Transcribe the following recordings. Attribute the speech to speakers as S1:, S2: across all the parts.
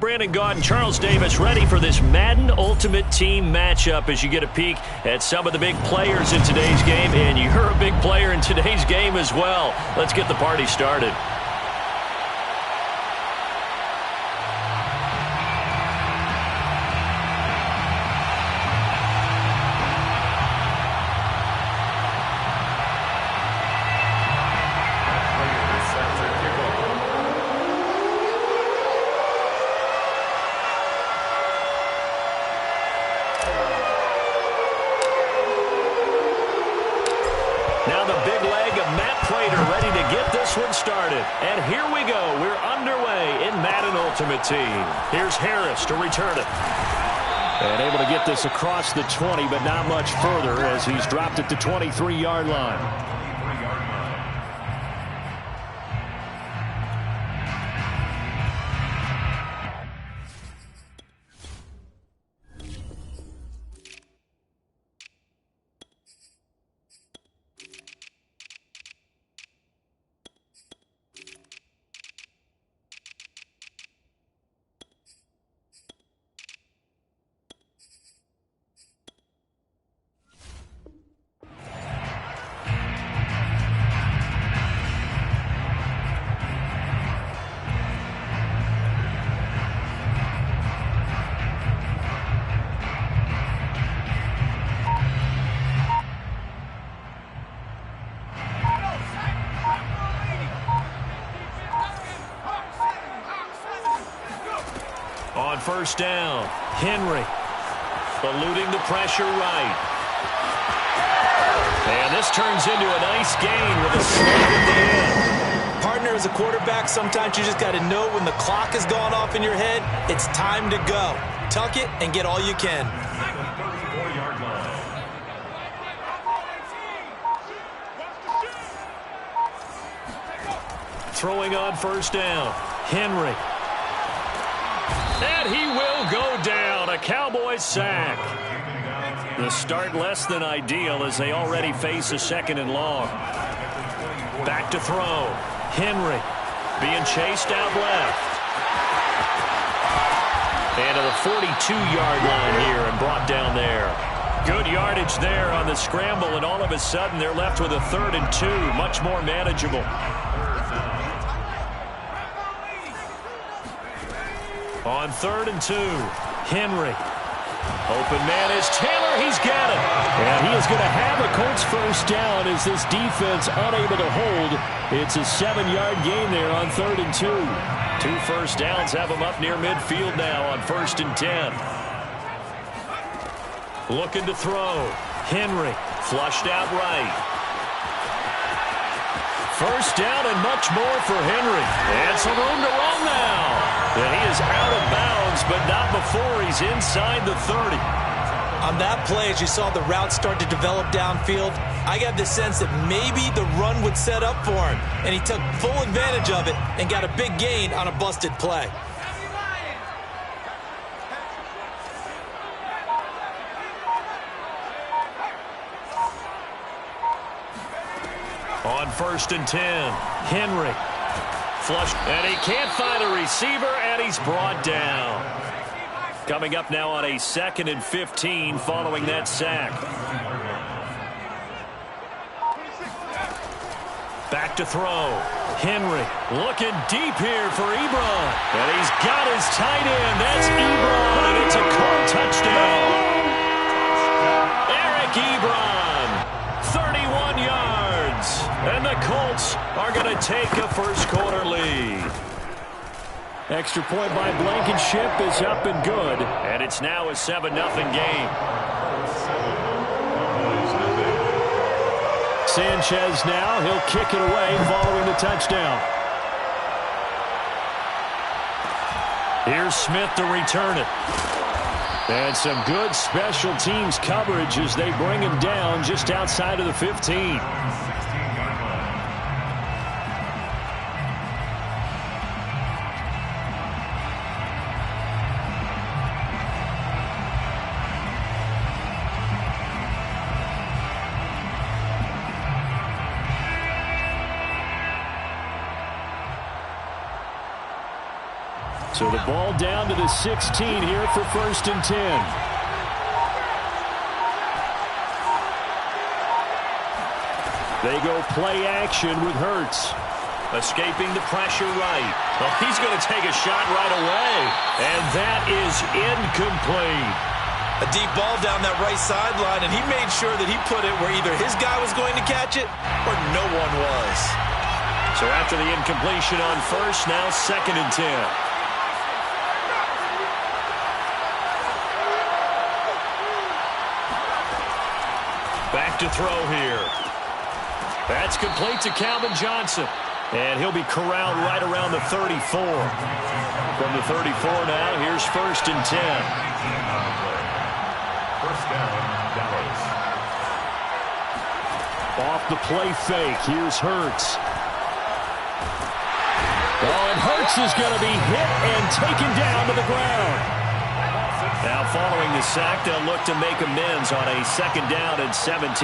S1: Brandon Gaudin and Charles Davis ready for this Madden Ultimate Team matchup as you get a peek at some of the big players in today's game. And you're a big player in today's game as well. Let's get the party started. Now the big leg of Matt Prater ready to get this one started. And here we go. We're underway in Madden Ultimate Team. Here's Harris to return it. And able to get this across the 20, but not much further as he's dropped it to 23-yard line. On first down, Henry eluding the pressure right. And this turns into a nice gain with a snap at the end.
S2: Partner, as a quarterback, sometimes you just got to know when the clock has gone off in your head, it's time to go. Tuck it and get all you can.
S1: Throwing on first down, Henry. And he will go down. A Cowboys sack. The start less than ideal as they already face a second and long. Back to throw. Henry being chased out left. And to the 42-yard line here and brought down there. Good yardage there on the scramble, and all of a sudden they're left with a 3rd and 2. Much more manageable. On 3rd and 2, Henry. Open man is Taylor. He's got it. And he is going to have a Colts first down as this defense unable to hold. It's a 7-yard gain there on 3rd and 2. 2 first downs have him up near midfield now on 1st and 10. Looking to throw. Henry flushed out right. First down and much more for Henry. And some room to run now. And he is out of bounds, but not before he's inside the 30.
S2: On that play, as you saw the route start to develop downfield, I got the sense that maybe the run would set up for him. And he took full advantage of it and got a big gain on a busted play.
S1: On 1st and 10, Henry. Flush, and he can't find a receiver, and he's brought down. Coming up now on a 2nd and 15 following that sack. Back to throw. Henry looking deep here for Ebron. And he's got his tight end. That's Ebron, and it's a called touchdown. Eric Ebron, 31 yards. And the Colts are going to take a first-quarter lead. Extra point by Blankenship is up and good. And it's now a 7-0 game. Sanchez now. He'll kick it away following the touchdown. Here's Smith to return it. And some good special teams coverage as they bring him down just outside of the 15. So the ball down to the 16 here for 1st and 10. They go play action with Hurts. Escaping the pressure right. Well, he's going to take a shot right away. And that is incomplete.
S2: A deep ball down that right sideline, and he made sure that he put it where either his guy was going to catch it or no one was.
S1: So after the incompletion on first, now 2nd and 10. Back to throw here. That's complete to Calvin Johnson. And he'll be corralled right around the 34. From the 34 now, here's 1st and 10.
S3: First down, Dallas.
S1: Off the play fake, here's Hurts. Oh, and Hurts is going to be hit and taken down to the ground. Now following the sack, they'll look to make amends on a 2nd down and 17.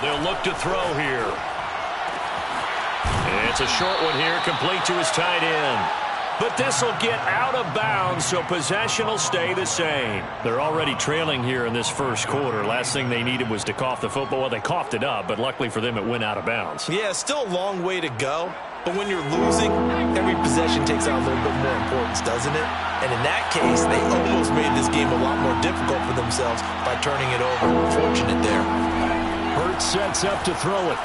S1: They'll look to throw here. And it's a short one here, complete to his tight end. But this will get out of bounds, so possession will stay the same. They're already trailing here in this first quarter. Last thing they needed was to cough the football. Well, they coughed it up, but luckily for them, it went out of bounds.
S2: Yeah, still a long way to go. But when you're losing, every possession takes on a little bit more importance, doesn't it? And in that case, they almost made this game a lot more difficult for themselves by turning it over. Fortunate there.
S1: Hurts sets up to throw it.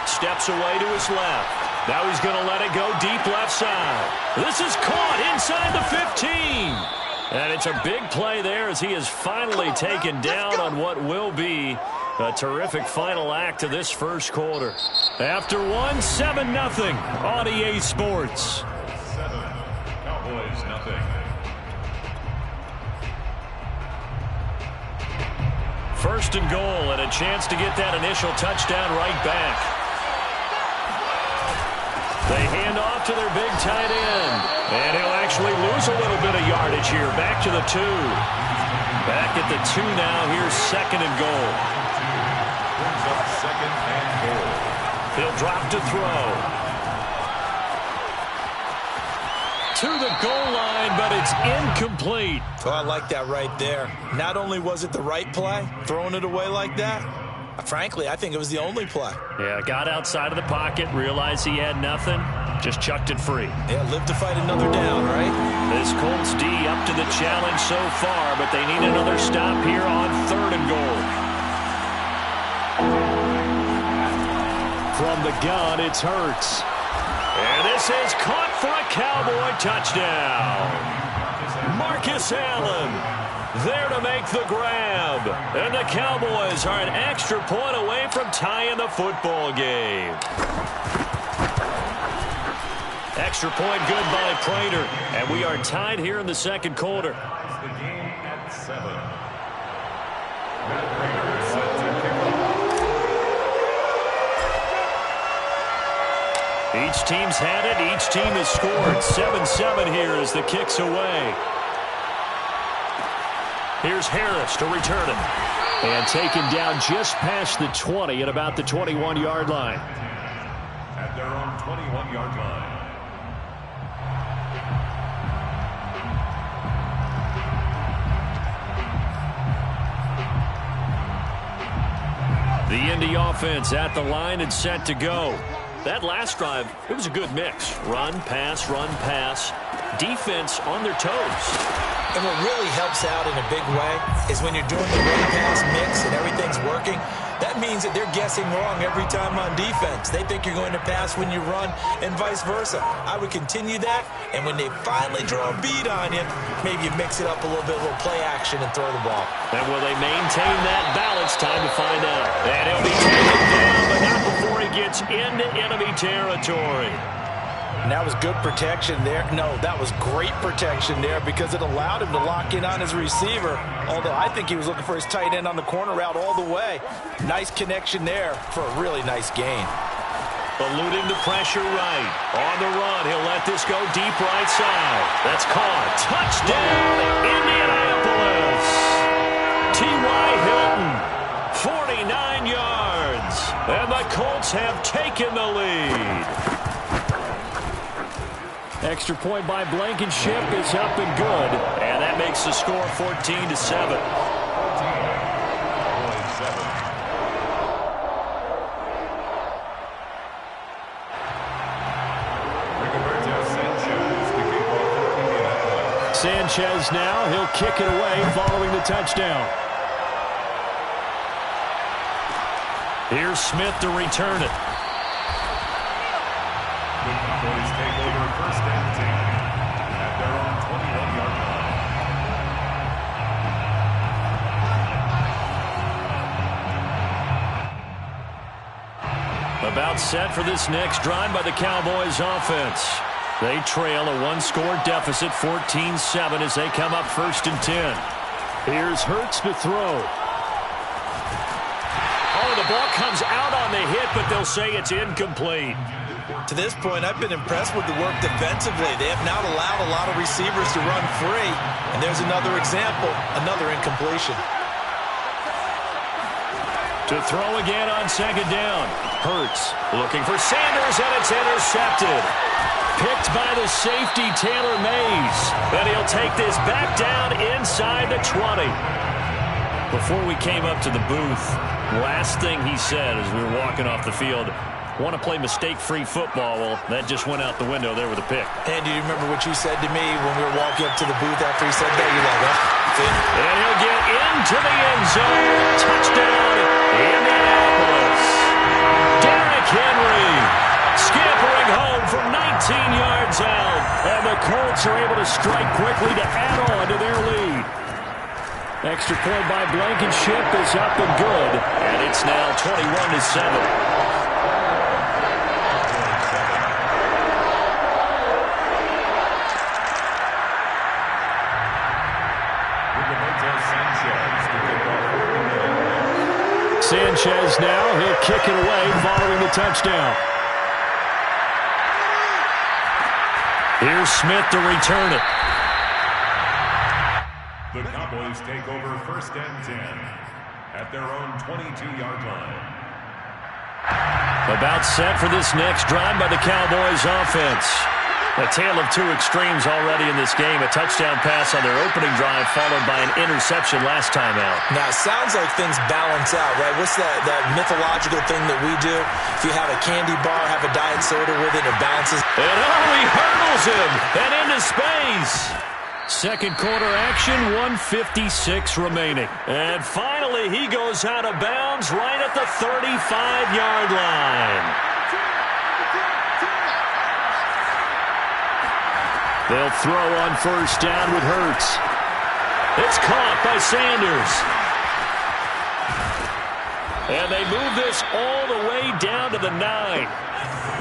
S1: Steps away to his left. Now he's going to let it go deep left side. This is caught inside the 15. And it's a big play there as he is finally taken down on what will be a terrific final act of this first quarter. After one, 7-0 on EA Sports.
S3: 7, Cowboys nothing.
S1: First and goal and a chance to get that initial touchdown right back. They hand off to their big tight end. And he'll actually lose a little bit of yardage here. Back to the 2. Back at the 2 now. Here's 2nd and goal.
S3: Brings up 2nd and goal.
S1: He'll drop to throw. To the goal line, but it's incomplete.
S2: Oh, I like that right there. Not only was it the right play, throwing it away like that, frankly, I think it was the only play.
S1: Yeah, got outside of the pocket, realized he had nothing, just chucked it free.
S2: Yeah, live to fight another down, right?
S1: This Colts D up to the challenge so far, but they need another stop here on 3rd and goal. From the gun, it's Hurts. And this is caught for a Cowboy touchdown. Marcus Allen there to make the grab. And the Cowboys are an extra point away from tying the football game. Extra point good by Prater. And we are tied here in the second quarter.
S3: The game at 7. Matt Prater set to kick off.
S1: Each team's had it. Each team has scored. 7-7 here as the kick's away. Here's Harris to return it. And taken down just past the 20 at about the 21-yard line.
S3: At their own 21-yard line.
S1: The Indy offense at the line and set to go. That last drive, it was a good mix. Run, pass, defense on their toes.
S2: And what really helps out in a big way is when you're doing the run-pass mix and everything's working, that means that they're guessing wrong every time on defense. They think you're going to pass when you run and vice versa. I would continue that, and when they finally draw a bead on you, maybe you mix it up a little bit, a little play action, and throw the ball.
S1: And will they maintain that balance? Time to find out. And he'll be taken down, but not before he gets into enemy territory.
S2: And that was good protection there. No, that was great protection there because it allowed him to lock in on his receiver. Although I think he was looking for his tight end on the corner route all the way. Nice connection there for a really nice gain.
S1: Eluding the pressure right. On the run, he'll let this go deep right side. That's caught. Touchdown, Indianapolis. T.Y. Hilton, 49 yards. downs. And the Colts have taken the lead. Extra point by Blankenship is up and good. And that makes the score 14-7. Sanchez now, he'll kick it away following the touchdown. Here's Smith to return it.
S3: The Cowboys take over first and 10 at their own 21-yard line.
S1: About set for this next drive by the Cowboys offense. They trail a one-score deficit, 14-7, as they come up first and 10. Here's Hurts to throw. Oh, the ball comes out on the hit, but they'll say it's incomplete.
S2: To this point, I've been impressed with the work defensively. They have not allowed a lot of receivers to run free. And there's another example, another incompletion.
S1: To throw again on second down. Hurts looking for Sanders, and it's intercepted. Picked by the safety, Taylor Mays. And he'll take this back down inside the 20. Before we came up to the booth, last thing he said as we were walking off the field, want to play mistake-free football. Well, that just went out the window there with a pick.
S2: And do you remember what you said to me when we were walking up to the booth after he said that? You're like, oh,
S1: and he'll get into the end zone. Touchdown, Indianapolis. Derrick Henry scampering home from 19 yards out. And the Colts are able to strike quickly to add on to their lead. Extra point by Blankenship is up and good. And it's now 21-7. Sanchez now, he'll kick it away following the touchdown. Here's Smith to return it.
S3: The Cowboys take over first and 10 at their own 22-yard line.
S1: About set for this next drive by the Cowboys offense. A tale of two extremes already in this game. A touchdown pass on their opening drive followed by an interception last time out.
S2: Now, it sounds like things balance out, right? What's that mythological thing that we do? If you have a candy bar, have a diet soda with it, it balances.
S1: And he hurdles him and into space. Second quarter action, 1:56 remaining. And finally, he goes out of bounds right at the 35-yard line. They'll throw on first down with Hurts. It's caught by Sanders. And they move this all the way down to the 9.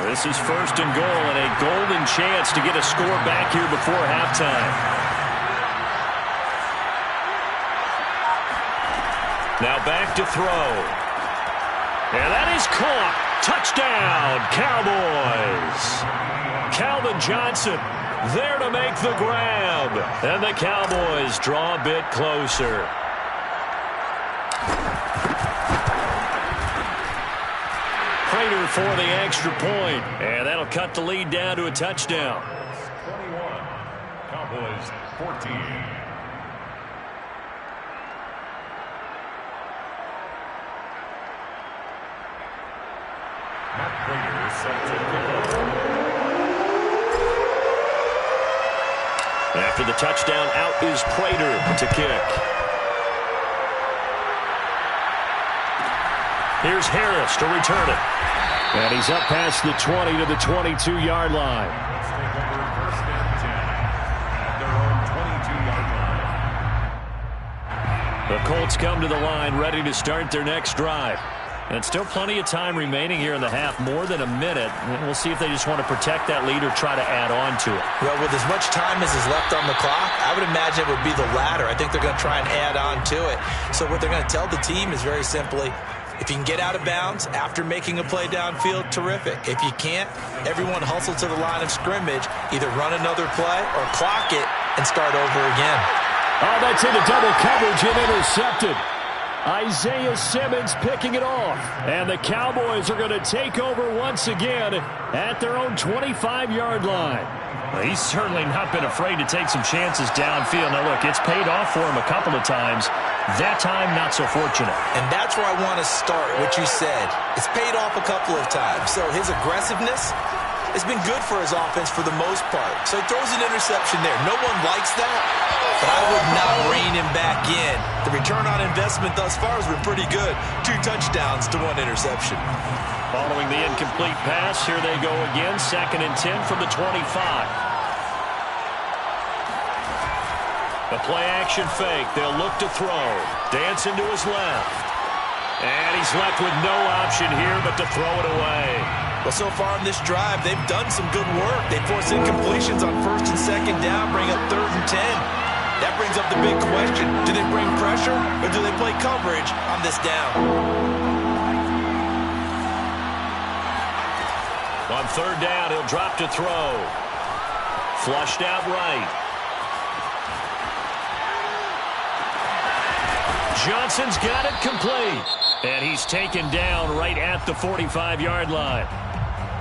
S1: This is first and goal and a golden chance to get a score back here before halftime. Now back to throw. And that is caught. Touchdown, Cowboys. Calvin Johnson there to make the grab. And the Cowboys draw a bit closer. Prater for the extra point. And that'll cut the lead down to a touchdown.
S3: 21. Cowboys 14. Matt Prater is set to kick off.
S1: After the touchdown, out is Prater to kick. Here's Harris to return it. And he's up past the 20 to the 22-yard line.
S3: Let's take over first and 10 at their own 22-yard line.
S1: The Colts come to the line ready to start their next drive. And still plenty of time remaining here in the half, more than a minute. And we'll see if they just want to protect that lead or try to add on to it.
S2: Well, with as much time as is left on the clock, I would imagine it would be the latter. I think they're going to try and add on to it. So what they're going to tell the team is very simply, if you can get out of bounds after making a play downfield, terrific. If you can't, everyone hustle to the line of scrimmage, either run another play or clock it and start over again.
S1: Oh, that's into double coverage and intercepted. Isaiah Simmons picking it off. And the Cowboys are going to take over once again at their own 25-yard line.
S4: Well, he's certainly not been afraid to take some chances downfield. Now, look, it's paid off for him a couple of times. That time, not so fortunate.
S2: And that's where I want to start, what you said. It's paid off a couple of times. So his aggressiveness has been good for his offense for the most part. So he throws an interception there. No one likes that, but I would not rein him back in. The return on investment thus far has been pretty good. 2 touchdowns to 1 interception.
S1: Following the incomplete pass, here they go again. 2nd and 10 from the 25. The play-action fake. They'll look to throw. Dancing to his left. And he's left with no option here but to throw it away.
S2: Well, so far in this drive, they've done some good work. They force incompletions on 1st and 2nd down, bring up 3rd and 10. That brings up the big question. Do they bring pressure or do they play coverage on this down?
S1: On 3rd down, he'll drop to throw. Flushed out right. Johnson's got it complete. And he's taken down right at the 45-yard line.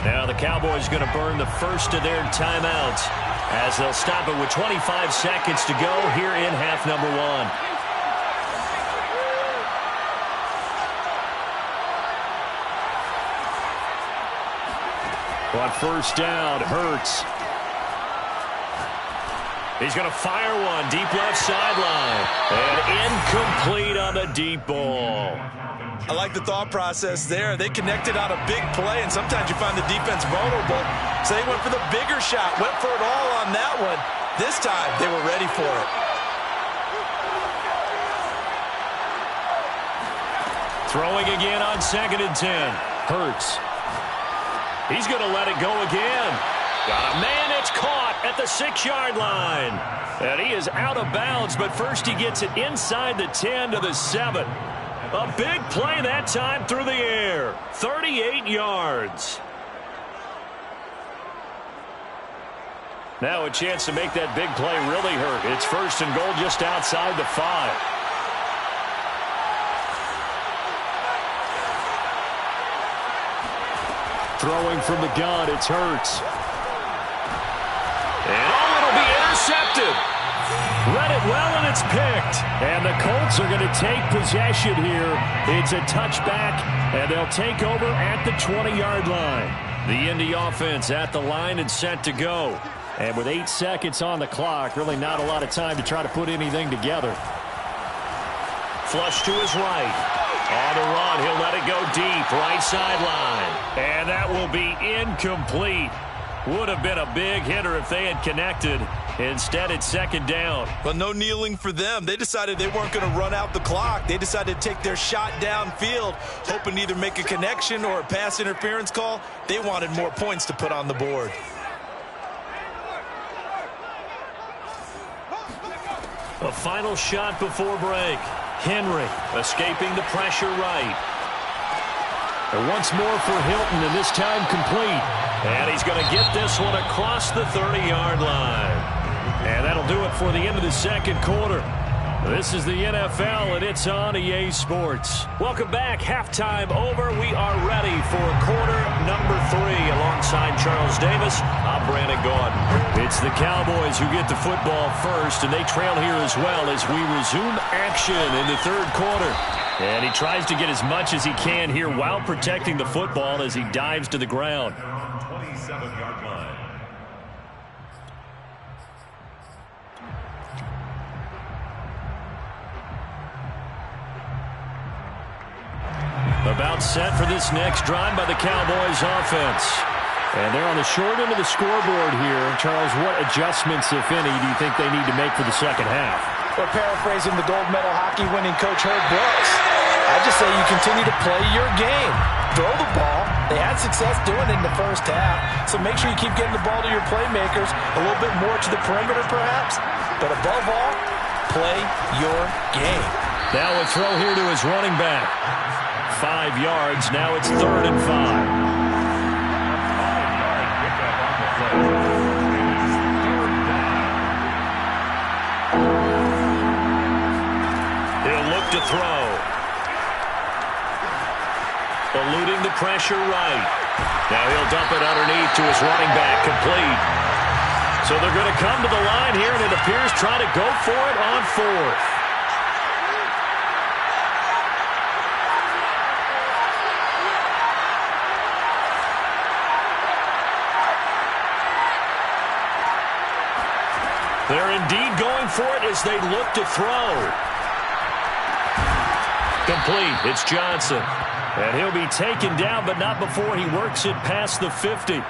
S1: Now the Cowboys going to burn the first of their timeouts as they'll stop it with 25 seconds to go here in half number 1. On 1st down, Hurts. He's going to fire one deep left sideline. And incomplete on the deep ball.
S2: I like the thought process there. They connected on a big play, and sometimes you find the defense vulnerable. So they went for the bigger shot, went for it all on that one. This time, they were ready for it.
S1: Throwing again on 2nd and 10. Hurts. He's going to let it go again. Got a man, it's caught at the 6-yard line. And he is out of bounds, but first he gets it inside the 10 to the 7. A big play that time through the air. 38 yards. Now a chance to make that big play really hurt. It's 1st and goal just outside the 5. Throwing from the gun, it's Hurts. And it'll be intercepted. Read it well, and it's picked. And the Colts are going to take possession here. It's a touchback, and they'll take over at the 20-yard line. The Indy offense at the line and set to go. And with 8 seconds on the clock, really not a lot of time to try to put anything together. Flush to his right. On the run, he'll let it go deep, right sideline. And that will be incomplete. Would have been a big hitter if they had connected. Instead, it's 2nd down.
S2: But no kneeling for them. They decided they weren't going to run out the clock. They decided to take their shot downfield, hoping to either make a connection or a pass interference call. They wanted more points to put on the board.
S1: A final shot before break. Henry escaping the pressure right. And once more for Hilton, and this time complete. And he's going to get this one across the 30-yard line. And that'll do it for the end of the 2nd quarter. This is the NFL, and it's on EA Sports. Welcome back. Halftime over. We are ready for quarter number 3. Alongside Charles Davis, I'm Brandon Gaudin. It's the Cowboys who get the football first, and they trail here as well as we resume action in the 3rd quarter. And he tries to get as much as he can here while protecting the football as he dives to the ground.
S3: 27-yard line.
S1: About set for this next drive by the Cowboys offense. And they're on the short end of the scoreboard here. Charles, what adjustments, if any, do you think they need to make for the 2nd half?
S5: Or paraphrasing the gold medal hockey winning coach Herb Brooks, I just say you continue to play your game. Throw the ball. They had success doing it in the 1st half. So make sure you keep getting the ball to your playmakers, a little bit more to the perimeter perhaps. But above all, play your game.
S1: Now a throw here to his running back. 5 yards. Now it's 3rd and 5. He'll look to throw. Eluding the pressure right. Now he'll dump it underneath to his running back, complete. So they're going to come to the line here, and it appears trying to go for it on fourth. They're indeed going for it as they look to throw. Complete. It's Johnson. And he'll be taken down, but not before he works it past the 50.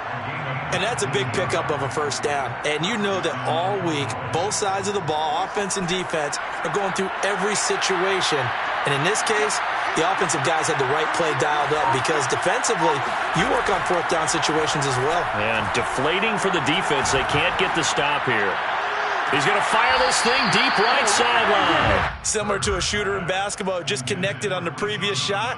S2: And that's a big pickup of a first down. And you know that all week, both sides of the ball, offense and defense, are going through every situation. And in this case, the offensive guys had the right play dialed up because defensively, you work on fourth down situations as well.
S1: And deflating for the defense. They can't get the stop here. He's going to fire this thing deep right sideline.
S2: Similar to a shooter in basketball, just connected on the previous shot.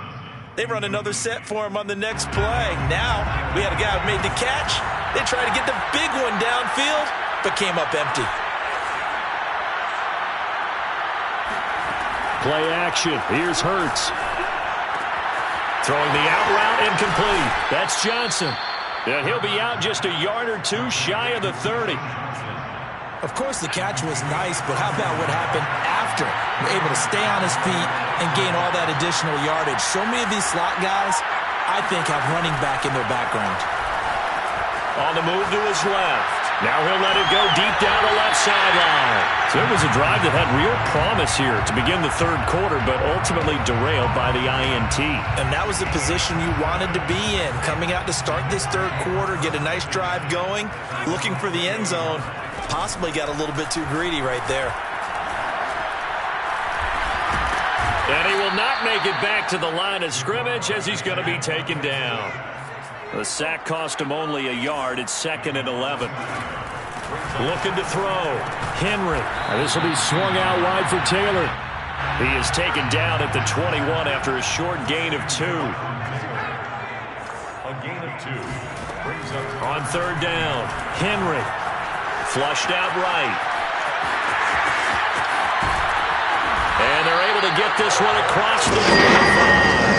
S2: They run another set for him on the next play. Now, we had a guy who made the catch. They tried to get the big one downfield, but came up empty.
S1: Play action. Here's Hurts. Throwing the out route incomplete. That's Johnson. And he'll be out just a yard or two shy of the 30.
S2: Of course, the catch was nice, but how about what happened after? Able to stay on his feet and gain all that additional yardage. So many of these slot guys, I think, have running back in their background.
S1: On the move to his left. Now he'll let it go deep down the left sideline. So it was a drive that had real promise here to begin the third quarter, but ultimately derailed by the INT.
S2: And that was the position you wanted to be in. Coming out to start this third quarter, get a nice drive going, looking for the end zone. Possibly got a little bit too greedy right there.
S1: And he will not make it back to the line of scrimmage as he's going to be taken down. The sack cost him only a yard. It's 2nd and 11. Looking to throw. Henry. This will be swung out wide for Taylor. He is taken down at the 21 after a short gain of 2.
S3: A gain of 2 brings up
S1: on third down. Henry. Flushed out right. And they're able to get this one across the 45.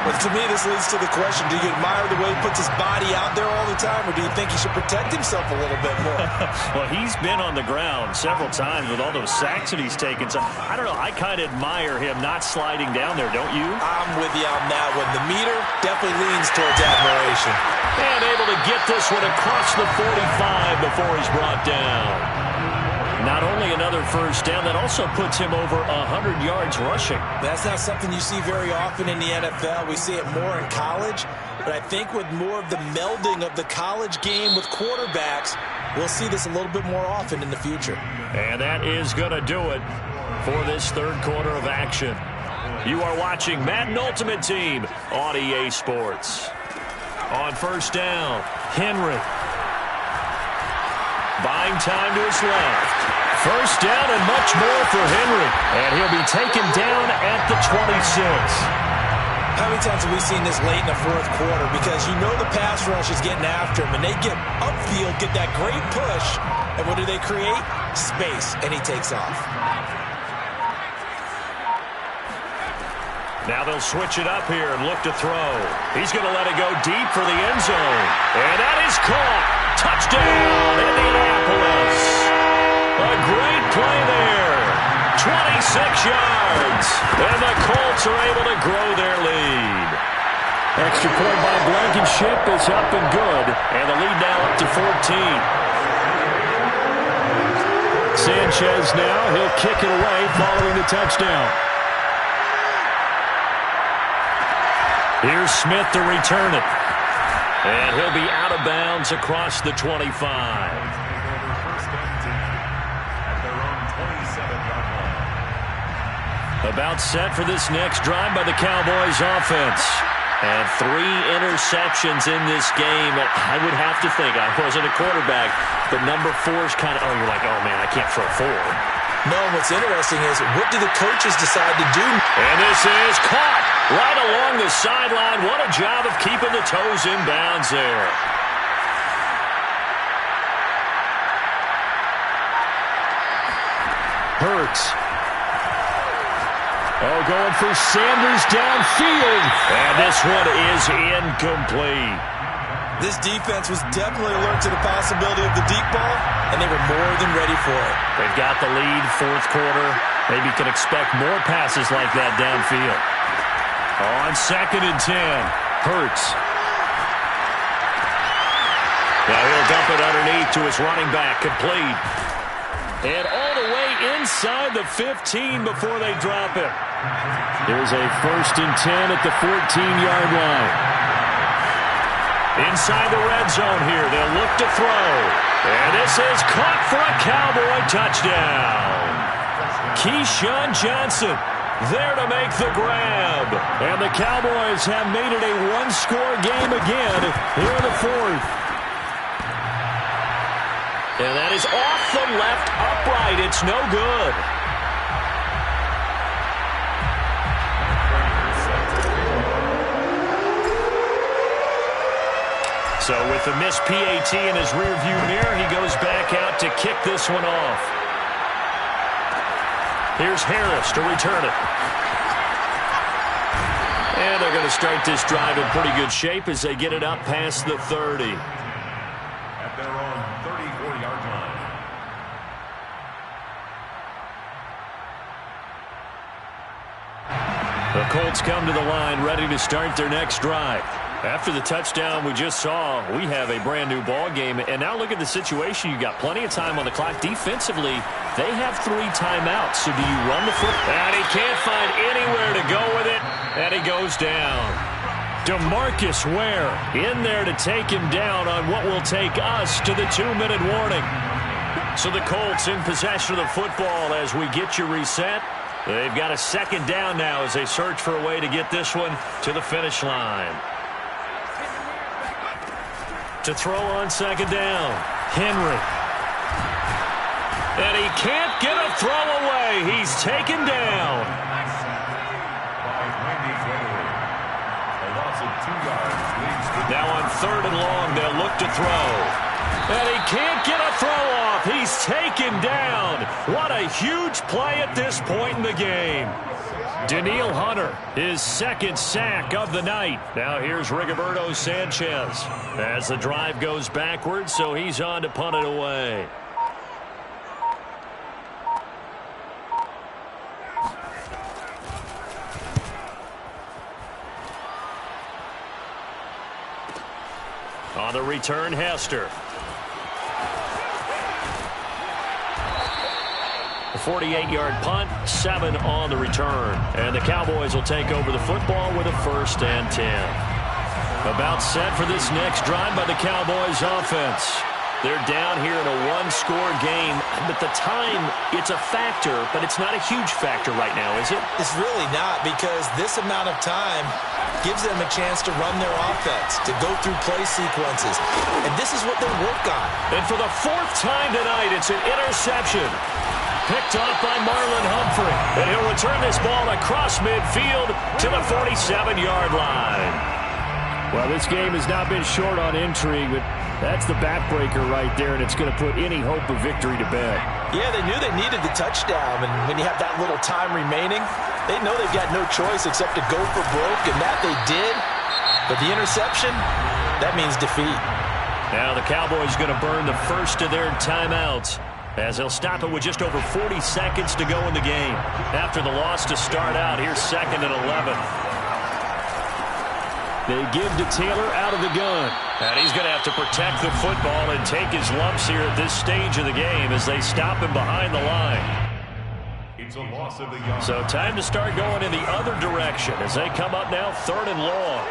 S2: But to me, this leads to the question, do you admire the way he puts his body out there all the time, or do you think he should protect himself a little bit more?
S1: Well, he's been on the ground several times with all those sacks that he's taken. So, I don't know, I kind of admire him not sliding down there, don't you?
S2: I'm with you on that one. The meter definitely leans towards admiration.
S1: And able to get this one across the 45 before he's brought down. Not only another first down, that also puts him over 100 yards rushing.
S2: That's not something you see very often in the NFL. We see it more in college, but I think with more of the melding of the college game with quarterbacks, we'll see this a little bit more often in the future.
S1: And that is going to do it for this third quarter of action. You are watching Madden Ultimate Team on EA Sports. On first down, Henry. Buying time to his left. First down and much more for Henry. And he'll be taken down at the 26.
S2: How many times have we seen this late in the fourth quarter? Because you know the pass rush is getting after him, and they get upfield, get that great push, and what do they create? Space, and he takes off.
S1: Now they'll switch it up here and look to throw. He's going to let it go deep for the end zone. And that is caught. Touchdown, Indianapolis. A great play there. 26 yards. And the Colts are able to grow their lead. Extra point by Blankenship is up and good. And the lead now up to 14. Sanchez now, he'll kick it away following the touchdown. Here's Smith to return it. And he'll be out of bounds across the 25. About set for this next drive by the Cowboys offense. And 3 interceptions in this game. I would have to think, I wasn't a quarterback, but number 4 is kind of, you're like, oh man, I can't throw 4.
S2: No, what's interesting is, what do the coaches decide to do?
S1: And this is caught right along the sideline. What a job of keeping the toes in bounds there. Hurts. Oh, going for Sanders downfield. And this one is incomplete.
S2: This defense was definitely alert to the possibility of the deep ball, and they were more than ready for it.
S1: They've got the lead, fourth quarter. Maybe can expect more passes like that downfield. On 2nd and 10, Hurts. Now he'll dump it underneath to his running back, complete. And all the way inside the 15 before they drop it. Here's a 1st and 10 at the 14-yard line. Inside the red zone here, they'll look to throw. And this is caught for a Cowboy touchdown. Keyshawn Johnson there to make the grab. And the Cowboys have made it a one-score game again here in the 4th. And that is off the left upright. It's no good. So with the missed PAT in his rearview mirror, he goes back out to kick this one off. Here's Harris to return it. And they're going to start this drive in pretty good shape as they get it up past the 30.
S3: At their own 34-yard line.
S1: The Colts come to the line ready to start their next drive. After the touchdown we just saw, we have a brand-new ball game. And now look at the situation. You got plenty of time on the clock. Defensively, they have 3 timeouts. So do you run the foot? And he can't find anywhere to go with it. And he goes down. DeMarcus Ware in there to take him down on what will take us to the 2-minute warning. So the Colts in possession of the football as we get you reset. They've got a 2nd down now as they search for a way to get this one to the finish line. To throw on 2nd down, Henry. And he can't get a throw away. He's taken down.
S3: By Randy Gregory. A loss of 2 yards leads to...
S1: Now on 3rd and long, they'll look to throw. And he can't get a throw off. He's taken down. What a huge play at this point in the game. Danielle Hunter, his 2nd sack of the night. Now here's Rigoberto Sanchez as the drive goes backwards, so he's on to punt it away. On the return, Hester. A 48-yard punt, 7 on the return. And the Cowboys will take over the football with a 1st and 10. About set for this next drive by the Cowboys offense. They're down here in a one-score game. But the time, it's a factor, but it's not a huge factor right now, is it?
S2: It's really not, because this amount of time gives them a chance to run their offense, to go through play sequences. And this is what they work on.
S1: And for the 4th time tonight, it's an interception. Picked off by Marlon Humphrey. And he'll return this ball across midfield to the 47-yard line. Well, this game has not been short on intrigue, but that's the backbreaker right there, and it's going to put any hope of victory to bed.
S5: Yeah, they knew they needed the touchdown, and when you have that little time remaining, they know they've got no choice except to go for broke, and that they did. But the interception, that means defeat.
S1: Now the Cowboys going to burn the first of their timeouts, as they'll stop it with just over 40 seconds to go in the game. After the loss to start out, here's 2nd and 11. They give to Taylor out of the gun. And he's going to have to protect the football and take his lumps here at this stage of the game as they stop him behind the line.
S3: It's a loss of the yard.
S1: So time to start going in the other direction as they come up now 3rd and long.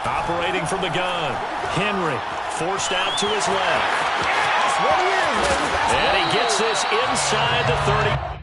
S1: Operating from the gun, Henry forced out to his left. And he gets this inside the 30.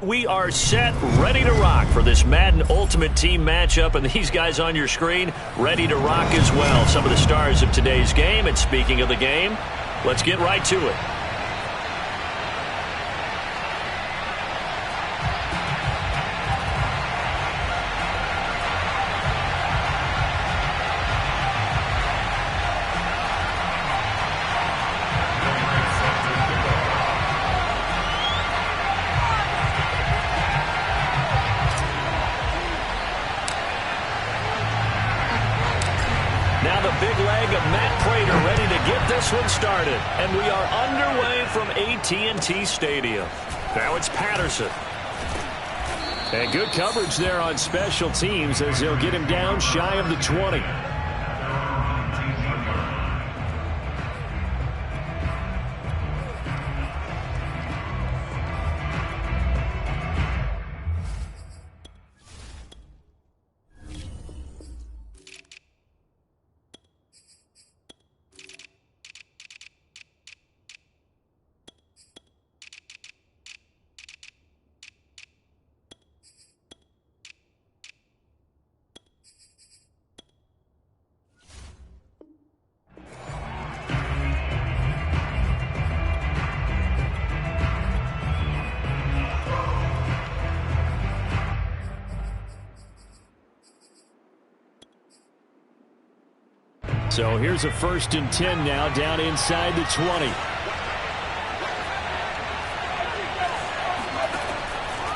S1: We are set, ready to rock for this Madden Ultimate Team matchup, and these guys on your screen ready to rock as well. Some of the stars of today's game, and speaking of the game, let's get right to it.
S4: Now the big leg of Matt Prater ready to get this one started. And we are underway from AT&T Stadium. Now it's Patterson. And good coverage there on special teams as they'll get him down shy of the 20. So here's a 1st and 10 now, down inside the 20.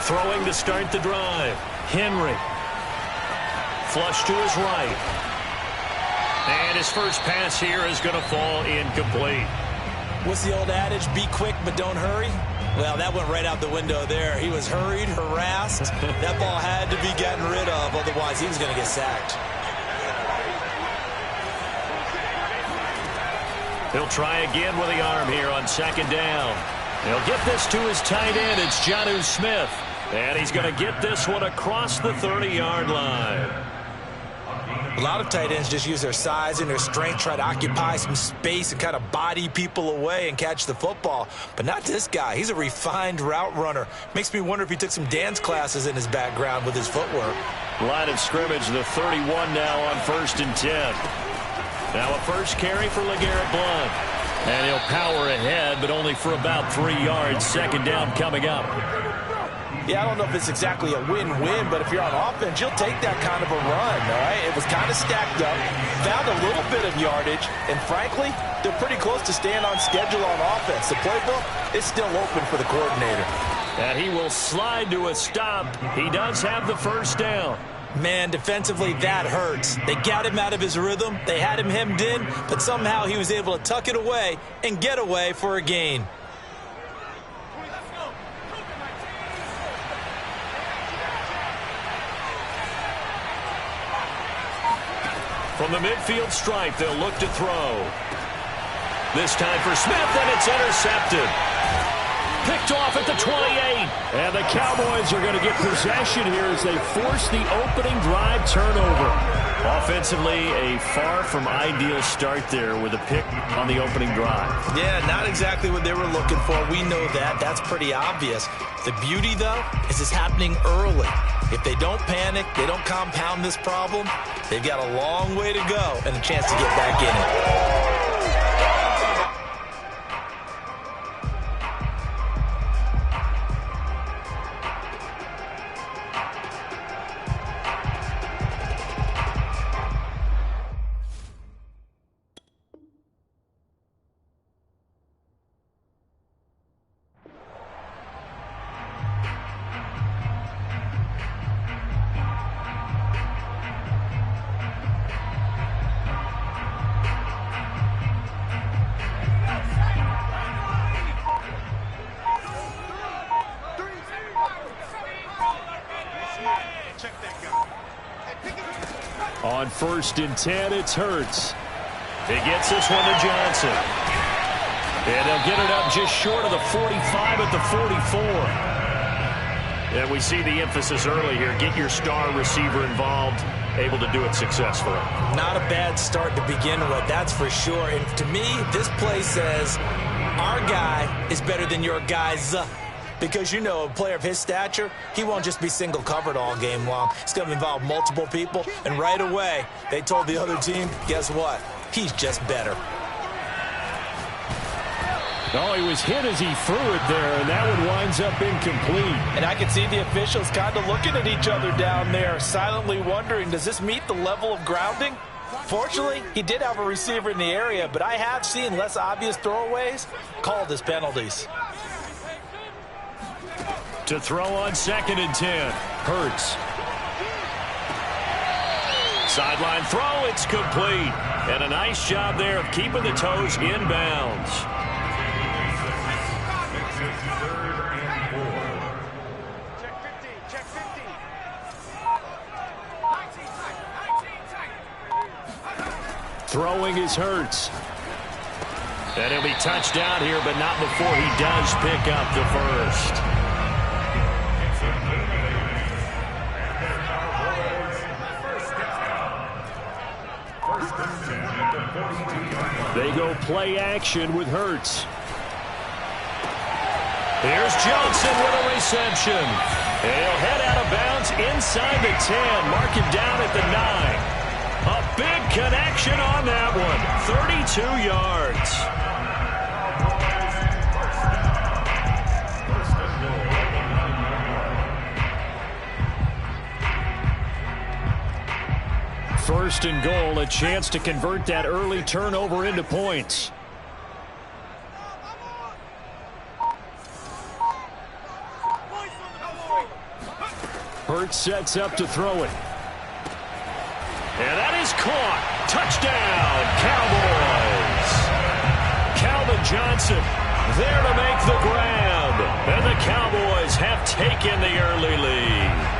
S1: Throwing to start the drive. Henry. Flush to his right. And his first pass here is going to fall incomplete.
S2: What's the old adage? Be quick, but don't hurry. Well, that went right out the window there. He was hurried, harassed. That ball had to be gotten rid of, otherwise he was going to get sacked.
S1: He'll try again with the arm here on 2nd down. He'll get this to his tight end. It's Jonnu Smith. And he's going to get this one across the 30-yard line.
S2: A lot of tight ends just use their size and their strength, try to occupy some space and kind of body people away and catch the football. But not this guy. He's a refined route runner. Makes me wonder if he took some dance classes in his background with his footwork.
S1: Line of scrimmage, the 31 now on 1st and 10. Now a first carry for LeGarrette Blount. And he'll power ahead, but only for about 3 yards. 2nd down coming up.
S5: Yeah, I don't know if it's exactly a win-win, but if you're on offense, you'll take that kind of a run, all right? It was kind of stacked up, found a little bit of yardage, and frankly, they're pretty close to staying on schedule on offense. The playbook is still open for the coordinator.
S1: And he will slide to a stop. He does have the 1st down.
S2: Man, defensively, that hurts. They got him out of his rhythm. They had him hemmed in, but somehow he was able to tuck it away and get away for a gain.
S1: From the midfield stripe, they'll look to throw. This time for Smith, and it's intercepted. Picked off at the 28. And the Cowboys are going to get possession here as they force the opening drive turnover. Offensively, a far from ideal start there with a pick on the opening drive.
S2: Yeah, not exactly what they were looking for. We know that. That's pretty obvious. The beauty, though, is it's happening early. If they don't panic, they don't compound this problem, they've got a long way to go and a chance to get back in it.
S1: On 1st and 10, it's Hurts. He gets this one to Johnson. And they'll get it up just short of the 45 at the 44. And we see the emphasis early here. Get your star receiver involved, able to do it successfully.
S2: Not a bad start to begin with, that's for sure. And to me, this play says, our guy is better than your guys. Because, you know, a player of his stature, he won't just be single covered all game long. It's going to involve multiple people. And right away, they told the other team, guess what? He's just better.
S1: Oh, he was hit as he threw it there, and that one winds up incomplete.
S5: And I can see the officials kind of looking at each other down there, silently wondering, does this meet the level of grounding? Fortunately, he did have a receiver in the area, but I have seen less obvious throwaways called as penalties.
S1: To throw on 2nd and 10, Hurts. Sideline throw, it's complete. And a nice job there of keeping the toes inbounds. Throwing is Hurts. And he'll be touched down here, but not before he does pick up the first. They go play action with Hurts. Here's Johnson with a reception. He'll head out of bounds inside the 10. Mark him down at the 9. A big connection on that one. 32 yards. First and goal, a chance to convert that early turnover into points. Hurts sets up to throw it. And that is caught. Touchdown, Cowboys. Calvin Johnson there to make the grab. And the Cowboys have taken the early lead.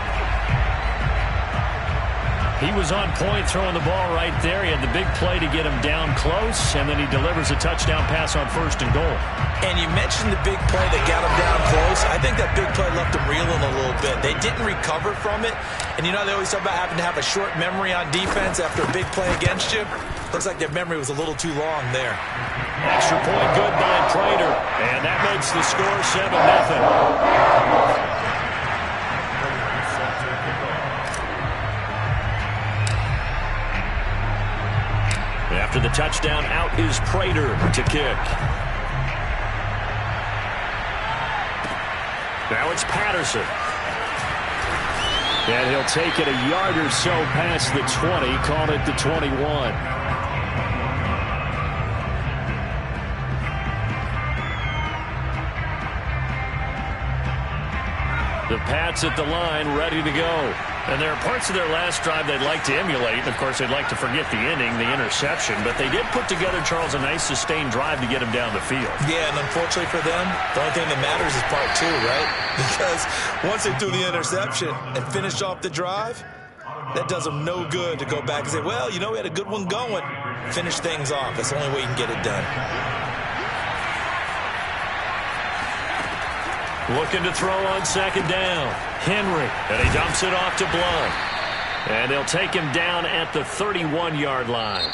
S1: He was on point throwing the ball right there. He had the big play to get him down close, and then he delivers a touchdown pass on 1st and goal.
S2: And you mentioned the big play that got him down close. I think that big play left him reeling a little bit. They didn't recover from it. And you know, they always talk about having to have a short memory on defense after a big play against you. Looks like their memory was a little too long there.
S1: Extra point good by Prater. And that makes the score 7-0. After the touchdown, out is Prater to kick. Now it's Patterson. And he'll take it a yard or so past the 20, call it the 21. The Pats at the line, ready to go. And there are parts of their last drive they'd like to emulate. Of course, they'd like to forget the ending, the interception. But they did put together, Charles, a nice sustained drive to get him down the field.
S2: Yeah, and unfortunately for them, the only thing that matters is part 2, right? Because once they threw the interception and finished off the drive, that does them no good to go back and say, well, you know, we had a good one going. Finish things off. That's the only way you can get it done.
S1: Looking to throw on 2nd down. Henry, and he dumps it off to Blunt. And they'll take him down at the 31-yard line.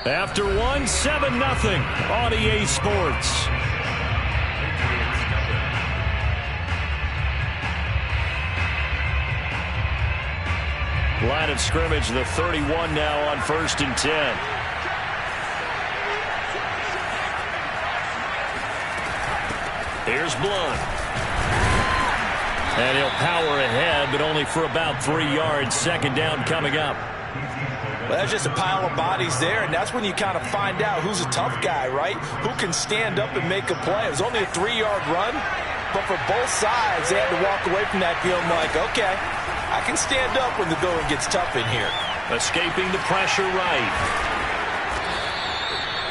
S1: After 7-0 on EA Sports. Line of scrimmage, the 31 now on 1st and 10. Here's Blunt. And he'll power ahead, but only for about 3 yards. 2nd down coming up.
S5: Well, that's just a pile of bodies there, and that's when you kind of find out who's a tough guy, right? Who can stand up and make a play. It was only a 3-yard run, but for both sides, they had to walk away from that feeling like, okay, I can stand up when the going gets tough in here.
S1: Escaping the pressure right.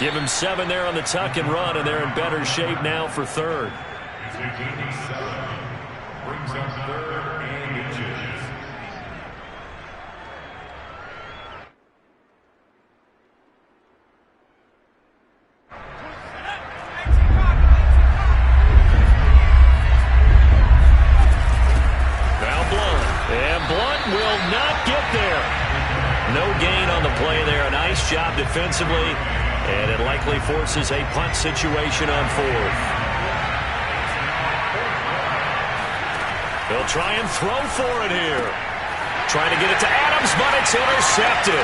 S1: Give him 7 there on the tuck and run, and they're in better shape now for 3rd.
S3: Brings up 3rd and inches.
S1: Now Blunt. And Blunt will not get there. No gain on the play there. A nice job defensively. And it likely forces a punt situation on 4th. He'll try and throw for it here. Trying to get it to Adams, but it's intercepted.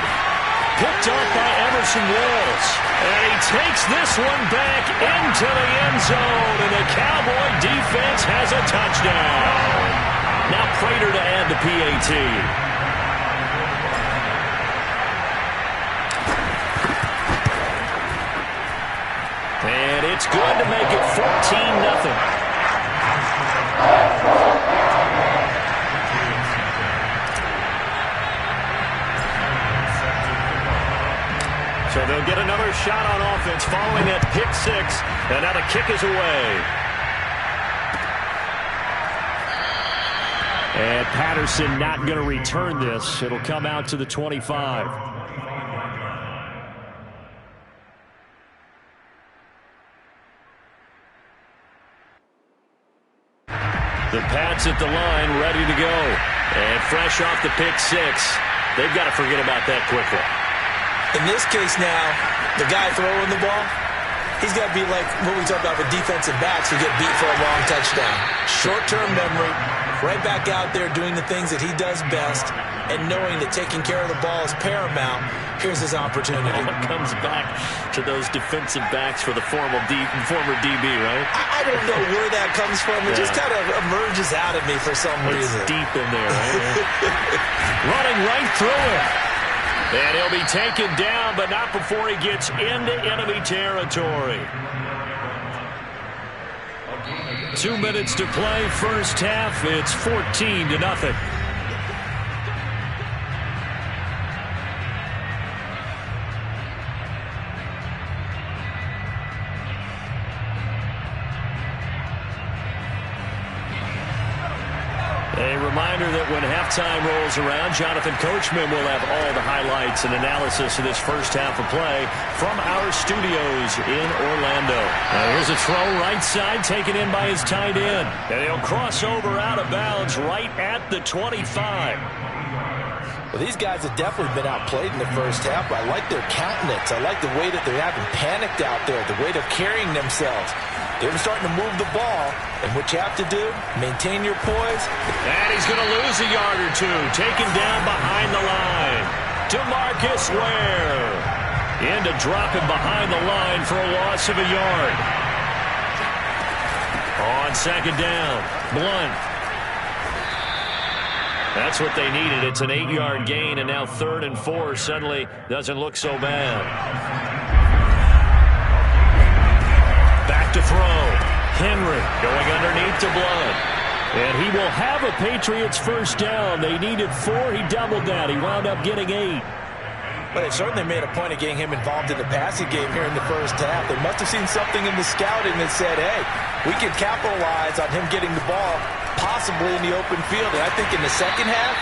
S1: Picked up by Emerson Walls. And he takes this one back into the end zone. And the Cowboy defense has a touchdown. Now Prater to add the PAT. And it's good to make it 14-0. So they'll get another shot on offense following that pick six. And now the kick is away. And Patterson not going to return this. It'll come out to the 25. The Pats at the line, ready to go. And fresh off the pick six. They've got to forget about that quickly.
S2: In this case now, the guy throwing the ball, he's got to be like what we talked about with defensive backs who get beat for a long touchdown. Short-term memory, right back out there doing the things that he does best, and knowing that taking care of the ball is paramount. Here's his opportunity.
S1: It comes back to those defensive backs for the former DB, right?
S2: I don't know where that comes from. It just kind of emerges out of me for some reason.
S1: It's deep in there, right? Running right through it. And he'll be taken down, but not before he gets into enemy territory. 2 minutes to play, first half. It's 14-0. A reminder that when halftime rolls around, Jonathan Coachman will have all the highlights and analysis of this first half of play from our studios in Orlando. Here's a throw right side taken in by his tight end. And he'll cross over out of bounds right at the 25.
S5: Well, these guys have definitely been outplayed in the first half. I like their countenance. I like the way that they're having panicked out there, the way they're carrying themselves. They're starting to move the ball, and what you have to do, maintain your poise.
S1: And he's going to lose a yard or two, taken down behind the line. DeMarcus Ware in to drop him behind the line for a loss of a yard. On second down, Blunt. That's what they needed. It's an 8-yard gain, and now 3rd and 4 suddenly doesn't look so bad. Back to throw. Henry going underneath to Blunt. And he will have a Patriots first down. They needed 4. He doubled that. He wound up getting 8.
S5: But it certainly made a point of getting him involved in the passing game here in the first half. They must have seen something in the scouting that said, hey, we can capitalize on him getting the ball possibly in the open field. And I think in the second half,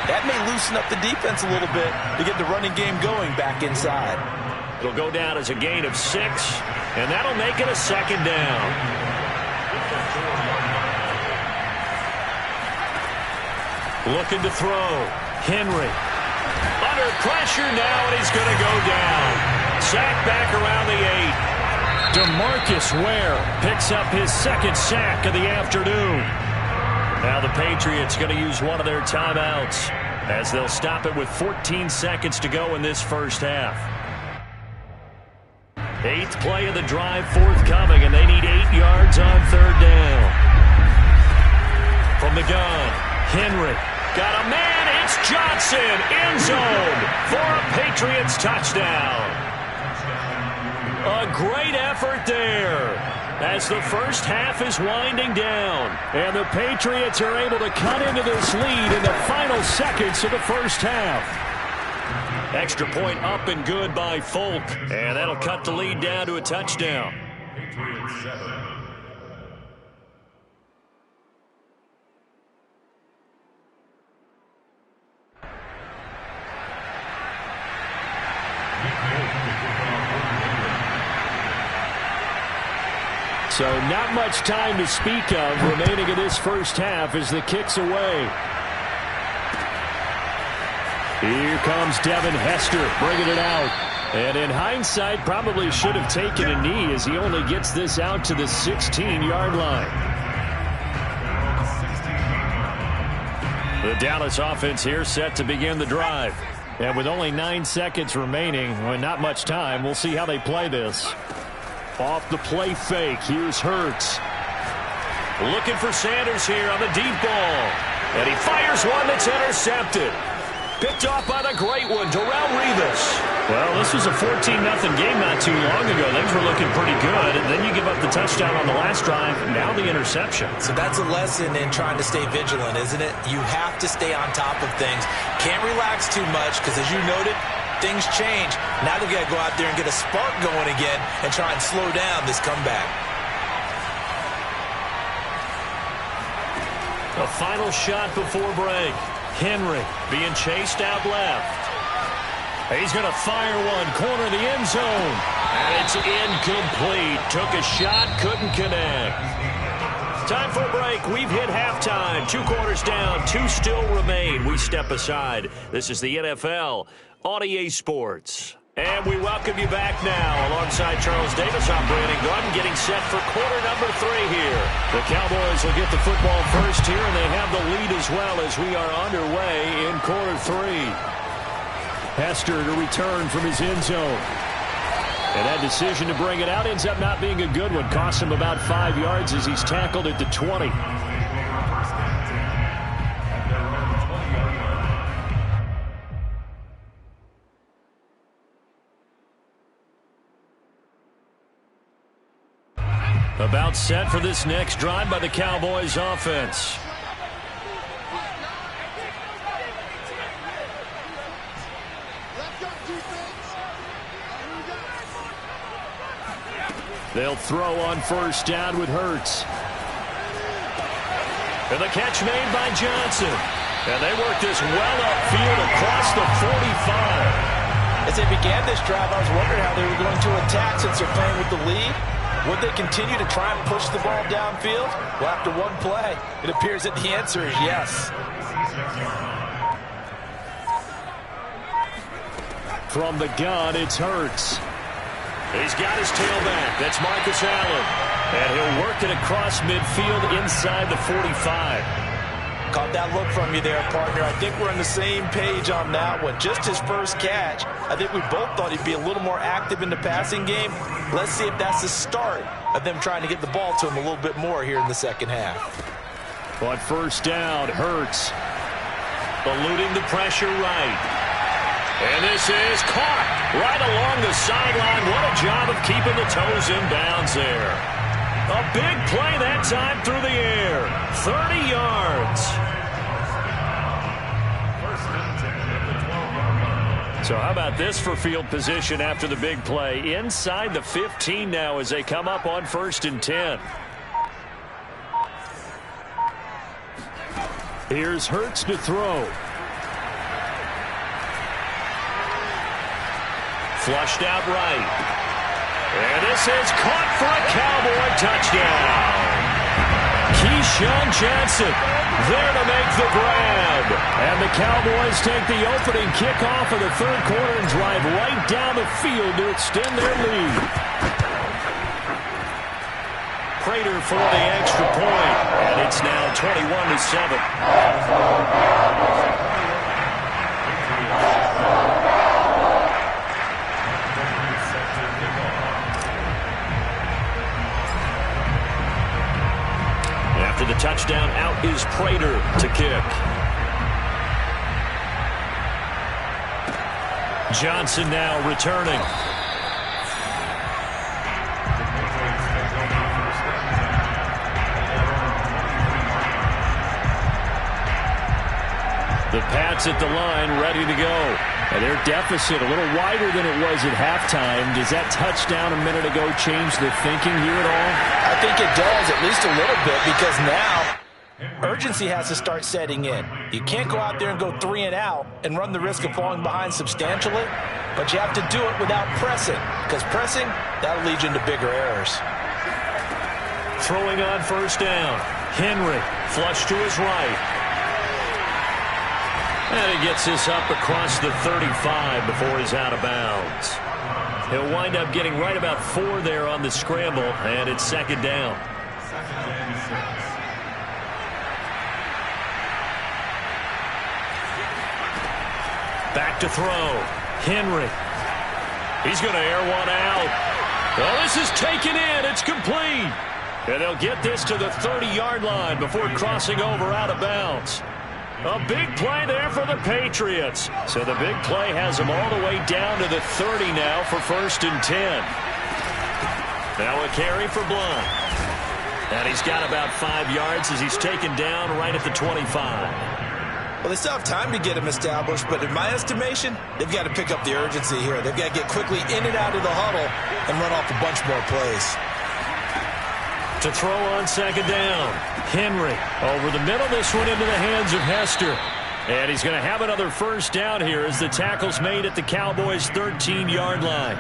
S5: that may loosen up the defense a little bit to get the running game going back inside.
S1: It'll go down as a gain of 6, and that'll make it a second down. Looking to throw. Henry. Under pressure now, and he's going to go down. Sack back around the 8. DeMarcus Ware picks up his second sack of the afternoon. Now the Patriots going to use one of their timeouts as they'll stop it with 14 seconds to go in this first half. 8th play of the drive forthcoming, and they need 8 yards on 3rd down. From the gun, Henry. Got a man, it's Johnson, end zone for a Patriots touchdown. A great effort there as the first half is winding down. And the Patriots are able to cut into this lead in the final seconds of the first half. Extra point up and good by Folk. And that'll cut the lead down to a touchdown.
S3: Patriots 7.
S1: So not much time to speak of remaining in this first half as the kick's away. Here comes Devin Hester bringing it out. And in hindsight, probably should have taken a knee as he only gets this out to the 16-yard line. The Dallas offense here set to begin the drive. And with only 9 seconds remaining, not much time, we'll see how they play this. Off the play fake, here's Hurts. Looking for Sanders here on the deep ball. And he fires one that's intercepted. Picked off by the great one, Darrelle Revis. Well, this was a 14-0 game not too long ago. Things were looking pretty good, and then you give up the touchdown on the last drive, now the interception.
S2: So that's a lesson in trying to stay vigilant, isn't it? You have to stay on top of things. Can't relax too much, because as you noted, things change. Now they've got to go out there and get a spark going again and try and slow down this comeback.
S1: A final shot before break. Henry being chased out left. He's going to fire one, corner of the end zone. And it's incomplete. Took a shot, couldn't connect. Time for a break. We've hit halftime. 2 quarters down, 2 still remain. We step aside. This is the NFL on EA Sports. And we welcome you back now alongside Charles Davis. I'm Brandon Gaudin getting set for quarter number 3 here. The Cowboys will get the football first here, and they have the lead as well as we are underway in quarter 3. Hester to return from his end zone. And that decision to bring it out ends up not being a good one. Cost him about 5 yards as he's tackled at the 20. About set for this next drive by the Cowboys offense. They'll throw on first down with Hurts. And the catch made by Johnson. And they work this well upfield across the 45.
S5: As they began this drive, I was wondering how they were going to attack since they're playing with the lead. Would they continue to try and push the ball downfield? Well, after one play, it appears that the answer is yes.
S1: From the gun, it's Hurts. He's got his tailback. That's Marcus Allen. And he'll work it across midfield inside the 45.
S5: Caught that look from you there, partner. I think we're on the same page on that one. Just his first catch. I think we both thought he'd be a little more active in the passing game. Let's see if that's the start of them trying to get the ball to him a little bit more here in the second half.
S1: On first down, Hurts eluding the pressure right. And this is caught right along the sideline. What a job of keeping the toes in bounds there. A big play that time through the air. 30 yards. So how about this for field position after the big play? Inside the 15 now as they come up on 1st and 10. Here's Hurts to throw. Flushed out right. And this is caught for a Cowboy touchdown. Keyshawn Johnson there to make the grab. And the Cowboys take the opening kickoff of the 3rd quarter and drive right down the field to extend their lead. Prater for the extra point. And it's now 21-7. After the touchdown, out is Prater to kick. Johnson now returning. The Pats at the line, ready to go. And their deficit a little wider than it was at halftime. Does that touchdown a minute ago change the thinking here at all?
S5: I think it does, at least a little bit, because now urgency has to start setting in. You can't go out there and go 3 and out and run the risk of falling behind substantially, but you have to do it without pressing, because pressing, that'll lead you into bigger errors.
S1: Throwing on first down. Henry, flush to his right. And he gets this up across the 35 before he's out of bounds. He'll wind up getting right about 4 there on the scramble, and it's 2nd down. Back to throw. Henry. He's going to air one out. Well, this is taken in. It's complete. And they'll get this to the 30-yard line before crossing over out of bounds. A big play there for the Patriots. So the big play has them all the way down to the 30 now for 1st and 10. Now a carry for Blount. And he's got about 5 yards as he's taken down right at the 25.
S2: Well, they still have time to get him established, but in my estimation, they've got to pick up the urgency here. They've got to get quickly in and out of the huddle and run off a bunch more plays.
S1: To throw on 2nd down. Henry over the middle. This one into the hands of Hester. And he's going to have another 1st down here as the tackle's made at the Cowboys' 13-yard line.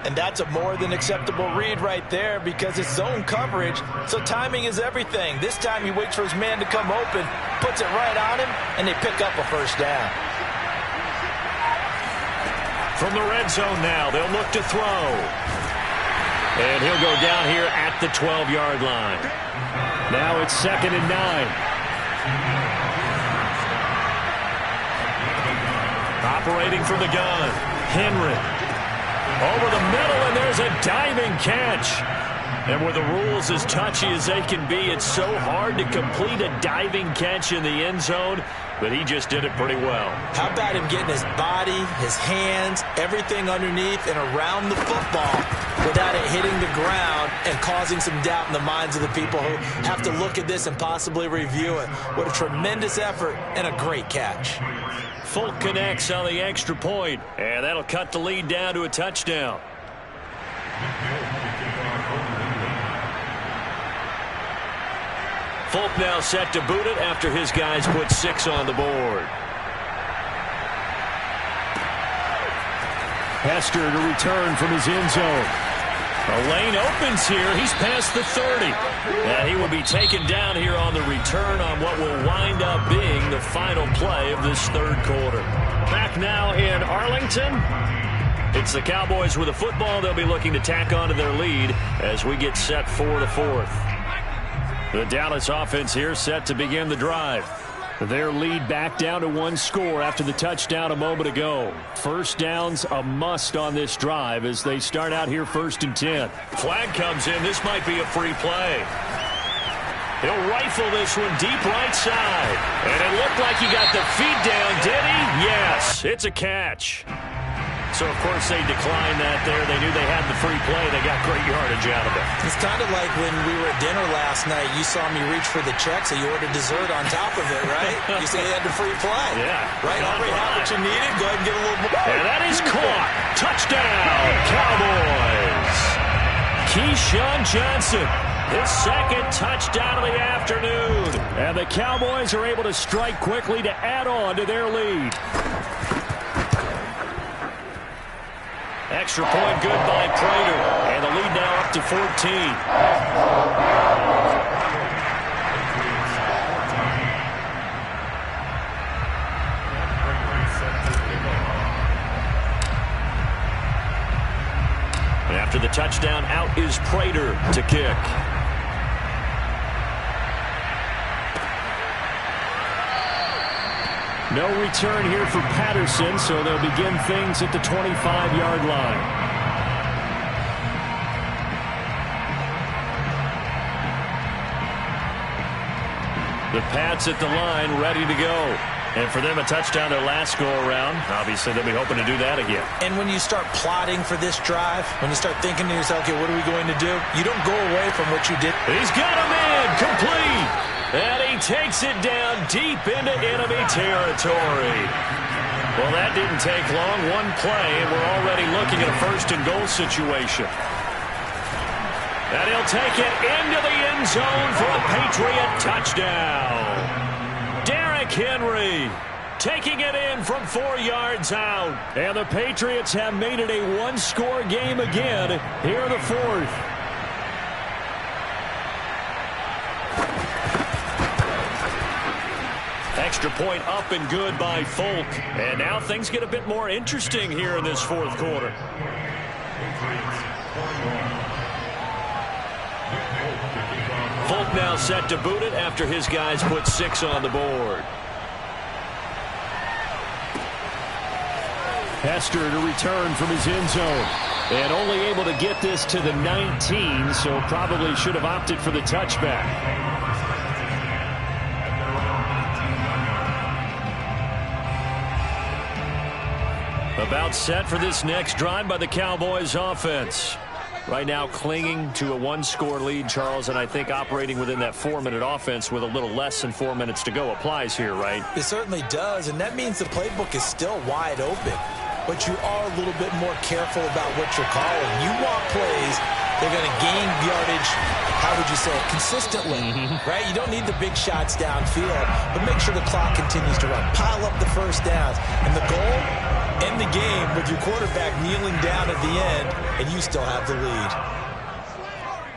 S5: And that's a more than acceptable read right there because it's zone coverage, so timing is everything. This time he waits for his man to come open, puts it right on him, and they pick up a 1st down.
S1: From the red zone now, they'll look to throw. And he'll go down here at the 12-yard line. Now it's 2nd and 9. Operating from the gun, Henry. Over the middle, and there's a diving catch. And with the rules as touchy as they can be, it's so hard to complete a diving catch in the end zone, but he just did it pretty well.
S2: How about him getting his body, his hands, everything underneath and around the football without it hitting the ground and causing some doubt in the minds of the people who have to look at this and possibly review it. What a tremendous effort and a great catch.
S1: Folk connects on the extra point, and that'll cut the lead down to a touchdown. Folk now set to boot it after his guys put 6 on the board. Hester to return from his end zone. A lane opens here. He's past the 30. And he will be taken down here on the return on what will wind up being the final play of this 3rd quarter. Back now in Arlington. It's the Cowboys with the football. They'll be looking to tack on to their lead as we get set for the 4th. The Dallas offense here set to begin the drive. Their lead back down to 1 score after the touchdown a moment ago. 1st down's a must on this drive as they start out here 1st and 10. Flag comes in. This might be a free play. He'll rifle this one deep right side. And it looked like he got the feet down, did he? Yes, it's a catch. So, of course, they declined that there. They knew they had the free play. They got great yardage out of it.
S2: It's kind of like when we were at dinner last night. You saw me reach for the check, so you ordered dessert on top of it, right? You said you had the free play.
S1: Yeah.
S2: Right? Already had what you needed. Go ahead and get a little more.
S1: And that is caught. Touchdown, Cowboys. Keyshawn Johnson, his 2nd touchdown of the afternoon. And the Cowboys are able to strike quickly to add on to their lead. Extra point good by Prater. And the lead now up to 14. And after the touchdown, out is Prater to kick. No return here for Patterson, so they'll begin things at the 25-yard line. The Pats at the line, ready to go. And for them, a touchdown their last go-around. Obviously, they'll be hoping to do that again.
S2: And when you start plotting for this drive, when you start thinking to yourself, okay, what are we going to do? You don't go away from what you did.
S1: He's got him in, complete. And he takes it down deep into enemy territory. Well, that didn't take long. 1 play, and we're already looking at a 1st and goal situation. And he'll take it into the end zone for a Patriot touchdown. Derrick Henry taking it in from 4 yards out. And the Patriots have made it a 1-score game again here in the 4th. Extra point up and good by Folk. And now things get a bit more interesting here in this 4th quarter. Folk now set to boot it after his guys put 6 on the board. Hester to return from his end zone. And only able to get this to the 19, so probably should have opted for the touchback. About set for this next drive by the Cowboys offense. Right now clinging to a one-score lead, Charles, and I think operating within that 4-minute offense with a little less than 4 minutes to go applies here, right?
S2: It certainly does, and that means the playbook is still wide open. But you are a little bit more careful about what you're calling. You want plays they're going to gain yardage, how would you say it, consistently, right? You don't need the big shots downfield, but make sure the clock continues to run. Pile up the first downs. And the goal, end the game with your quarterback kneeling down at the end, and you still have the lead.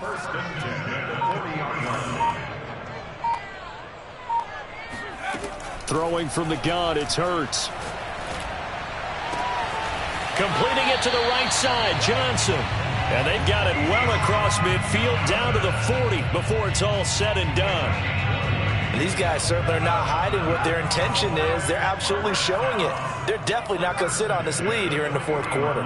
S3: First and 10 at the 40-yard line.
S1: Throwing from the gun, it's Hurts. Completing it to the right side, Johnson. And they've got it well across midfield, down to the 40 before it's all said and done.
S5: And these guys certainly are not hiding what their intention is. They're absolutely showing it. They're definitely not going to sit on this lead here in the fourth quarter.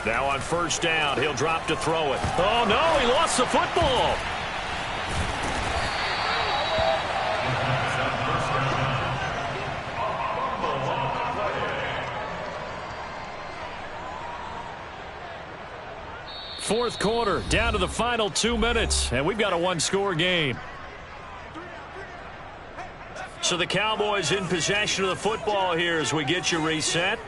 S1: Now on first down, he'll drop to throw it. Oh, no, he lost the football. Fourth quarter, down to the final 2 minutes, and we've got a one-score game. So the Cowboys in possession of the football here as we get you reset.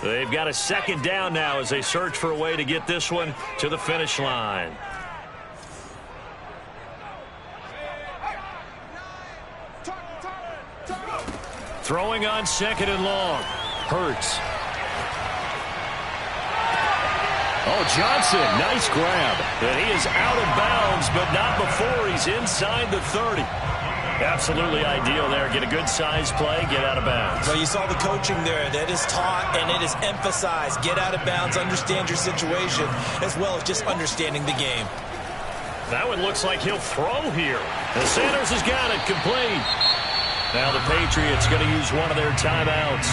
S1: They've got a second down now as they search for a way to get this one to the finish line. Throwing on second and long. Hurts. Oh, Johnson, nice grab. And he is out of bounds, but not before he's inside the 30. Absolutely ideal there. Get a good size play, get out of bounds.
S2: Well, you saw the coaching there. That is taught and it is emphasized. Get out of bounds, understand your situation, as well as just understanding the game.
S1: That one looks like he'll throw here. And Sanders has got it complete. Now the Patriots going to use one of their timeouts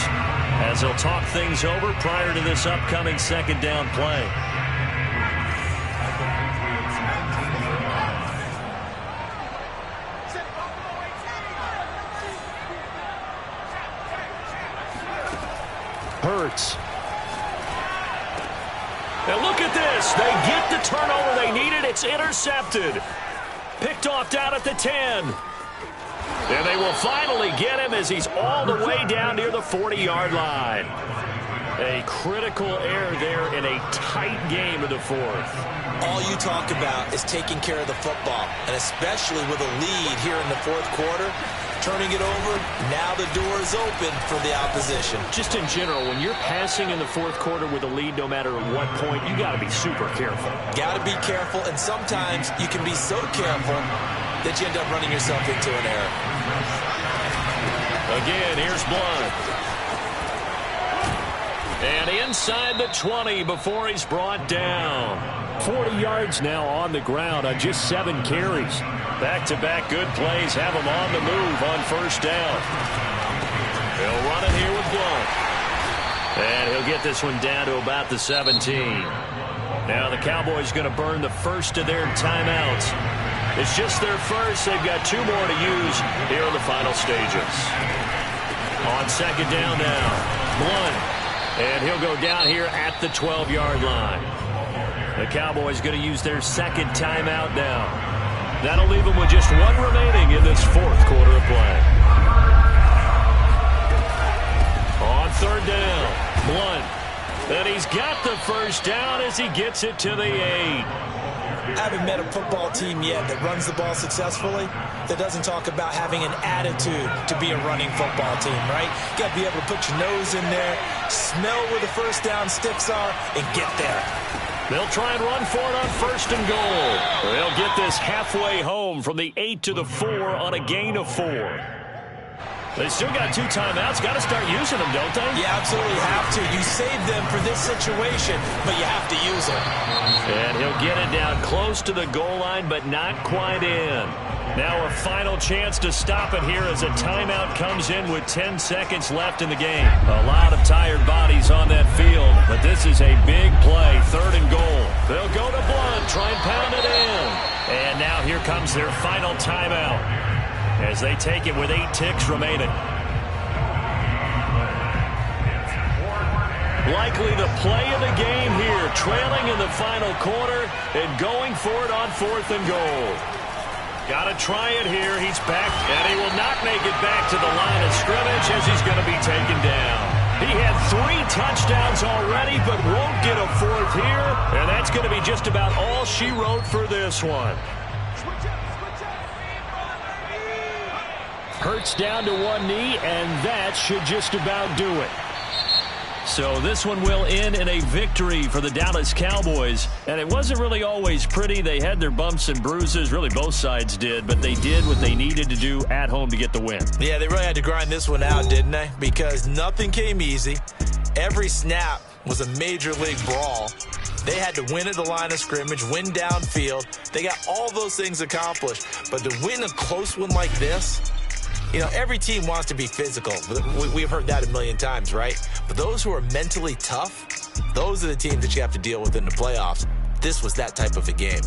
S1: as they'll talk things over prior to this upcoming second down play. Hurts. And look at this. They get the turnover they needed. It's intercepted. Picked off down at the 10. And they will finally get him as he's all the way down near the 40-yard line. A critical error there in a tight game of the fourth.
S2: All you talk about is taking care of the football, and especially with a lead here in the fourth quarter, turning it over, now the door is open for the opposition.
S1: Just in general, when you're passing in the fourth quarter with a lead, no matter at what point, you got to be super careful.
S2: Got to be careful, and sometimes you can be so careful that you end up running yourself into an error.
S1: Again, here's Blunt. And inside the 20 before he's brought down. 40 yards now on the ground on just 7 carries. Back-to-back good plays have him on the move on first down. He'll run it here with Blunt. And he'll get this one down to about the 17. Now the Cowboys going to burn the first of their timeouts. It's just their first. They've got 2 more to use here in the final stages. On second down now, Blunt. And he'll go down here at the 12-yard line. The Cowboys going to use their second timeout now. That'll leave them with just 1 remaining in this fourth quarter of play. On third down, Blunt. And he's got the first down as he gets it to the 8.
S2: I haven't met a football team yet that runs the ball successfully that doesn't talk about having an attitude to be a running football team, right? You got to be able to put your nose in there, smell where the first down sticks are, and get there.
S1: They'll try and run for it on first and goal. They'll get this halfway home from the 8 to the 4 on a gain of 4. They still got 2 timeouts. Got to start using them, don't they?
S2: You absolutely have to. You save them for this situation, but you have to use them.
S1: And he'll get it down close to the goal line, but not quite in. Now a final chance to stop it here as a timeout comes in with 10 seconds left in the game. A lot of tired bodies on that field, but this is a big play, 3rd and goal. They'll go to Blount, try and pound it in. And now here comes their final timeout as they take it with 8 ticks remaining. Likely the play of the game here, trailing in the final quarter and going for it on 4th and goal. Got to try it here. He's back, and he will not make it back to the line of scrimmage as he's going to be taken down. He had 3 touchdowns already, but won't get a 4th here, and that's going to be just about all she wrote for this one. Hurts down to 1 knee, and that should just about do it. So this one will end in a victory for the Dallas Cowboys. And it wasn't really always pretty. They had their bumps and bruises. Really, both sides did. But they did what they needed to do at home to get the win.
S2: Yeah, they really had to grind this one out, didn't they? Because nothing came easy. Every snap was a major league brawl. They had to win at the line of scrimmage, win downfield. They got all those things accomplished. But to win a close one like this, you know, every team wants to be physical. We've heard that a million times, right? But those who are mentally tough, those are the teams that you have to deal with in the playoffs. This was that type of a game.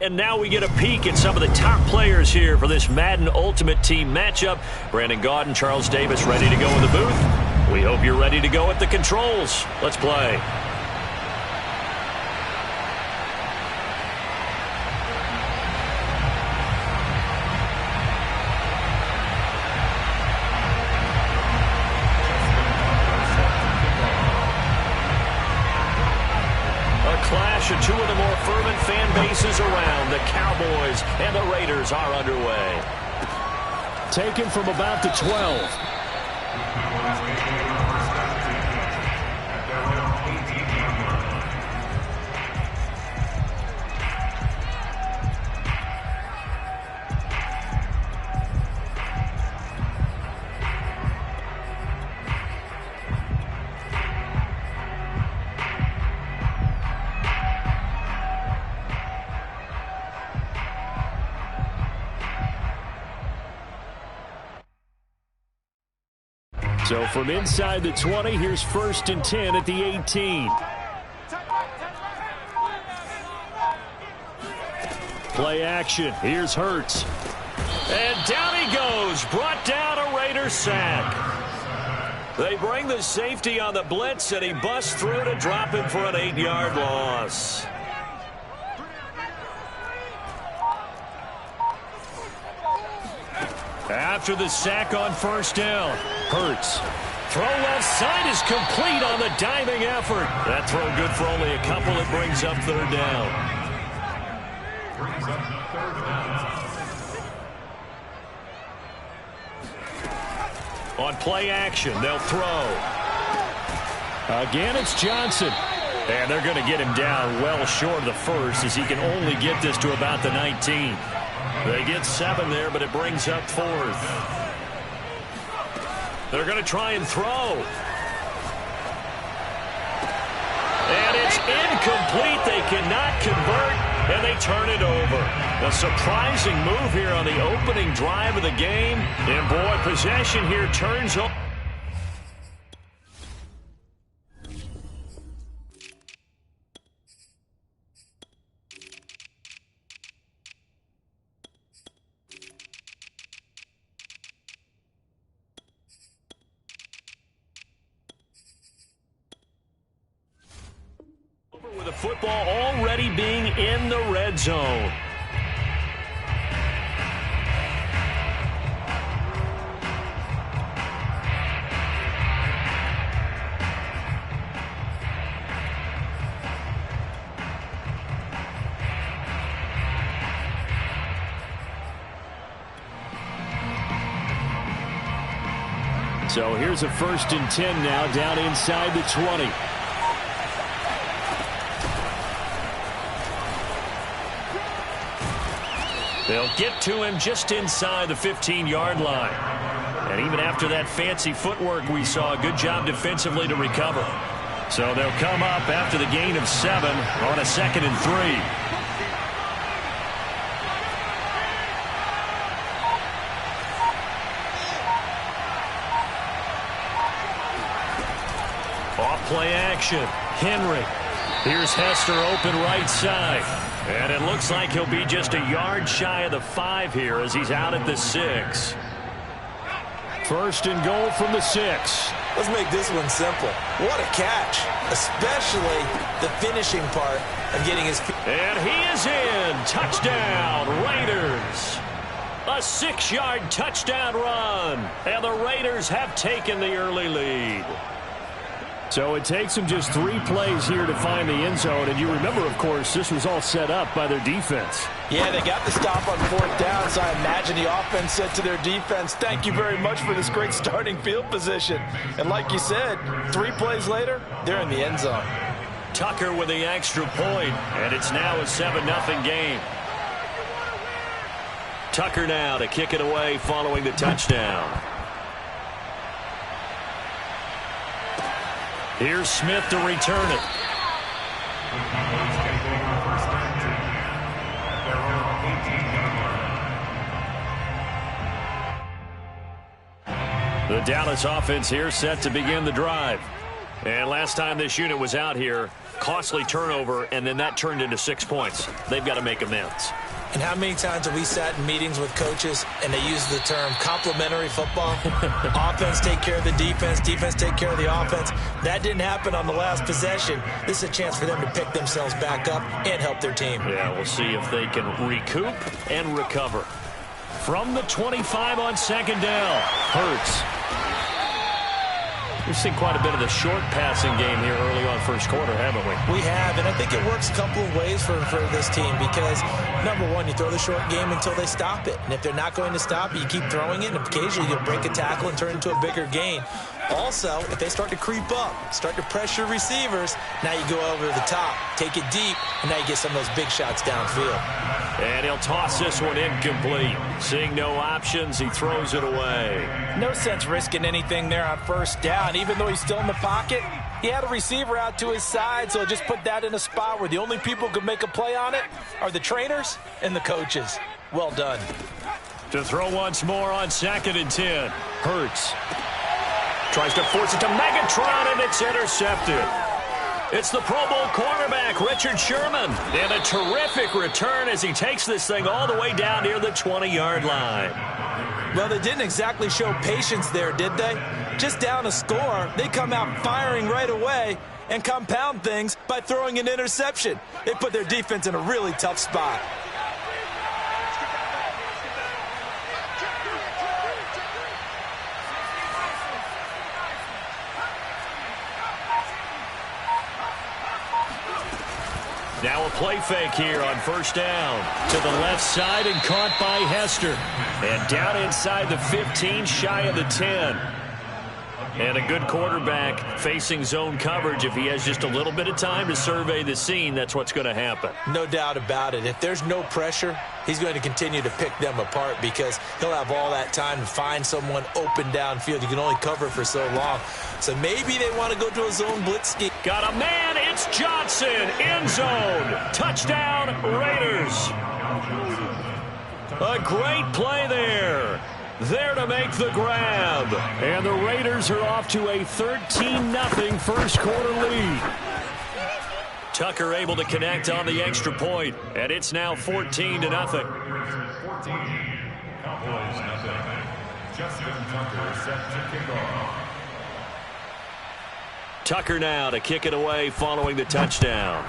S1: and now we get a peek at some of the top players here for this Madden Ultimate Team matchup. Brandon Gaudin, Charles Davis ready to go in the booth. We hope you're ready to go at the controls. Let's play.
S3: Of two of the more fervent fan bases around. The Cowboys and the Raiders are underway.
S1: Taken from about the 12. So from inside the 20, here's 1st and 10 at the 18. Play action. Here's Hurts.
S3: And down he goes. Brought down a Raider sack. They bring the safety on the blitz, and he busts through to drop him for an 8-yard loss.
S1: After the sack on 1st down, Hurts. Throw left side is complete on the diving effort.
S3: That throw good for only a couple. It brings up 3rd down.
S1: On play action, they'll throw. Again, it's Johnson. And they're going to get him down well short of the 1st as he can only get this to about the 19.
S3: They get 7 there, but it brings up 4th. They're going to try and throw. And it's incomplete. They cannot convert, and they turn it over. A surprising move here on the opening drive of the game. And, boy, possession here turns over.
S1: With the football already being in the red zone. So here's a 1st and 10 now down inside the 20.
S3: They'll get to him just inside the 15-yard line. And even after that fancy footwork we saw, a good job defensively to recover.
S1: So they'll come up after the gain of 7 on a 2nd and 3.
S3: Off play action. Henry. Here's Hester open right side. And it looks like he'll be just a yard shy of the 5 here as he's out at the 6.
S1: 1st and goal from the 6.
S2: Let's make this one simple. What a catch, especially the finishing part of getting his feet.
S3: And he is in. Touchdown, Raiders. A 6-yard touchdown run. And the Raiders have taken the early lead.
S1: So it takes them just 3 plays here to find the end zone. And you remember, of course, this was all set up by their defense.
S5: Yeah, they got the stop on 4th down, so I imagine the offense said to their defense, thank you very much for this great starting field position. And like you said, 3 plays later, they're in the end zone.
S3: Tucker with the extra point, and it's now a 7-0 game. Tucker now to kick it away following the touchdown.
S1: Here's Smith to return it.
S3: The Dallas offense here set to begin the drive. And last time this unit was out here,
S1: Costly turnover, and then that turned into 6 points. They've got to make amends.
S2: And how many times have we sat in meetings with coaches and they use the term complementary football? Offense take care of the defense, defense take care of the offense. That didn't happen on the last possession. This is a chance for them to pick themselves back up and help their team.
S1: Yeah, we'll see if they can recoup and recover. From the 25 on second down, Hurts. We've seen quite a bit of the short passing game here early on first quarter, haven't we?
S2: We have, and I think it works a couple of ways for this team because, number one, you throw the short game until they stop it. And if they're not going to stop it, you keep throwing it, and occasionally you'll break a tackle and turn it into a bigger gain. Also, if they start to creep up, start to pressure receivers, now you go over the top, take it deep, and now you get some of those big shots downfield.
S1: And he'll toss this one incomplete. Seeing no options, he throws it away.
S5: No sense risking anything there on first down. Even though he's still in the pocket, he had a receiver out to his side, so just put that in a spot where the only people who can make a play on it are the trainers and the coaches. Well done.
S1: To throw once more on 2nd and 10. Hurts. Tries to force it to Megatron, and it's intercepted. It's the Pro Bowl cornerback, Richard Sherman. And a terrific return as he takes this thing all the way down near the 20-yard line.
S2: Well, they didn't exactly show patience there, did they? Just down a score, they come out firing right away and compound things by throwing an interception. They put their defense in a really tough spot.
S1: Now a play fake here on first down. To the left side and caught by Hester. And down inside the 15, shy of the 10. And a good quarterback facing zone coverage. If he has just a little bit of time to survey the scene, that's what's going to happen.
S2: No doubt about it. If there's no pressure, he's going to continue to pick them apart because he'll have all that time to find someone open downfield. You can only cover for so long. So maybe they want to go to a zone blitz scheme.
S1: Got a man. It's Johnson. End zone. Touchdown, Raiders. A great play there. There to make the grab. And the Raiders are off to a 13-0 first quarter lead. Tucker able to connect on the extra point, and it's now 14-0.
S6: 14, Cowboys nothing. Justin Tucker set to kick off.
S1: Tucker now to kick it away following the touchdown.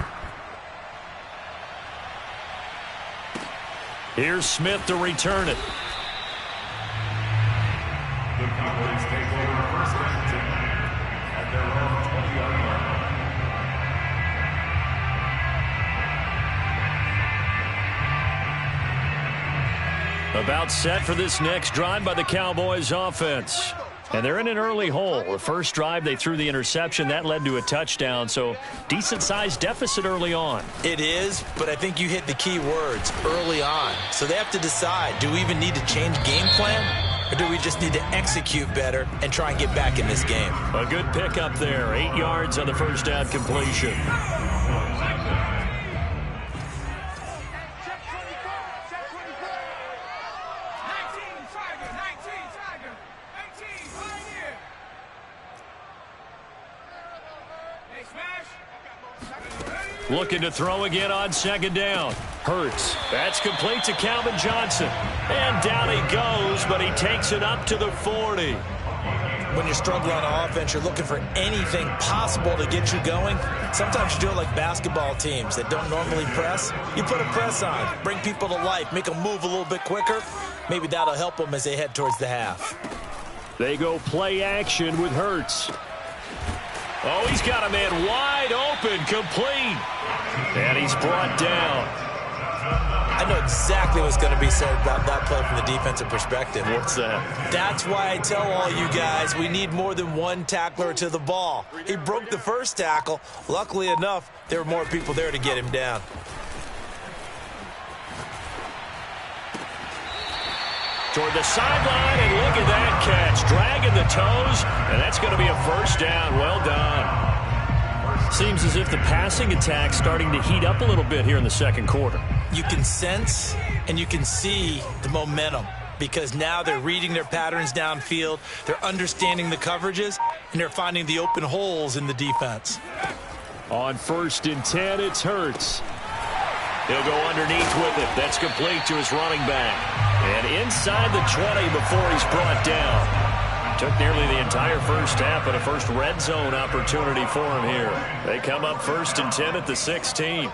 S1: Here's Smith to return it.
S6: The Cowboys take over first and 10 at their own 20-yard line.
S1: About set for this next drive by the Cowboys offense. And they're in an early hole. The first drive, they threw the interception. That led to a touchdown, so decent-sized deficit early on.
S2: It is, but I think you hit the key words, early on. So they have to decide, do we even need to change game plan, or do we just need to execute better and try and get back in this game?
S1: A good pickup there. 8 yards on the first down completion. Looking to throw again on second down. Hurts. That's complete to Calvin Johnson. And down he goes, but he takes it up to the 40.
S2: When you're struggling on offense, you're looking for anything possible to get you going. Sometimes you do it like basketball teams that don't normally press. You put a press on, bring people to life, make them move a little bit quicker. Maybe that'll help them as they head towards the half.
S1: They go play action with Hurts. Oh, he's got a man wide open, complete. And he's brought down.
S2: I know exactly what's going to be said about that play from the defensive perspective.
S1: What's that?
S2: That's why I tell all you guys we need more than one tackler to the ball. He broke the first tackle. Luckily enough, there were more people there to get him down.
S1: Toward the sideline, and look at that catch. Dragging the toes, and that's going to be a first down. Well done. Seems as if the passing attack's starting to heat up a little bit here in the second quarter.
S2: You can sense and you can see the momentum because now they're reading their patterns downfield, they're understanding the coverages, and they're finding the open holes in the defense.
S1: On 1st and 10, it's Hurts. He'll go underneath with it. That's complete to his running back. And inside the 20 before he's brought down. Took nearly the entire first half, and a first red zone opportunity for him here. They come up 1st and 10 at the 16.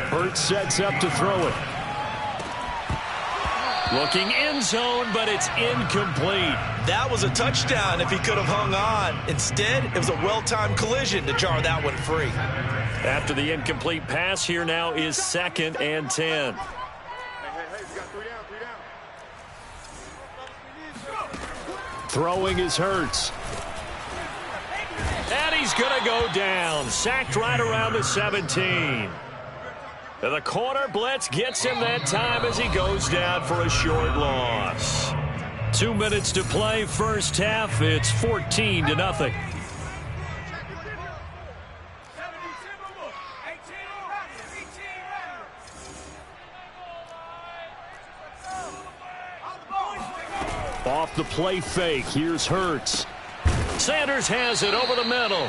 S1: Hurts sets up to throw it. Looking end zone, but it's incomplete.
S2: That was a touchdown if he could have hung on. Instead, it was a well-timed collision to jar that one free.
S1: After the incomplete pass, here now is 2nd and 10.
S6: Hey, we got 3 down.
S1: Throwing is Hurts. And he's going to go down. Sacked right around the 17. And the corner blitz gets him that time as he goes down for a short loss. 2 minutes to play, first half. It's 14-0. Off the play fake, here's Hurts. Sanders has it over the middle.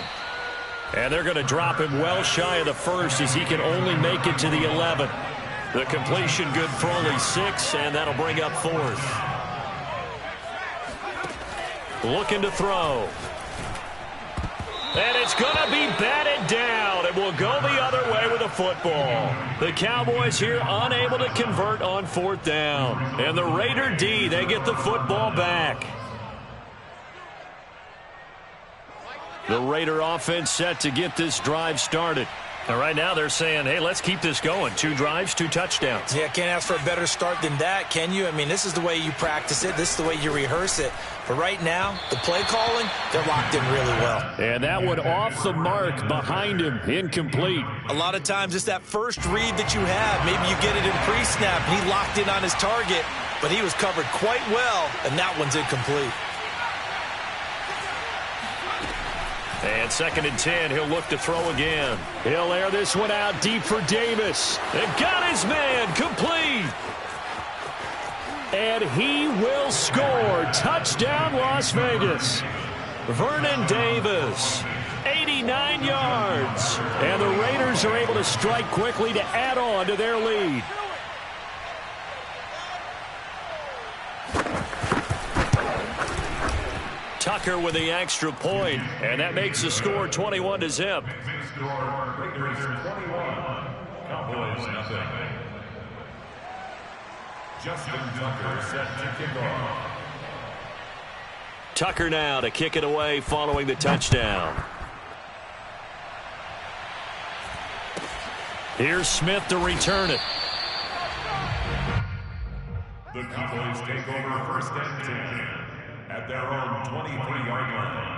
S1: And they're going to drop him well shy of the first as he can only make it to the 11. The completion good for only 6, and that'll bring up 4th. Looking to throw. And it's going to be batted down. It will go the other way with the football. The Cowboys here unable to convert on 4th down. And the Raider D, they get the football back. The Raider offense set to get this drive started. And right now they're saying, hey, let's keep this going. 2 drives, 2 touchdowns.
S2: Yeah, can't ask for a better start than that, can you? I mean, this is the way you practice it. This is the way you rehearse it. But right now, the play calling, they're locked in really well.
S1: And that one off the mark behind him, incomplete.
S2: A lot of times it's that first read that you have. Maybe you get it in pre-snap, and he locked in on his target, but he was covered quite well, and that one's incomplete.
S1: And 2nd and 10, he'll look to throw again. He'll air this one out deep for Davis. And got his man, complete. And he will score. Touchdown, Las Vegas. Vernon Davis, 89 yards. And the Raiders are able to strike quickly to add on to their lead. Tucker with the extra point, and that makes the score 21-0.
S6: Raiders 21, Cowboys nothing. Justin Tucker set to kick off.
S1: Tucker now to kick it away following the touchdown. Here's Smith to return it.
S6: The Cowboys take over 1st and 10 at their own 23-yard line.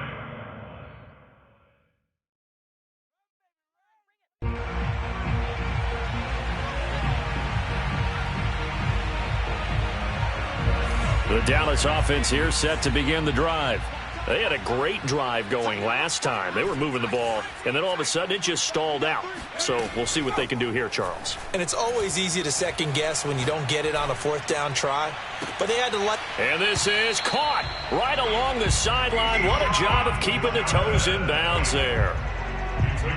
S1: The Dallas offense here set to begin the drive. They had a great drive going last time. They were moving the ball, and then all of a sudden it just stalled out. So we'll see what they can do here, Charles.
S2: And it's always easy to second guess when you don't get it on a 4th down try. But they had to let...
S1: And this is caught right along the sideline. What a job of keeping the toes in bounds there.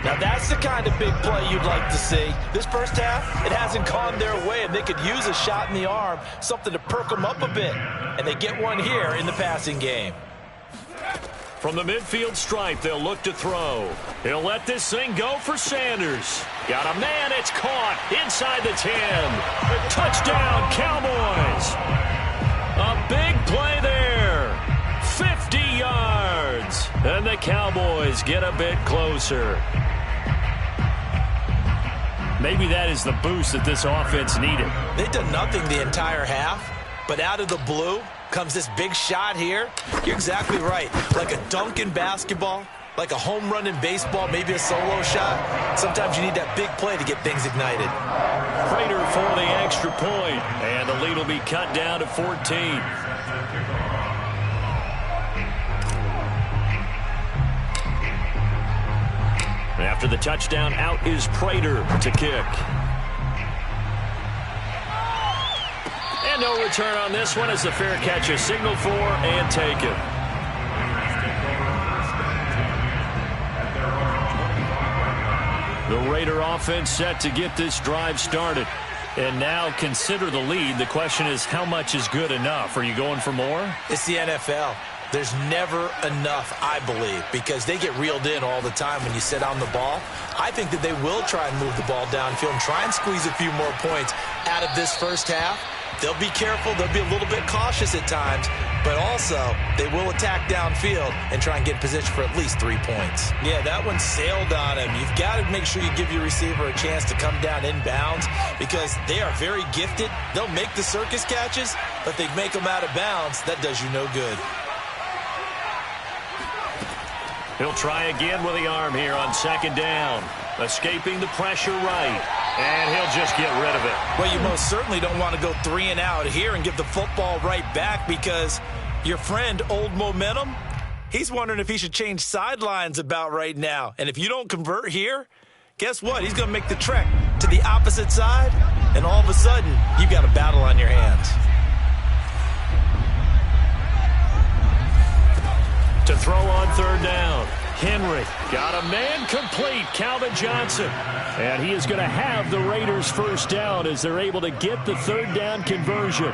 S5: Now that's the kind of big play you'd like to see. This first half, it hasn't gone their way, and they could use a shot in the arm, something to perk them up a bit. And they get one here in the passing game.
S1: From the midfield stripe, they'll look to throw. He'll let this thing go for Sanders. Got a man, it's caught inside the 10. Touchdown, Cowboys. A big play there. 50 yards. And the Cowboys get a bit closer. Maybe that is the boost that this offense needed.
S2: They've done nothing the entire half, but out of the blue comes this big shot here. You're exactly right. Like a dunk in basketball, like a home run in baseball, maybe a solo shot. Sometimes you need that big play to get things ignited.
S1: Prater for the extra point, and the lead will be cut down to 14. After the touchdown, out is Prater to kick. And no return on this one as the fair catch is signaled for and taken. Raider offense set to get this drive started. And now consider the lead. The question is, how much is good enough? Are you going for more?
S2: It's the NFL. There's never enough, I believe, because they get reeled in all the time when you sit on the ball. I think that they will try and move the ball downfield and try and squeeze a few more points out of this first half. They'll be careful. They'll be a little bit cautious at times, but also they will attack downfield and try and get in position for at least 3 points. Yeah, that one sailed on him. You've got to make sure you give your receiver a chance to come down inbounds because they are very gifted. They'll make the circus catches, but they make them out of bounds. That does you no good.
S1: He'll try again with the arm here on second down. Escaping the pressure right. And he'll just get rid of it.
S2: Well, you most certainly don't want to go 3 and out here and give the football right back because your friend, Old Momentum, he's wondering if he should change sidelines about right now. And if you don't convert here, guess what? He's going to make the trek to the opposite side, and all of a sudden, you've got a battle on your hands.
S1: To throw on third down. Henry got a man complete, Calvin Johnson. And he is going to have the Raiders first down as they're able to get the third down conversion.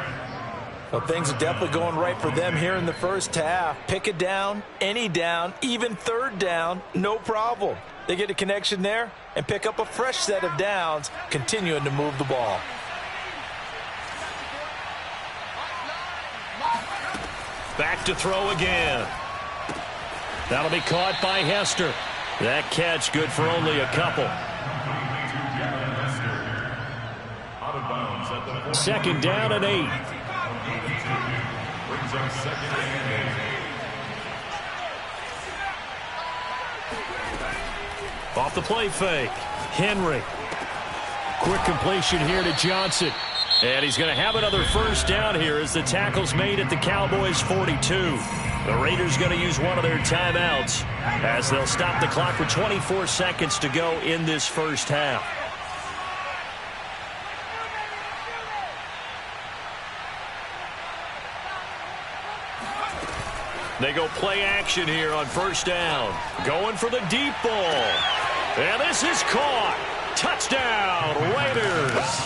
S2: Well, things are definitely going right for them here in the first half. Pick it down, any down, even third down, no problem. They get a connection there and pick up a fresh set of downs, continuing to move the ball.
S1: Back to throw again. That'll be caught by Hester. That catch good for only a couple. Second down and 8. Off the play fake. Henry. Quick completion here to Johnson. And he's going to have another first down here as the tackle's made at the Cowboys' 42. The Raiders going to use one of their timeouts as they'll stop the clock with 24 seconds to go in this first half. They go play action here on first down. Going for the deep ball. And this is caught. Touchdown, Raiders.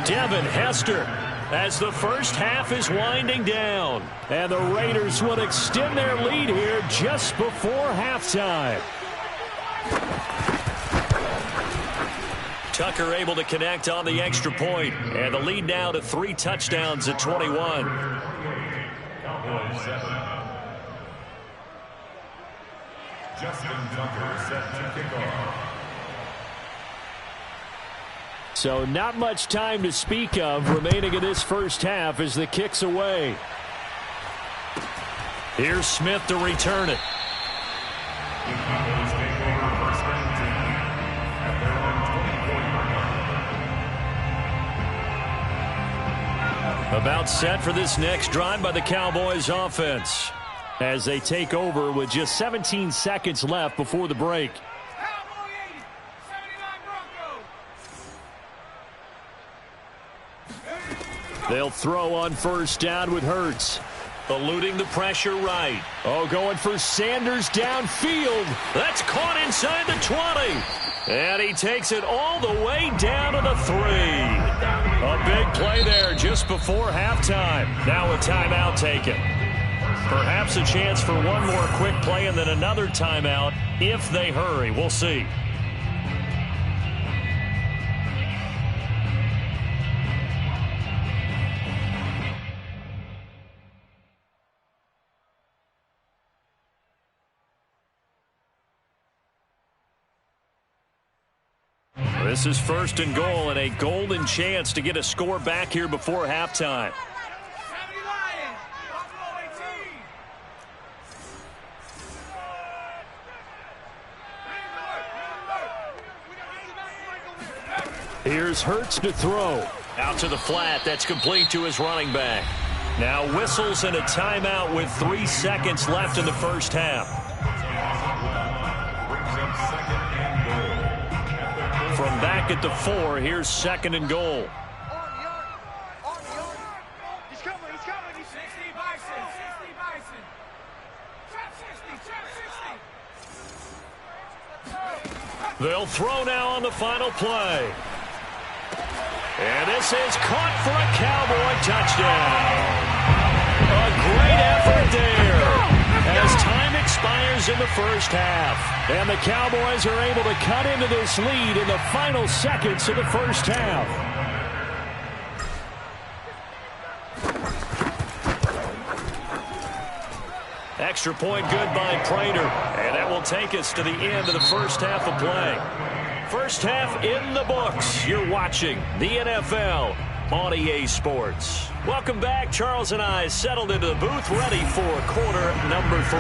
S1: Devin Hester as the first half is winding down. And the Raiders will extend their lead here just before halftime. Tucker able to connect on the extra point. And the lead now to 3 touchdowns at 21.
S6: Cowboys 7. Justin Tucker set to kick off.
S1: So not much time to speak of remaining in this first half as the kick's away. Here's Smith to return it.
S6: The Cowboys take over first and 10 at their own 20-point line.
S1: About set for this next drive by the Cowboys offense as they take over with just 17 seconds left before the break. They'll throw on first down with Hurts. Eluding the pressure right. Oh, going for Sanders downfield. That's caught inside the 20. And he takes it all the way down to the 3. A big play there just before halftime. Now a timeout taken. Perhaps a chance for one more quick play and then another timeout if they hurry. We'll see. This is first and goal and a golden chance to get a score back here before halftime. Here's Hurts to throw. Out to the flat. That's complete to his running back. Now whistles and a timeout with 3 seconds left in the first half. From back at the 4, here's second and goal.
S7: He's coming. He's 60 Bison. 60 Bison. Trap 60.
S1: They'll throw now on the final play. And this is caught for a Cowboy touchdown. A great effort there as time expires in the first half. And the Cowboys are able to cut into this lead in the final seconds of the first half. Extra point good by Prater. And that will take us to the end of the first half of play. First half in the books. You're watching the NFL on EA Sports. Welcome back. Charles and I settled into the booth, ready for quarter number 3.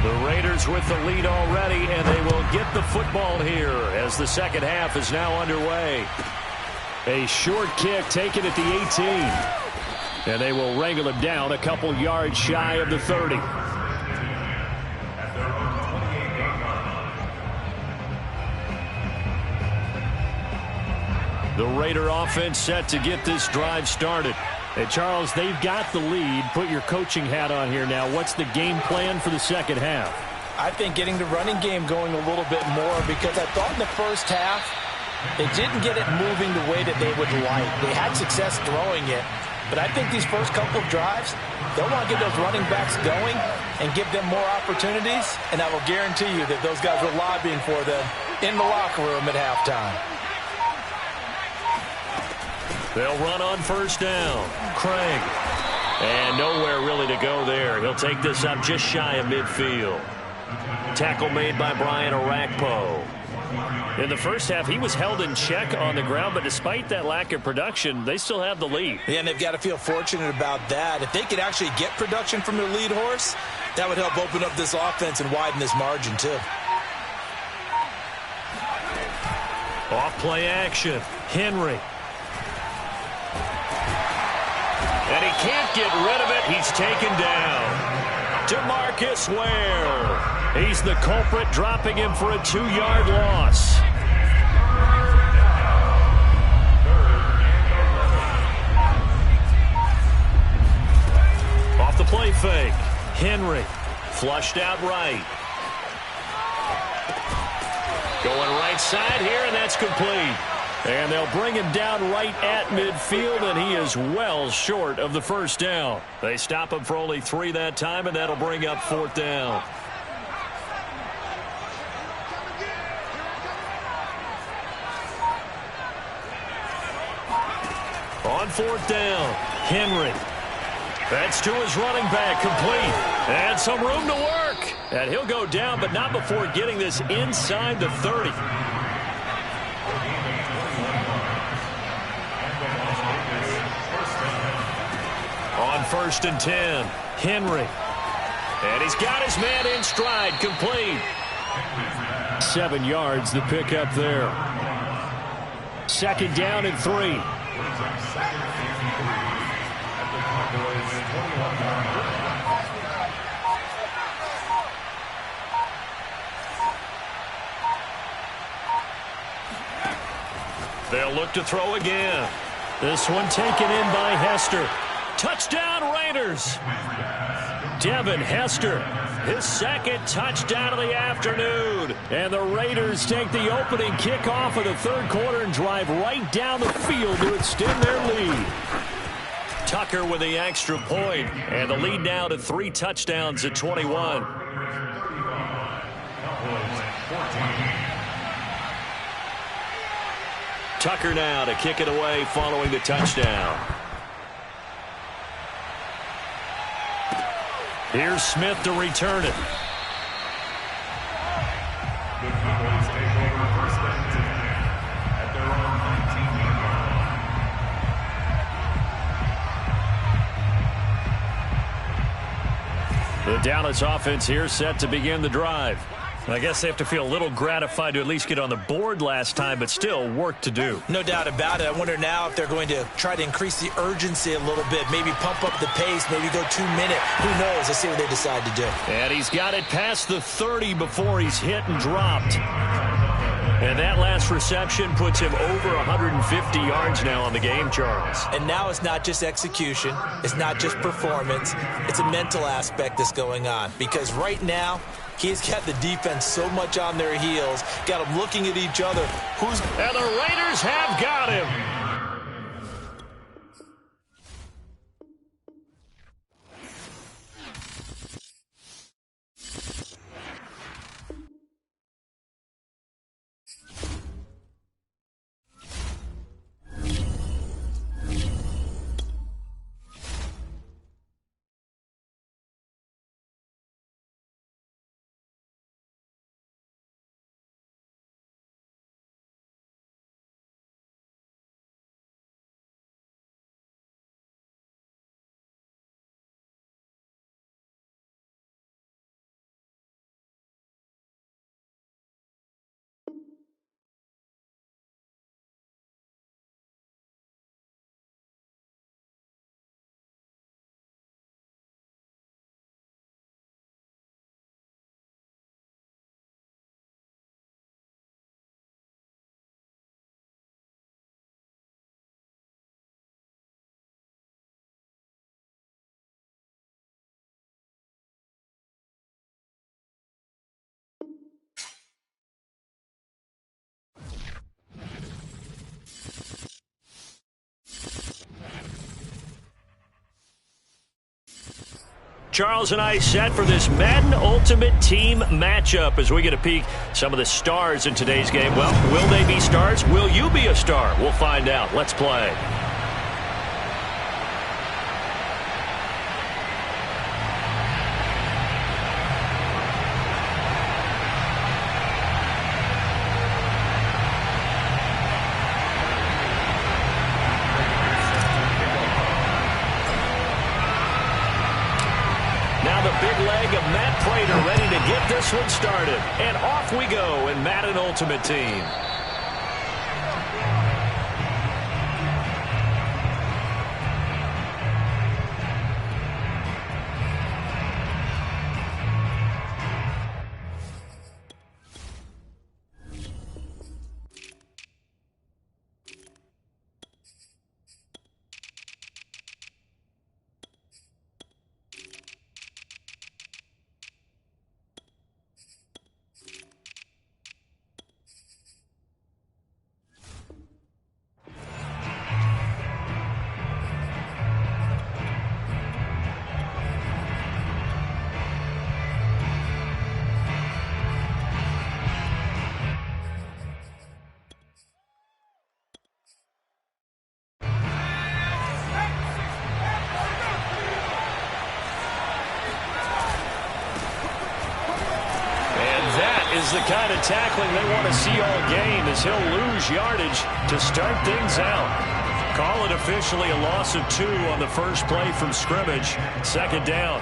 S1: The Raiders with the lead already, and they will get the football here as the second half is now underway. A short kick taken at the 18. And they will wrangle him down a couple yards shy of the 30. The Raider offense set to get this drive started. And Charles, they've got the lead. Put your coaching hat on here now. What's the game plan for the second half?
S5: I think getting the running game going a little bit more, because I thought in the first half they didn't get it moving the way that they would like. They had success throwing it, but I think these first couple of drives, they'll want to get those running backs going and give them more opportunities, and I will guarantee you that those guys were lobbying for them in the locker room at halftime.
S1: They'll run on first down. Craig. And nowhere really to go there. He'll take this up just shy of midfield. Tackle made by Brian Orakpo. In the first half, he was held in check on the ground, but despite that lack of production, they still have the lead.
S2: Yeah, and they've got to feel fortunate about that. If they could actually get production from their lead horse, that would help open up this offense and widen this margin, too.
S1: Off play action. Henry. And he can't get rid of it. He's taken down. DeMarcus Ware. He's the culprit, dropping him for a 2-yard loss. Off the play fake. Henry. Flushed out right. Going right side here, and that's complete. And they'll bring him down right at midfield, and he is well short of the first down. They stop him for only 3 that time, and that'll bring up 4th down. On 4th down, Henry. That's to his running back, complete. And some room to work. And he'll go down, but not before getting this inside the 30. On 1st and 10, Henry. And he's got his man in stride, complete. 7 yards, the pickup there. 2nd down and 3. They'll look to throw again. This one taken in by Hester. Touchdown, Raiders. Devin Hester, his 2nd touchdown of the afternoon. And the Raiders take the opening kickoff of the 3rd quarter and drive right down the field to extend their lead. Tucker with the extra point, and the lead now to 3 touchdowns at 21. Tucker now to kick it away following the touchdown. Here's Smith to return it.
S6: The Cowboys take over 1st and 10 at their own 19-yard line.
S1: The Dallas offense here set to begin the drive. I guess they have to feel a little gratified to at least get on the board last time, but still work to do.
S2: No doubt about it. I wonder now if they're going to try to increase the urgency a little bit, maybe pump up the pace, maybe go 2-minute. Who knows? Let's see what they decide to do.
S1: And he's got it past the 30 before he's hit and dropped. And that last reception puts him over 150 yards now on the game, Charles.
S2: And now it's not just execution. It's not just performance. It's a mental aspect that's going on. Because right now, he's got the defense so much on their heels, got them looking at each other.
S1: And the Raiders have got him. Charles and I set for this Madden Ultimate Team matchup as we get a peek some of the stars in today's game. Well, will they be stars? Will you be a star? We'll find out. Let's play. This one started, and off we go in Madden Ultimate Team. The kind of tackling they want to see all game as he'll lose yardage to start things out. Call it officially a loss of 2 on the first play from scrimmage. Second down.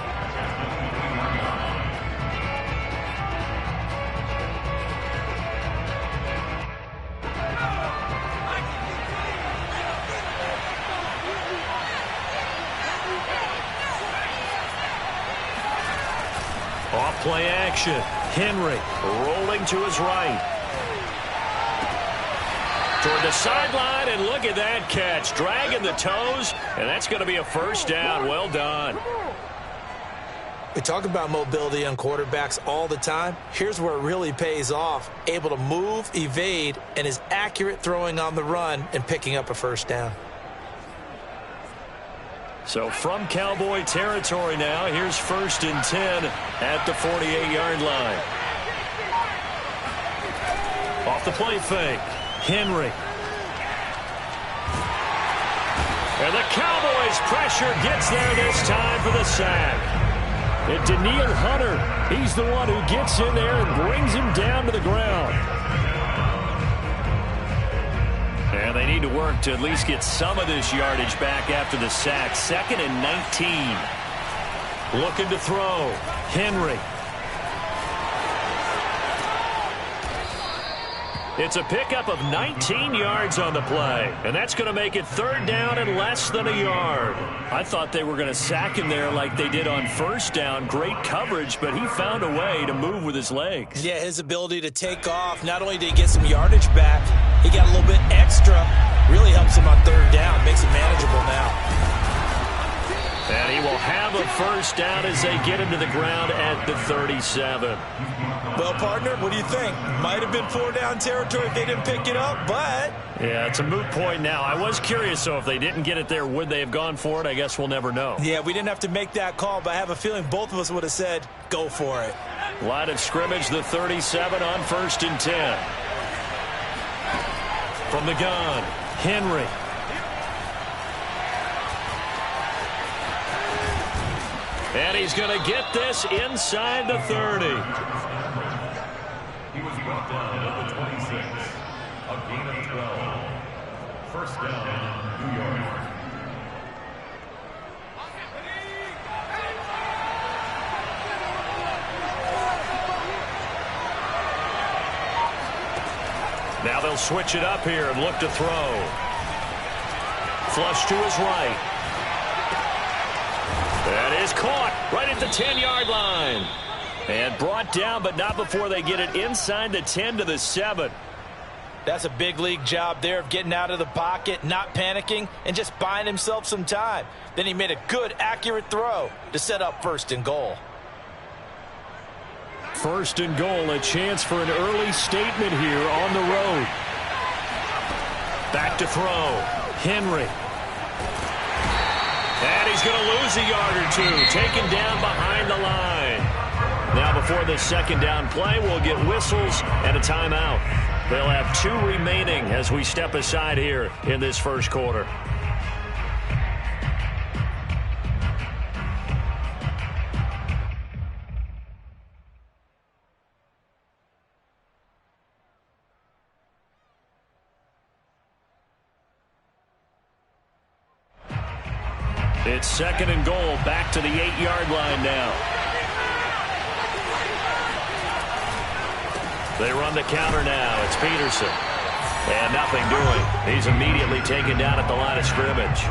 S1: Off play action. Henry rolling to his right. Toward the sideline, and look at that catch. Dragging the toes, and that's going to be a first down. Well done.
S2: We talk about mobility on quarterbacks all the time. Here's where it really pays off. Able to move, evade, and is accurate throwing on the run and picking up a first down.
S1: So from Cowboy territory now, here's 1st and 10 at the 48-yard line. Off the play fake, Henry. And the Cowboys' pressure gets there this time for the sack. And Danielle Hunter, he's the one who gets in there and brings him down to the ground. And they need to work to at least get some of this yardage back after the sack. 2nd and 19. Looking to throw. Henry. It's a pickup of 19 yards on the play, and that's going to make it 3rd down and less than a yard. I thought they were going to sack him there like they did on 1st down. Great coverage, but he found a way to move with his legs.
S2: Yeah, his ability to take off, not only did he get some yardage back, he got a little bit extra. Really helps him on 3rd down, makes it manageable now.
S1: And he will have a 1st down as they get him to the ground at the 37.
S2: Well, partner, what do you think? Might have been 4-down territory if they didn't pick it up, but...
S1: Yeah, it's a moot point now. I was curious, so if they didn't get it there, would they have gone for it? I guess we'll never know.
S2: Yeah, we didn't have to make that call, but I have a feeling both of us would have said, go for it.
S1: Line of scrimmage, the 37 on 1st and 10. From the gun, Henry. And he's going to get this inside the 30.
S6: He was brought down at the 26. A gain of 12. 1st down, New York.
S1: Now they'll switch it up here and look to throw. Flush to his right. That is caught right at the 10-yard line. And brought down, but not before they get it inside the 10 to the 7.
S5: That's a big league job there of getting out of the pocket, not panicking, and just buying himself some time. Then he made a good, accurate throw to set up 1st and goal.
S1: 1st and goal, a chance for an early statement here on the road. Back to throw. Henry. And he's going to lose a yard or two. Taken down behind the line. Now before the 2nd down play, we'll get whistles and a timeout. They'll have 2 remaining as we step aside here in this 1st quarter. It's 2nd and goal, back to the 8-yard line now. They run the counter now. It's Peterson. And nothing doing. He's immediately taken down at the line of scrimmage.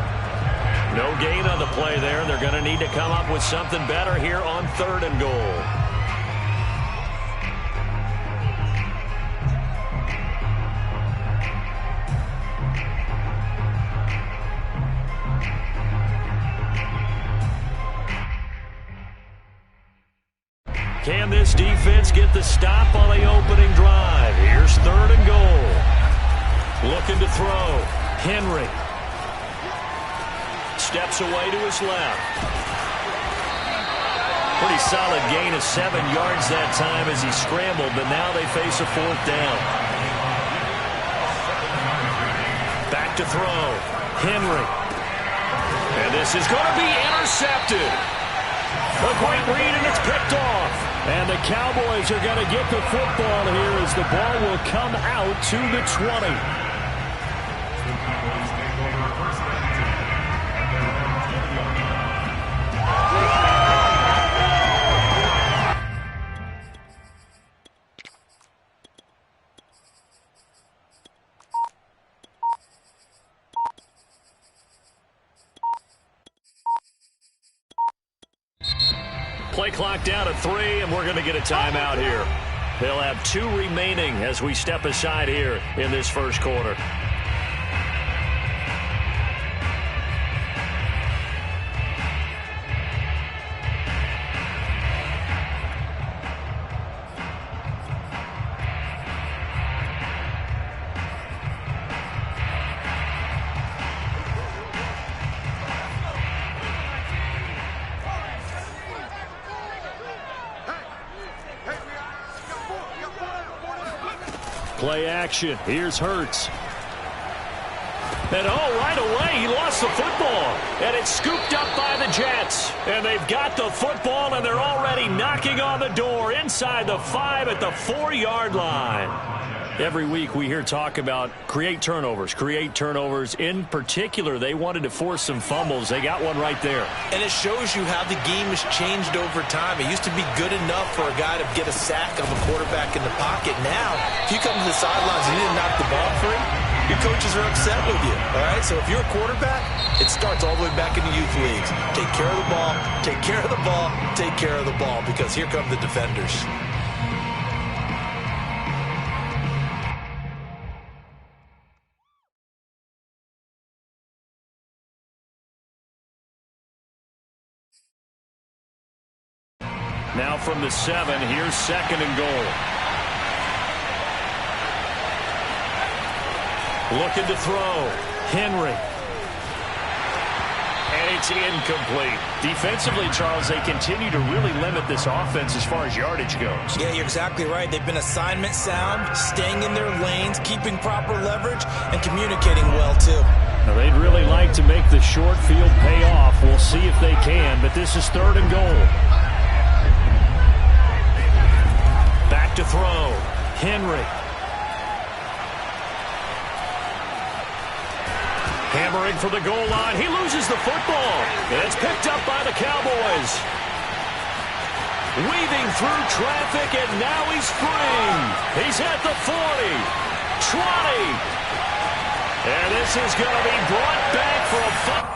S1: No gain on the play there. They're going to need to come up with something better here on 3rd and goal. Can this defense get the stop on the opening drive? Here's 3rd and goal. Looking to throw. Henry. Steps away to his left. Pretty solid gain of 7 yards that time as he scrambled, but now they face a 4th down. Back to throw. Henry. And this is going to be intercepted. A great read, and it's picked off. And the Cowboys are going to get the football here as the ball will come out to the 20. Play clock down to 3, and we're going to get a timeout here. They'll have 2 remaining as we step aside here in this 1st quarter. Play action. Here's Hurts. And right away, he lost the football. And it's scooped up by the Jets. And they've got the football, and they're already knocking on the door inside the 5 at the 4-yard line. Every week we hear talk about create turnovers. In particular, they wanted to force some fumbles. They got one right there.
S2: And it shows you how the game has changed over time. It used to be good enough for a guy to get a sack of a quarterback in the pocket. Now, if you come to the sidelines and you didn't knock the ball free, your coaches are upset with you. All right? So if you're a quarterback, it starts all the way back in the youth leagues. Take care of the ball, take care of the ball, take care of the ball, because here come the defenders.
S1: Now from the 7, here's 2nd and goal. Looking to throw. Henry. And it's incomplete. Defensively, Charles, they continue to really limit this offense as far as yardage goes.
S2: Yeah, you're exactly right. They've been assignment sound, staying in their lanes, keeping proper leverage, and communicating well, too.
S1: Now, they'd really like to make the short field pay off. We'll see if they can, but this is 3rd and goal. Back to throw. Henry. Hammering for the goal line. He loses the football. And it's picked up by the Cowboys. Weaving through traffic, and now he's free. He's at the 40. 20. And this is going to be brought back for a fumble.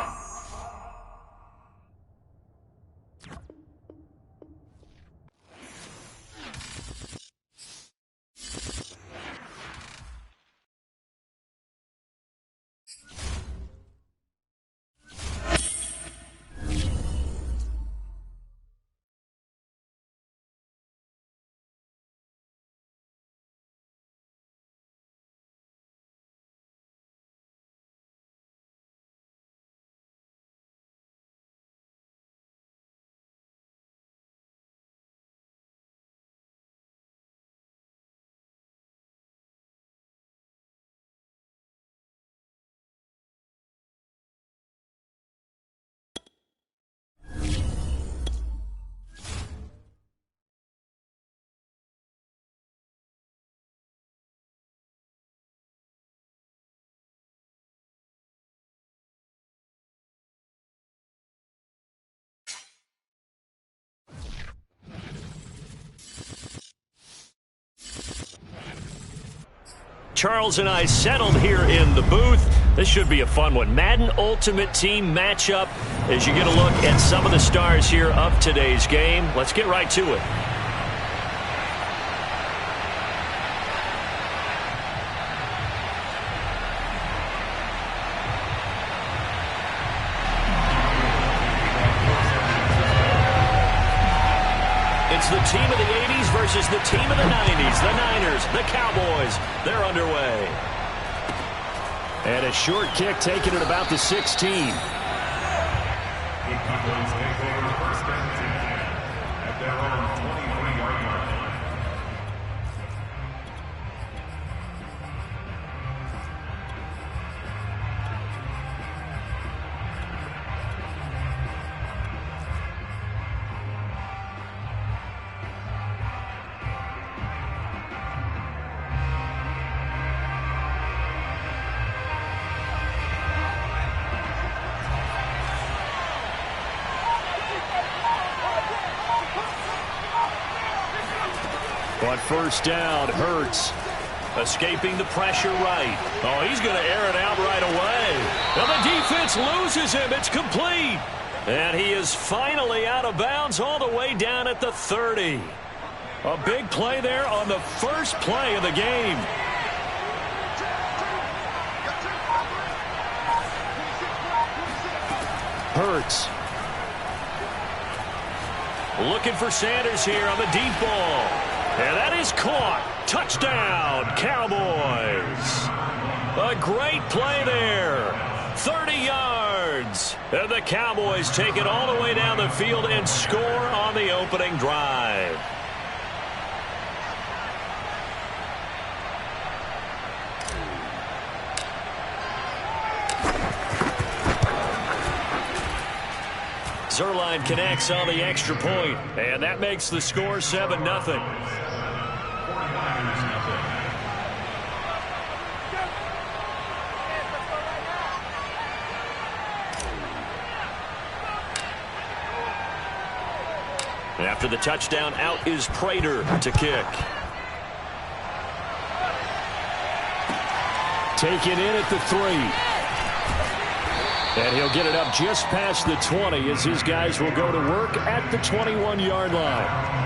S1: Charles and I settled here in the booth. This should be a fun one. Madden Ultimate Team matchup as you get a look at some of the stars here of today's game. Let's get right to it. It's the team of the 80s versus the team of the 90s. The Niners, the Cowboys, they're underway. And a short kick taken at about the 16.
S6: The Cowboys take over first and 10 at their own 23-yard line.
S1: But first down, Hurts. Escaping the pressure right. Oh, he's going to air it out right away. Now the defense loses him. It's complete. And he is finally out of bounds all the way down at the 30. A big play there on the first play of the game. Hurts. Looking for Sanders here on the deep ball. And that is caught. Touchdown, Cowboys. A great play there. 30 yards. And the Cowboys take it all the way down the field and score on the opening drive. Zuerlein connects on the extra point, and that makes the score 7-0. After the touchdown, out is Prater to kick. Taken in at the 3. And he'll get it up just past the 20 as his guys will go to work at the 21-yard line.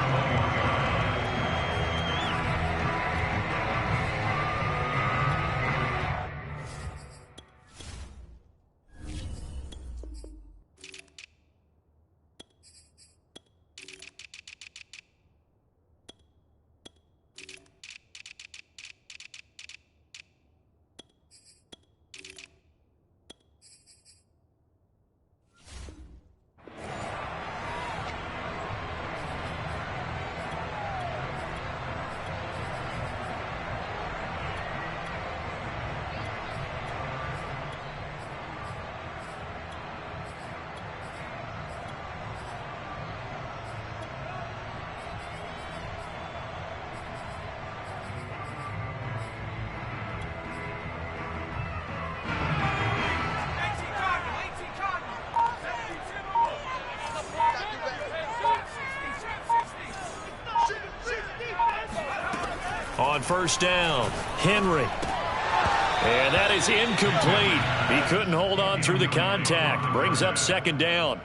S1: On first down, Henry. And that is incomplete. He couldn't hold on through the contact. Brings up second down.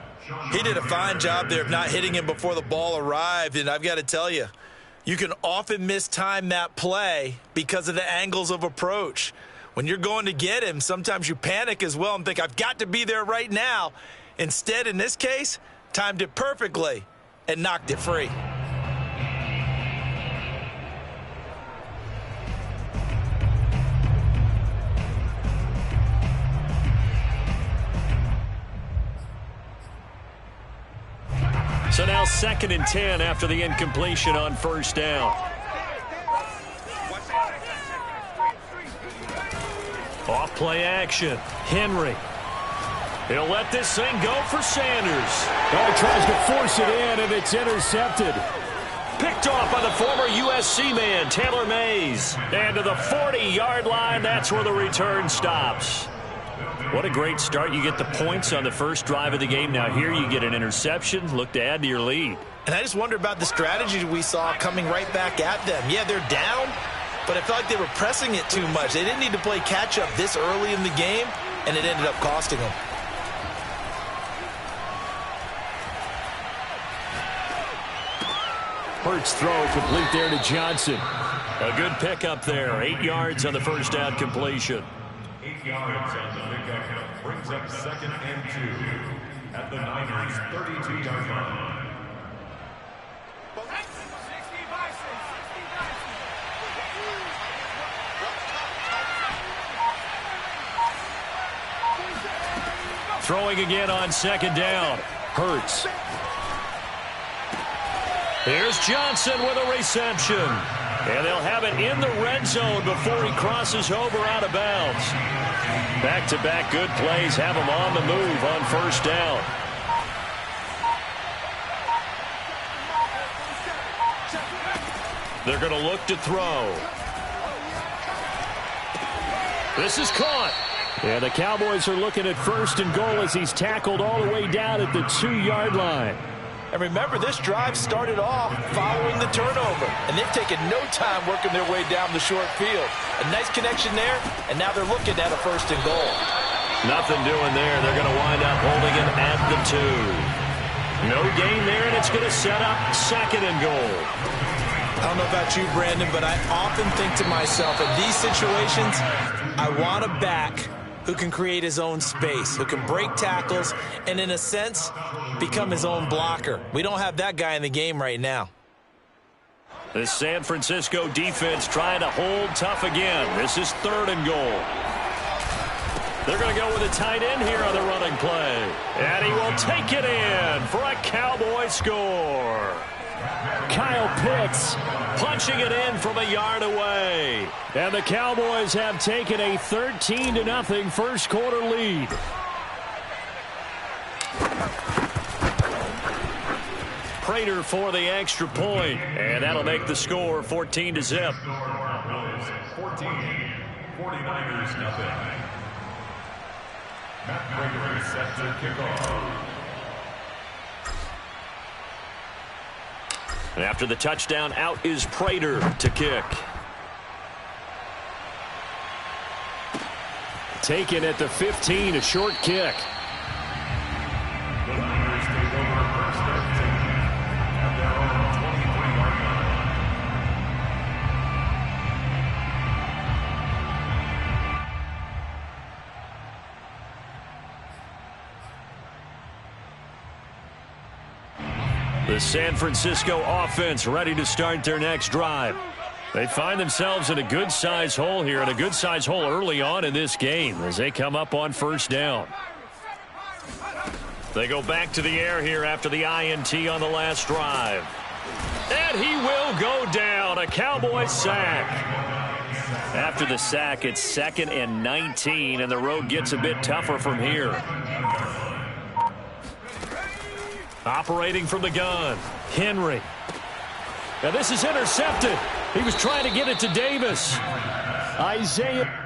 S2: He did a fine job there of not hitting him before the ball arrived. And I've got to tell you, you can often mistime that play because of the angles of approach. When you're going to get him, sometimes you panic as well and think, I've got to be there right now. Instead, in this case, timed it perfectly and knocked it free.
S1: So now 2nd and 10 after the incompletion on first down. Off play action. Henry. He'll let this thing go for Sanders.
S3: Oh, he tries to force it in, and it's intercepted.
S1: Picked off by the former USC man, Taylor Mays. And to the 40-yard line, that's where the return stops. What a great start. You get the points on the first drive of the game. Now here you get an interception. Look to add to your lead.
S2: And I just wonder about the strategy we saw coming right back at them. Yeah, they're down, but I felt like they were pressing it too much. They didn't need to play catch-up this early in the game, and it ended up costing them.
S3: Hurts throw complete there to Johnson.
S1: A good pickup there. 8 yards on the first down completion.
S6: 8 yards on the pickup brings up 2nd and 2 at the Niners' 32-yard line.
S1: Throwing again on 2nd down. Hurts. Here's Johnson with a reception. And they'll have it in the red zone before he crosses over out of bounds. Back-to-back good plays have him on the move on first down. They're going to look to throw. This is caught.
S3: And the Cowboys are looking at 1st and goal as he's tackled all the way down at the 2-yard line.
S5: And remember, this drive started off following the turnover, and they've taken no time working their way down the short field. A nice connection there, and now they're looking at a 1st and goal.
S1: Nothing doing there. They're going to wind up holding him at the 2. No gain there, and it's going to set up 2nd and goal.
S2: I don't know about you, Brandon, but I often think to myself, in these situations, I want a back who can create his own space, who can break tackles, and in a sense, become his own blocker. We don't have that guy in the game right now.
S1: The San Francisco defense trying to hold tough again. This is 3rd and goal. They're going to go with a tight end here on the running play. And he will take it in for a Cowboy score.
S3: Kyle Pitts
S1: punching it in from a yard away.
S3: And the Cowboys have taken a 13-0 first quarter lead.
S1: Prater for the extra point, and that'll make the score 14-0.
S6: 14, 49ers nothing. Matt Prater set to kick off.
S1: And after the touchdown, out is Prater to kick. Taken at the 15, a short kick.
S6: The Niners take over first and 10 at their own 23-yard line.
S1: The San Francisco offense ready to start their next drive. They find themselves in a good-sized hole here, and a good-sized hole early on in this game as they come up on first down. They go back to the air here after the INT on the last drive. And he will go down. A Cowboys sack. After the sack, it's 2nd and 19, and the road gets a bit tougher from here. Operating from the gun, Henry. Now this is intercepted. He was trying to get it to Davis. Isaiah.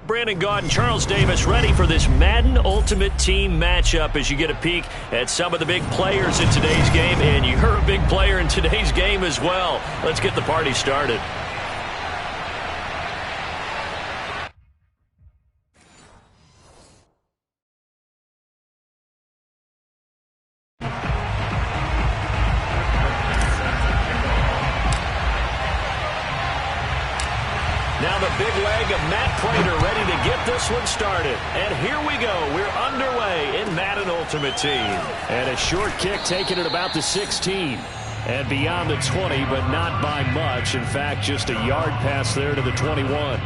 S1: Brandon Gaudin, Charles Davis ready for this Madden Ultimate Team matchup as you get a peek at some of the big players in today's game, and you're a big player in today's game as well. Let's get the party started. Now the big leg of Matt Prater ready to get this one started. And here we go. We're underway in Madden Ultimate Team. And a short kick taken at about the 16. And beyond the 20, but not by much. In fact, just a yard pass there to the 21.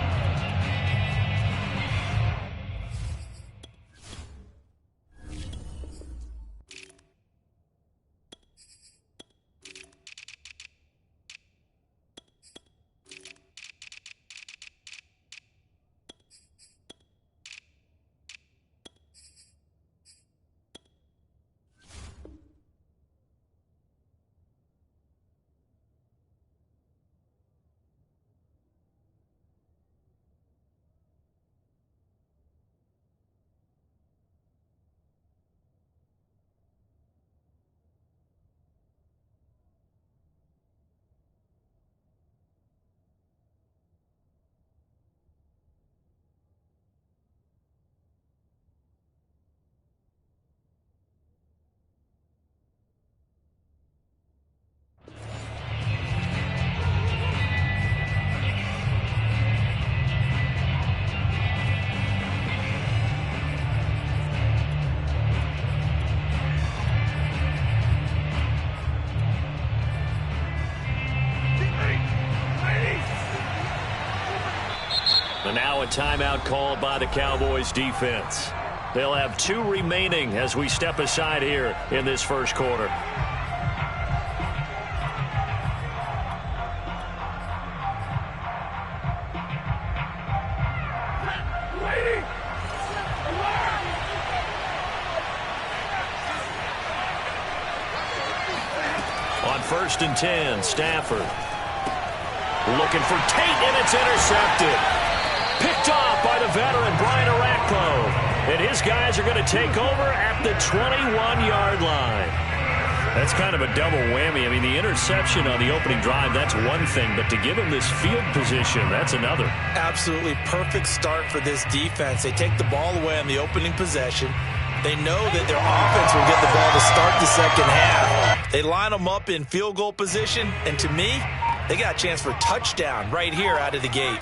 S1: And now a timeout called by the Cowboys defense. They'll have 2 remaining as we step aside here in this first quarter. On 1st and 10, Stafford looking for Tate, and it's intercepted. Picked off by the veteran Brian Urlacher. And his guys are going to take over at the 21-yard line. That's kind of a double whammy. I mean, the interception on the opening drive, that's one thing. But to give him this field position, that's another.
S2: Absolutely perfect start for this defense. They take the ball away on the opening possession. They know that their offense will get the ball to start the second half. They line them up in field goal position. And to me, they got a chance for a touchdown right here out of the gate.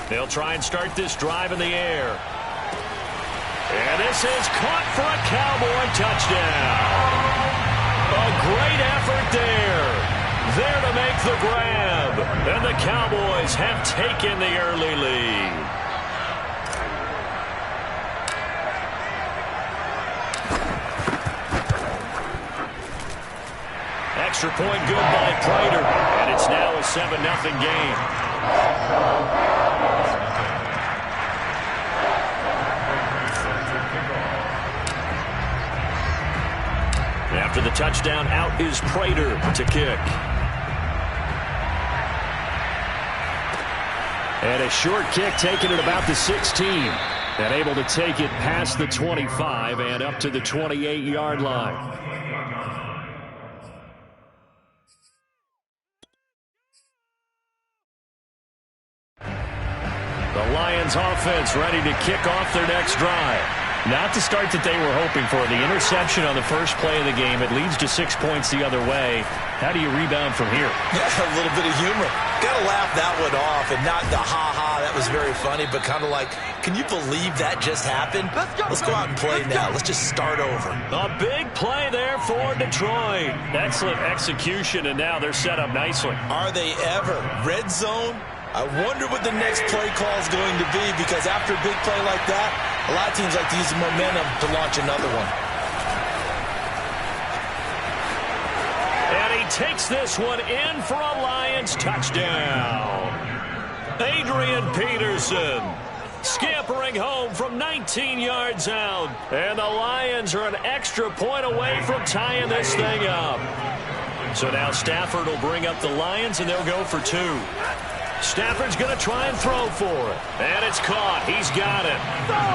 S1: They'll try and start this drive in the air. And this is caught for a Cowboy touchdown. A great effort there. There to make the grab. And the Cowboys have taken the early lead. Extra point good by Prater. And it's now a 7-0 game. After the touchdown, out is Prater to kick. And a short kick taken at about the 16. And able to take it past the 25 and up to the 28-yard line. The Lions offense ready to kick off their next drive. Not the start that they were hoping for. The interception on the first play of the game. It leads to 6 points the other way. How do you rebound from here?
S2: Yeah, a little bit of humor. Got to laugh that one off, and not the ha-ha, that was very funny, but kind of like, can you believe that just happened? Let's go out and play now. Let's just start over.
S1: A big play there for Detroit. Excellent execution, and now they're set up nicely.
S2: Are they ever? Red zone? I wonder what the next play call is going to be, because after a big play like that, a lot of teams like to use the momentum to launch another one.
S1: And he takes this one in for a Lions touchdown. Adrian Peterson scampering home from 19 yards out. And the Lions are an extra point away from tying this thing up. So now Stafford will bring up the Lions, and they'll go for 2. Stafford's going to try and throw for it. And it's caught. He's got it.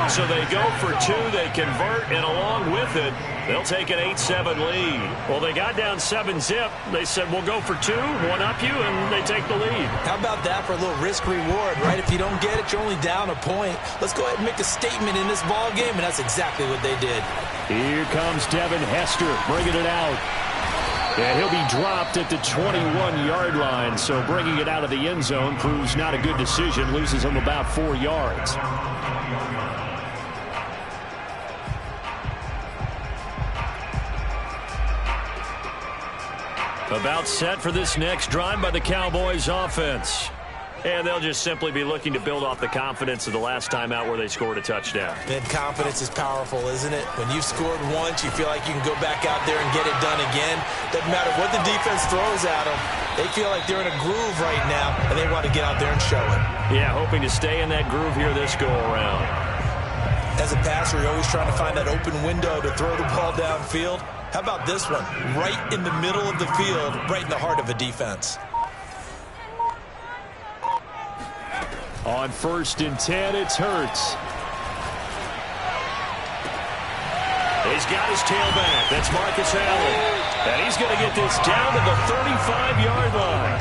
S1: So they go for 2. They convert, and along with it, they'll take an 8-7 lead. Well, they got down 7-zip. They said, we'll go for 2, one up you, and they take the lead.
S2: How about that for a little risk-reward, right? If you don't get it, you're only down a point. Let's go ahead and make a statement in this ball game, and that's exactly what they did.
S1: Here comes Devin Hester bringing it out. And he'll be dropped at the 21-yard line, so bringing it out of the end zone proves not a good decision, loses him about 4 yards. About set for this next drive by the Cowboys offense. And they'll just simply be looking to build off the confidence of the last time out where they scored a touchdown.
S2: And confidence is powerful, isn't it? When you've scored once, you feel like you can go back out there and get it done again. Doesn't matter what the defense throws at them. They feel like they're in a groove right now, and they want to get out there and show it.
S1: Yeah, hoping to stay in that groove here this go-around.
S2: As a passer, you're always trying to find that open window to throw the ball downfield. How about this one? Right in the middle of the field, right in the heart of a defense.
S1: On 1st and 10, it's Hurts. He's got his tailback. That's Marcus Allen. And he's going to get this down to the 35-yard line.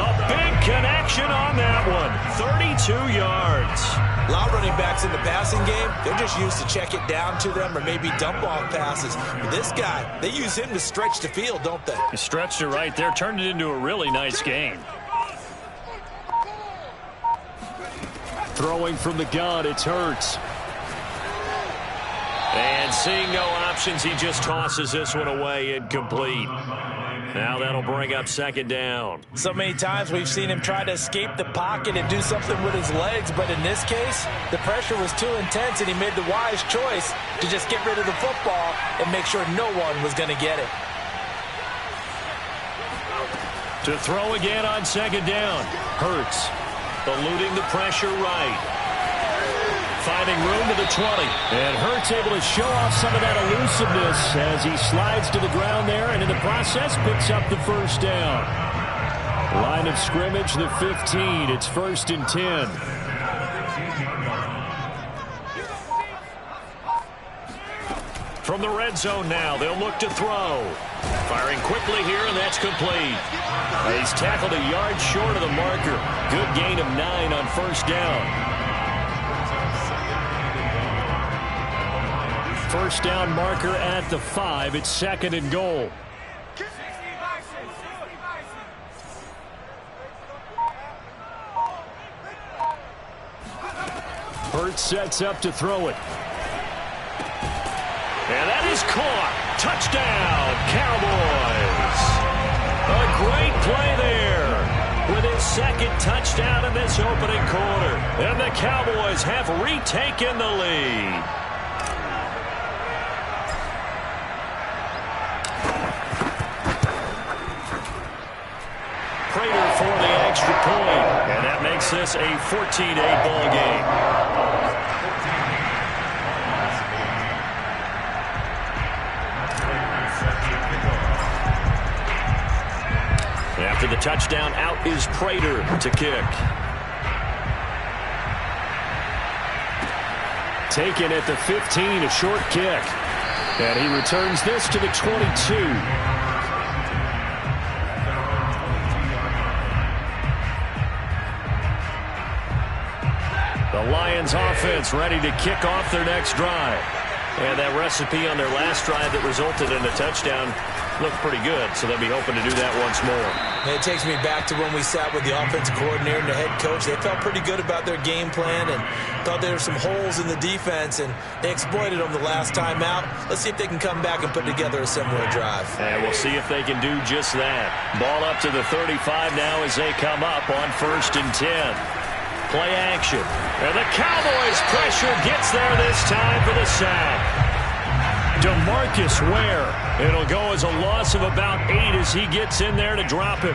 S1: A big connection on that one. 32 yards.
S2: A lot of running backs in the passing game, they're just used to check it down to them or maybe dump off passes. But this guy, they use him to stretch the field, don't they?
S1: He stretched it right there, turned it into a really nice game. Throwing from the gun, it's Hurts. And seeing no options, he just tosses this one away, incomplete. Now that'll bring up 2nd down.
S5: So many times we've seen him try to escape the pocket and do something with his legs, but in this case, the pressure was too intense, and he made the wise choice to just get rid of the football and make sure no one was going to get it.
S1: To throw again on 2nd down. Hurts eluding the pressure right. Finding room to the 20. And Hurts able to show off some of that elusiveness as he slides to the ground there, and in the process picks up the 1st down. Line of scrimmage, the 15. It's 1st and 10.
S3: From the red zone now, they'll look to throw. Firing quickly here, and that's complete. He's tackled a yard short of the marker. Good gain of 9 on 1st down.
S1: 1st down marker at the 5. It's 2nd and goal. Hurts sets up to throw it.
S3: And that is caught. Touchdown, Cowboys. A great play there with his 2nd touchdown in this opening quarter. And the Cowboys have retaken the lead. Prater for the extra point. And that makes this a 14-8 ball game. After the touchdown, out is Prater to kick.
S1: Taken at the 15, a short kick. And he returns this to the 22.
S3: The Lions offense ready to kick off their next drive. And that recipe on their last drive that resulted in a touchdown looked pretty good, so they'll be hoping to do that once more.
S2: And it takes me back to when we sat with the offensive coordinator and the head coach. They felt pretty good about their game plan and thought there were some holes in the defense, and they exploited them the last time out. Let's see if they can come back and put together a similar drive.
S3: And we'll see if they can do just that. Ball up to the 35 now as they come up on 1st and 10. Play action. And the Cowboys pressure gets there this time for the sack. DeMarcus Ware. It'll go as a loss of about 8 as he gets in there to drop him.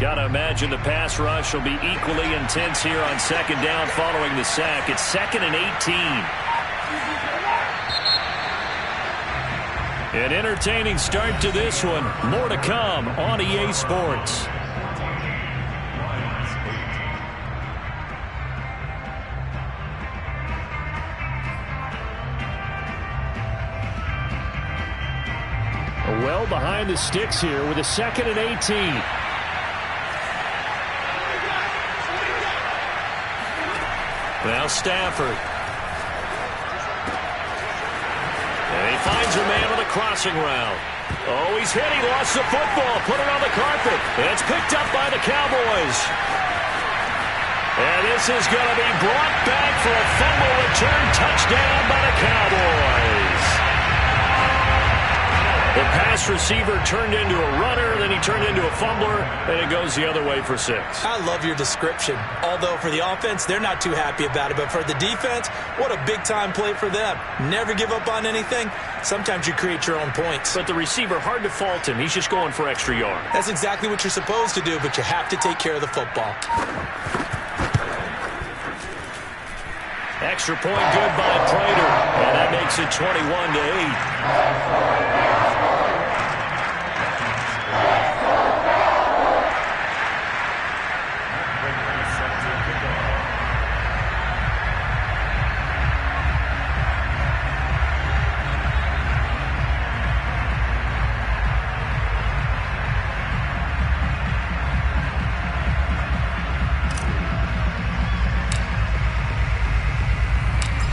S3: Got to imagine the pass rush will be equally intense here on 2nd down following the sack. It's 2nd and 18. An entertaining start to this one. More to come on EA Sports. Well behind the sticks here with a 2nd and 18. Now Stafford. And he finds a man on the crossing route. Oh, he's hit. He lost the football. Put it on the carpet. And it's picked up by the Cowboys. And this is going to be brought back for a fumble return touchdown by the Cowboys. The pass receiver turned into a runner, then he turned into a fumbler, and it goes the other way for 6.
S2: I love your description. Although for the offense, they're not too happy about it. But for the defense, what a big-time play for them. Never give up on anything. Sometimes you create your own points.
S3: But the receiver, hard to fault him. He's just going for extra yard.
S2: That's exactly what you're supposed to do, but you have to take care of the football.
S3: Extra point good by Prater. And that makes it 21-8.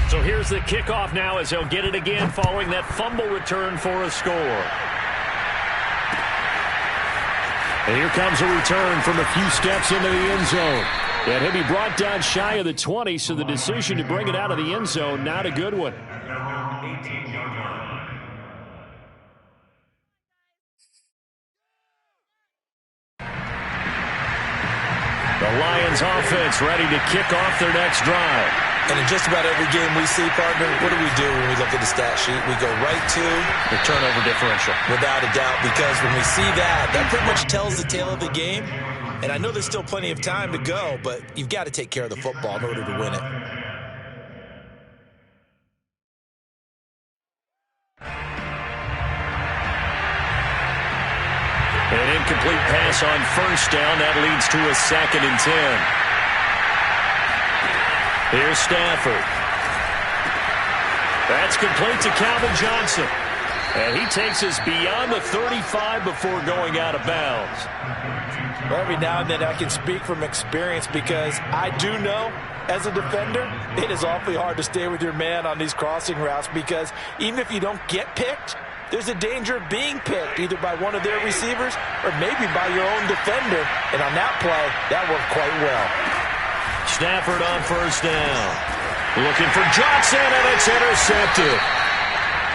S3: So here's the kickoff now as they'll get it again following that fumble return for a score. And here comes a return from a few steps into the end zone. And he'll be brought down shy of the 20, so the decision to bring it out of the end zone, not a good one. The Lions offense ready to kick off their next drive.
S2: And in just about every game we see, partner, what do we do when we look at the stat sheet? We go right to
S3: the turnover differential.
S2: Without a doubt, because when we see that, that pretty much tells the tale of the game. And I know there's still plenty of time to go, but you've got to take care of the football in order to win it.
S1: An incomplete pass on first down. That leads to a 2nd and 10. Here's Stafford. That's complete to Calvin Johnson. And he takes us beyond the 35 before going out of bounds.
S5: Well, every now and then I can speak from experience because I do know, as a defender, it is awfully hard to stay with your man on these crossing routes because even if you don't get picked, there's a danger of being picked either by one of their receivers or maybe by your own defender. And on that play, that worked quite well.
S1: Stafford on first down. Looking for Johnson, and it's intercepted.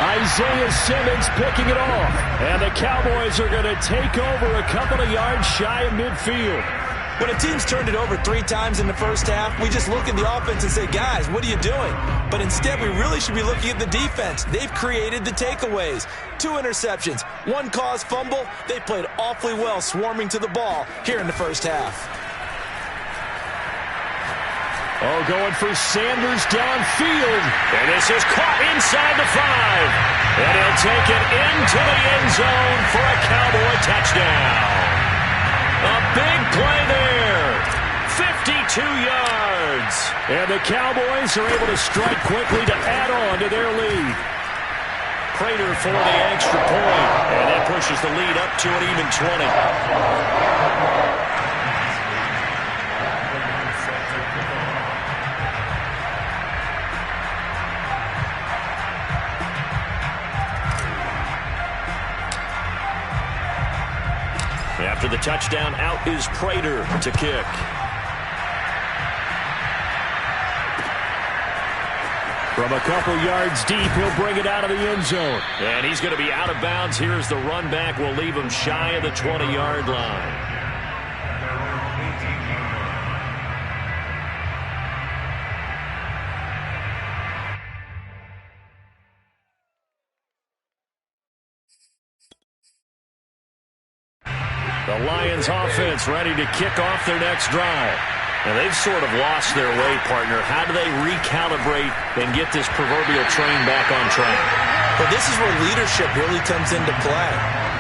S1: Isaiah Simmons picking it off. And the Cowboys are going to take over a couple of yards shy of midfield.
S2: When a team's turned it over 3 times in the first half, we just look at the offense and say, guys, what are you doing? But instead, we really should be looking at the defense. They've created the takeaways. 2 interceptions, 1 caused fumble. They played awfully well swarming to the ball here in the first half.
S1: Oh, going for Sanders downfield. And this is caught inside the 5. And he'll take it into the end zone for a Cowboy touchdown. A big play there. 52 yards. And the Cowboys are able to strike quickly to add on to their lead. Prater for the extra point. And that pushes the lead up to an even 20. After the touchdown, out is Prater to kick. From a couple yards deep, he'll bring it out of the end zone. And he's going to be out of bounds. Here's the run back. We'll leave him shy of the 20-yard line. The Lions offense ready to kick off their next drive. And they've sort of lost their way, partner. How do they recalibrate and get this proverbial train back on track?
S2: Well, this is where leadership really comes into play.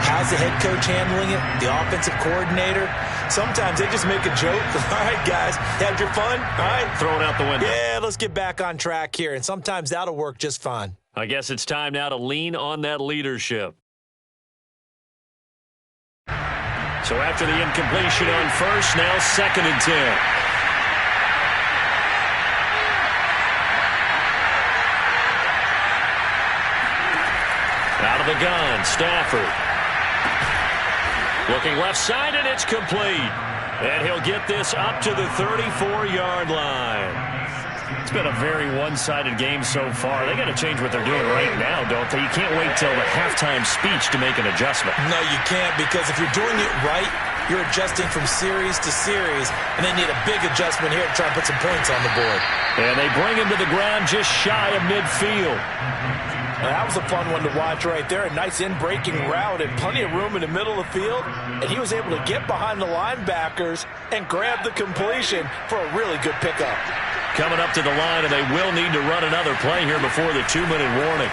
S2: How's the head coach handling it? The offensive coordinator? Sometimes they just make a joke. All right, guys, had your fun? All right.
S1: Throw it out the window.
S2: Yeah, let's get back on track here. And sometimes that'll work just fine.
S1: I guess it's time now to lean on that leadership. So after the incompletion on first, now 2nd and 10. Out of the gun, Stafford. Looking left side, and it's complete. And he'll get this up to the 34-yard line. It's been a very one-sided game so far. They got to change what they're doing right now, don't they? You can't wait till the halftime speech to make an adjustment.
S2: No, you can't, because if you're doing it right, you're adjusting from series to series, and they need a big adjustment here to try and put some points on the board.
S1: And they bring him to the ground just shy of midfield.
S5: Now, that was a fun one to watch right there. A nice in-breaking route and plenty of room in the middle of the field. And he was able to get behind the linebackers and grab the completion for a really good pickup.
S1: Coming up to the line, and they will need to run another play here before the 2-minute warning.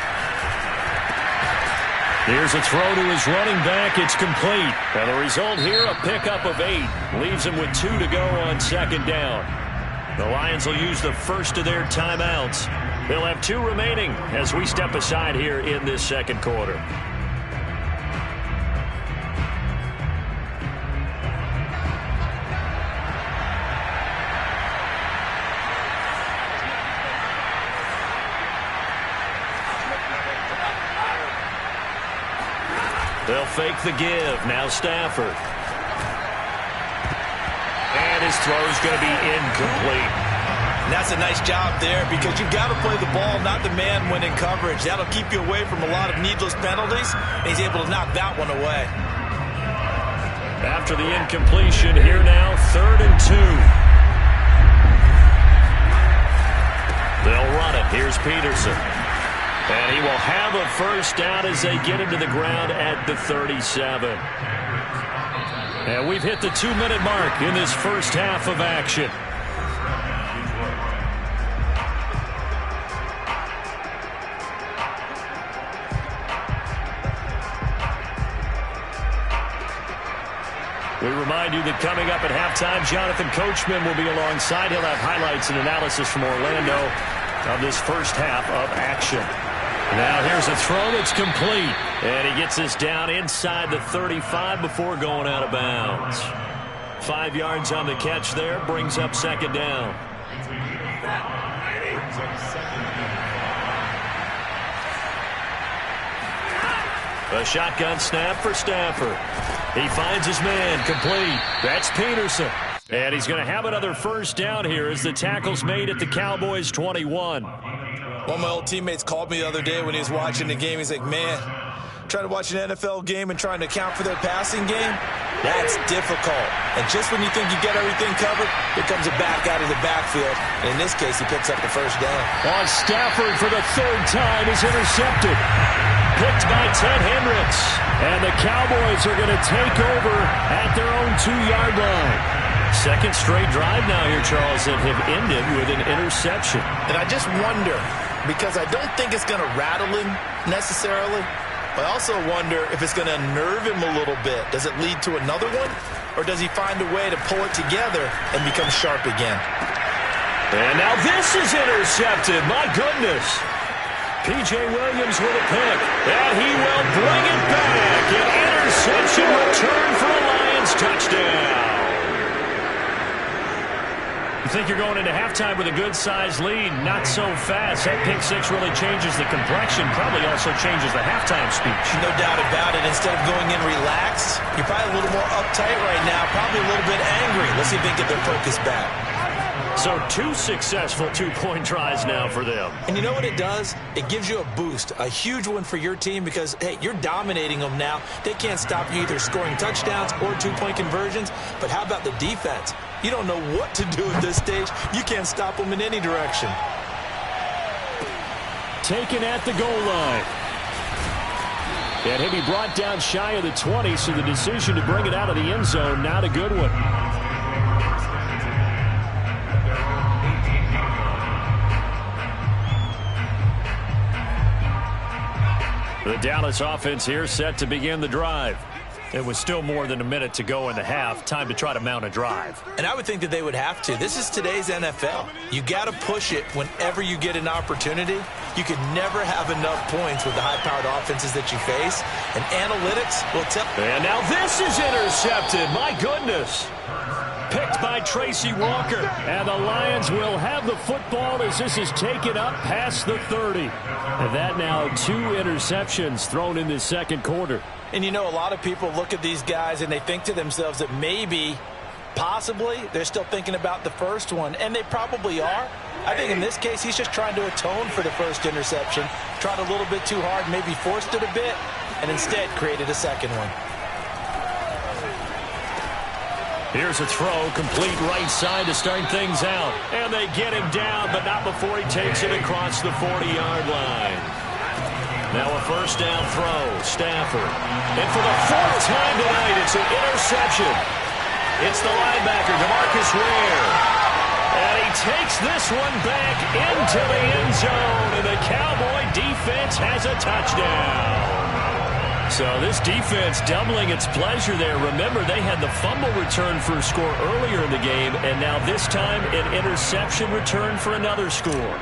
S1: Here's a throw to his running back. It's complete. And the result here, a pickup of 8. Leaves him with 2 to go on 2nd down. The Lions will use the first of their timeouts. They'll have 2 remaining as we step aside here in this second quarter. They'll fake the give. Now Stafford. And his throw's going to be incomplete.
S2: And that's a nice job there because you've got to play the ball, not the man when in coverage. That'll keep you away from a lot of needless penalties, and he's able to knock that one away.
S1: After the incompletion, here now, 3rd and 2. They'll run it. Here's Peterson. And he will have a first down as they get into the ground at the 37. And we've hit the 2-minute mark in this first half of action. We remind you that coming up at halftime, Jonathan Coachman will be alongside. He'll have highlights and analysis from Orlando of this first half of action. Now here's a throw that's complete. And he gets this down inside the 35 before going out of bounds. 5 yards on the catch there. Brings up second down. A shotgun snap for Stafford. He finds his man, complete. That's Peterson. And he's going to have another first down here as the tackle's made at the Cowboys' 21.
S2: One of my old teammates called me the other day when he was watching the game. He's like, man, trying to watch an NFL game and trying to account for their passing game, that's difficult. And just when you think you get everything covered, here comes a back out of the backfield. And in this case, he picks up the first down.
S1: On Stafford for the third time is intercepted. Picked by Ted Hendricks. And the Cowboys are going to take over at their own 2-yard line. Second straight drive now here, Charles, that have ended with an interception.
S5: And I just wonder, because I don't think it's going to rattle him necessarily, but I also wonder if it's going to unnerve him a little bit. Does it lead to another one? Or does he find a way to pull it together and become sharp again?
S1: And now this is intercepted. My goodness. P.J. Williams with a pick. And he will bring it back. An interception return for a Lions touchdown. You think you're going into halftime with a good-sized lead. Not so fast. That pick six really changes the complexion. Probably also changes the halftime speech.
S2: No doubt about it. Instead of going in relaxed, you're probably a little more uptight right now. Probably a little bit angry. Let's see if they can get their focus back.
S1: So 2 successful two-point tries now for them.
S2: And you know what it does? It gives you a boost, a huge one for your team because, hey, you're dominating them now. They can't stop you either scoring touchdowns or two-point conversions. But how about the defense? You don't know what to do at this stage. You can't stop them in any direction.
S1: Taken at the goal line. And he'll be brought down shy of the 20, so the decision to bring it out of the end zone, not a good one. The Dallas offense here set to begin the drive. It was still more than a minute to go in the half. Time to try to mount a drive.
S2: And I would think that they would have to. This is today's NFL. You got to push it whenever you get an opportunity. You can never have enough points with the high-powered offenses that you face. And analytics will tell.
S1: And now this is intercepted. My goodness. Picked by Tracy Walker. And the Lions will have the football as this is taken up past the 30. And that now 2 interceptions thrown in the second quarter.
S5: And you know, a lot of people look at these guys and they think to themselves that maybe, possibly, they're still thinking about the first one. And they probably are. I think in this case, he's just trying to atone for the first interception. Tried a little bit too hard, maybe forced it a bit, and instead created a second one.
S1: Here's a throw, complete right side to start things out. And they get him down, but not before he takes it across the 40-yard line. Now a first down throw, Stafford. And for the 4th time tonight, it's an interception. It's the linebacker, DeMarcus Ware. And he takes this one back into the end zone, and the Cowboy defense has a touchdown. So this defense doubling its pleasure there. Remember, they had the fumble return for a score earlier in the game, and now this time an interception return for another score.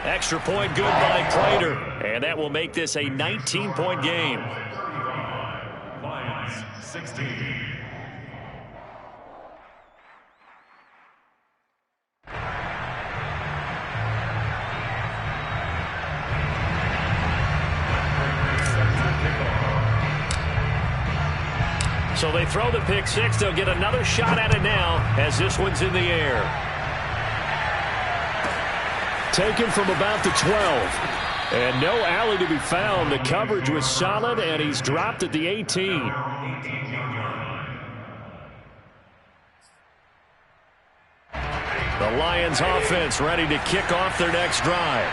S1: Extra point good by Prater, and that will make this a 19-point game.
S6: Lions 16.
S1: So they throw the pick six. They'll get another shot at it now as this one's in the air. Taken from about the 12. And no alley to be found. The coverage was solid, and he's dropped at the 18. The Lions offense ready to kick off their next drive.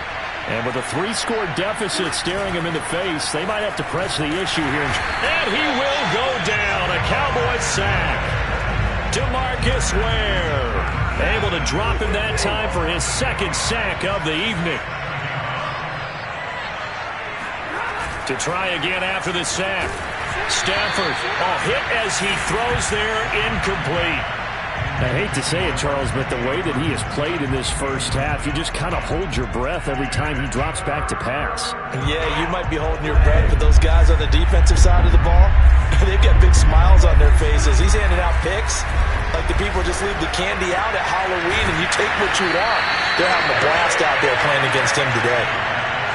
S1: And with a 3-score deficit staring him in the face, they might have to press the issue here. And he will go down. A Cowboys sack. DeMarcus Ware able to drop him that time for his 2nd sack of the evening. To try again after the sack. Stafford, hit as he throws there, incomplete.
S3: I hate to say it, Charles, but the way that he has played in this first half, you just kind of hold your breath every time he drops back to pass.
S5: Yeah, you might be holding your breath, but those guys on the defensive side of the ball, they've got big smiles on their faces. He's handing out picks like the people just leave the candy out at Halloween and you take what you want. They're having a blast out there playing against him today.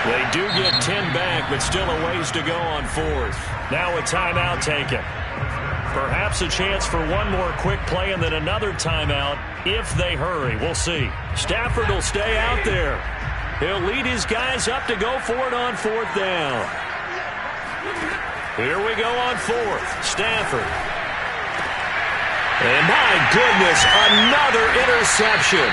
S1: They do get 10 back, but still a ways to go on fourth. Now a timeout taken. Perhaps a chance for one more quick play and then another timeout if they hurry. We'll see. Stafford will stay out there. He'll lead his guys up to go for it on fourth down. Here we go on fourth. Stafford. And my goodness, another interception.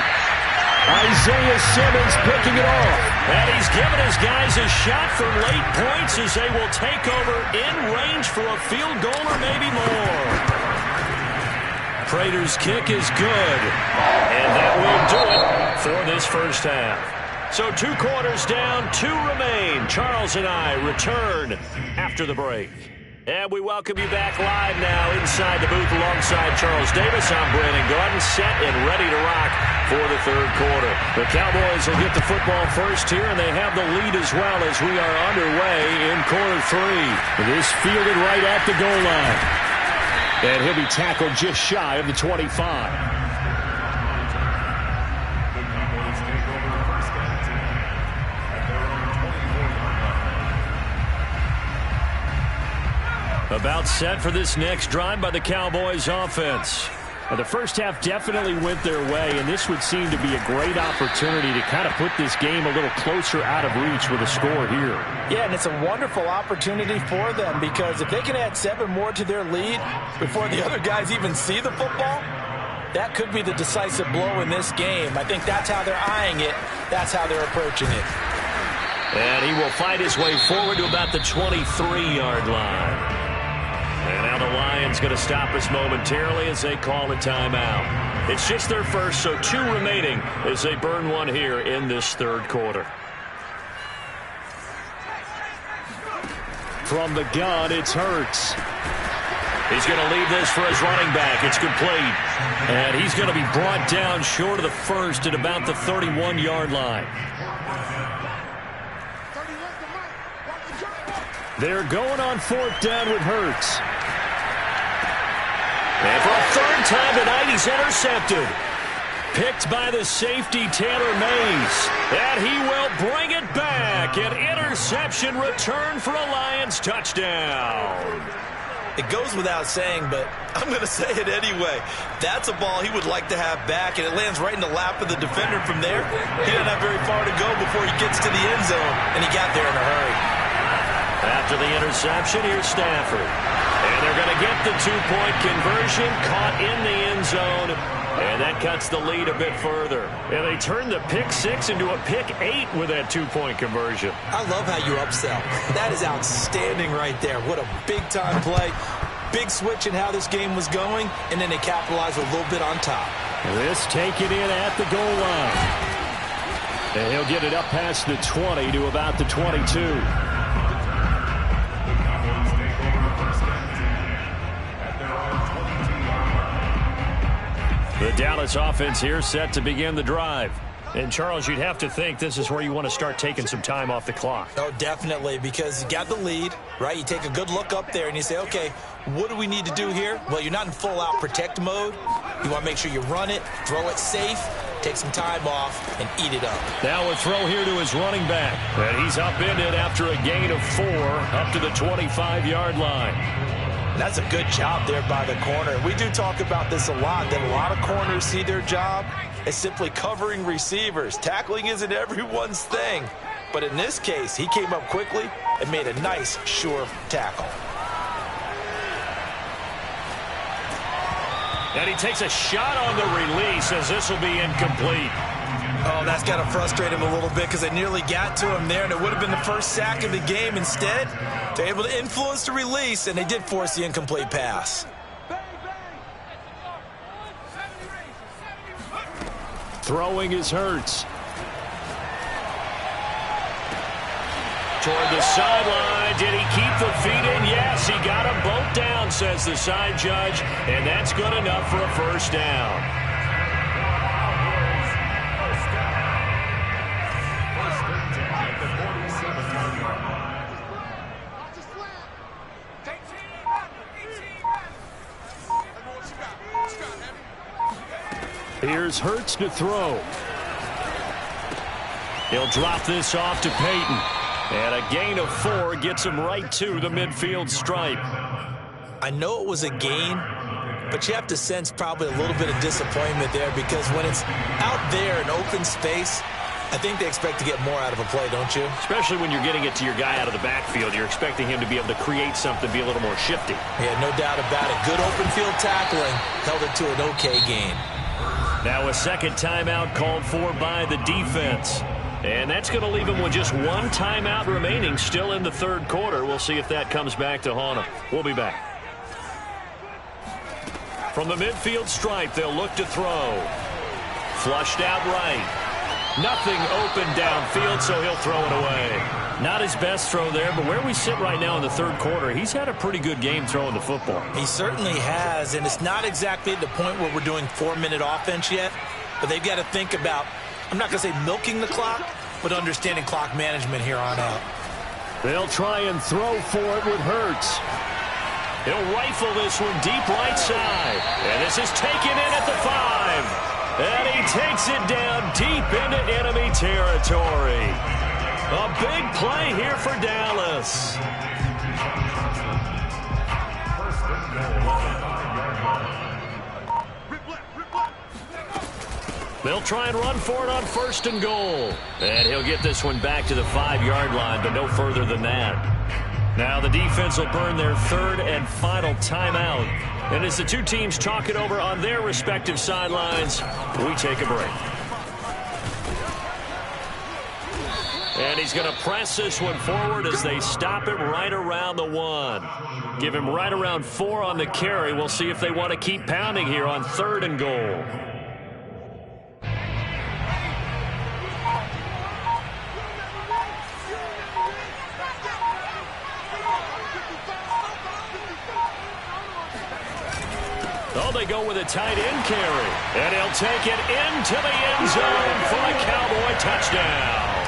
S3: Isaiah Simmons picking it off.
S1: And he's given his guys a shot for late points as they will take over in range for a field goal or maybe more. Prater's kick is good. And that will do it for this first half. So 2 quarters down, 2 remain. Charles and I return after the break. And we welcome you back live now inside the booth alongside Charles Davis. I'm Brandon Gaudin, set and ready to rock for the third quarter. The Cowboys will get the football first here, and they have the lead as well as we are underway in quarter 3.
S3: This fielded right at the goal line. And he'll be tackled just shy of the 25.
S1: About set for this next drive by the Cowboys offense.
S3: The first half definitely went their way, and this would seem to be a great opportunity to kind of put this game a little closer out of reach with a score here.
S5: Yeah, and it's a wonderful opportunity for them because if they can add 7 more to their lead before the other guys even see the football, that could be the decisive blow in this game. I think that's how they're eyeing it. That's how they're approaching it.
S1: And he will fight his way forward to about the 23-yard line. And now the Lions going to stop us momentarily as they call a timeout. It's just their first, so 2 remaining as they burn one here in this third quarter.
S3: From the gun, it's Hurts.
S1: He's going to leave this for his running back. It's complete. And he's going to be brought down short of the first at about the 31-yard line.
S3: They're going on fourth down with Hurts.
S1: And for a third time tonight, he's intercepted. Picked by the safety, Taylor Mays. And he will bring it back. An interception return for a Lions touchdown.
S2: It goes without saying, but I'm going to say it anyway. That's a ball he would like to have back, and it lands right in the lap of the defender from there. He doesn't have very far to go before he gets to the end zone, and he got there in a hurry.
S1: After the interception, here's Stafford. And they're going to get the 2-point conversion, caught in the end zone, and that cuts the lead a bit further. And they turn the pick 6 into a pick 8 with that 2-point conversion.
S2: I love how you upsell. That is outstanding right there. What a big-time play. Big switch in how this game was going, and then they capitalized a little bit on top.
S3: This taken in at the goal line. And he'll get it up past the 20 to about the 22.
S1: The Dallas offense here set to begin the drive. And, Charles, you'd have to think this is where you want to start taking some time off the clock.
S2: Oh, definitely, because you got the lead, right? You take a good look up there and you say, okay, what do we need to do here? Well, you're not in full-out protect mode. You want to make sure you run it, throw it safe, take some time off, and eat it up.
S1: Now a throw here to his running back. And he's upended after a gain of 4 up to the 25-yard line.
S5: That's a good job there by the corner. We do talk about this a lot, that a lot of corners see their job as simply covering receivers. Tackling isn't everyone's thing. But in this case, he came up quickly and made a nice, sure tackle.
S1: And he takes a shot on the release as this will be incomplete.
S2: Oh, that's got to frustrate him a little bit because they nearly got to him there, and it would have been the first sack of the game. Instead, they're able to influence the release, and they did force the incomplete pass.
S3: Throwing is Hurts.
S1: Toward the sideline. Did he keep the feet in? Yes, he got them both down, says the side judge. And that's good enough for a first down. Here's Hurts to throw. He'll drop this off to Peyton. And a gain of 4 gets him right to the midfield stripe.
S2: I know it was a gain, but you have to sense probably a little bit of disappointment there because when it's out there in open space, I think they expect to get more out of a play, don't you?
S1: Especially when you're getting it to your guy out of the backfield. You're expecting him to be able to create something, be a little more shifty.
S2: Yeah, no doubt about it. Good open field tackling. Held it to an okay gain.
S1: Now a second timeout called for by the defense. And that's going to leave him with just one timeout remaining still in the third quarter. We'll see if that comes back to haunt him. We'll be back. From the midfield stripe, they'll look to throw. Flushed out right. Nothing open downfield, so he'll throw it away. Not his best throw there, but where we sit right now in the third quarter, he's had a pretty good game throwing the football.
S2: He certainly has, and it's not exactly at the point where we're doing 4-minute offense yet, but they've got to think about, I'm not going to say milking the clock, but understanding clock management here on out.
S1: They'll try and throw for it with Hurts. He'll rifle this one deep right side. And this is taken in at the 5. And he takes it down deep into enemy territory. A big play here for Dallas. They'll try and run for it on 1st and goal. And he'll get this one back to the 5-yard line, but no further than that. Now the defense will burn their third and final timeout. And as the two teams talk it over on their respective sidelines, we take a break. And he's going to press this one forward as they stop him right around the 1. Give him right around 4 on the carry. We'll see if they want to keep pounding here on 3rd and goal. Oh, they go with a tight end carry. And he'll take it into the end zone for a Cowboy touchdown.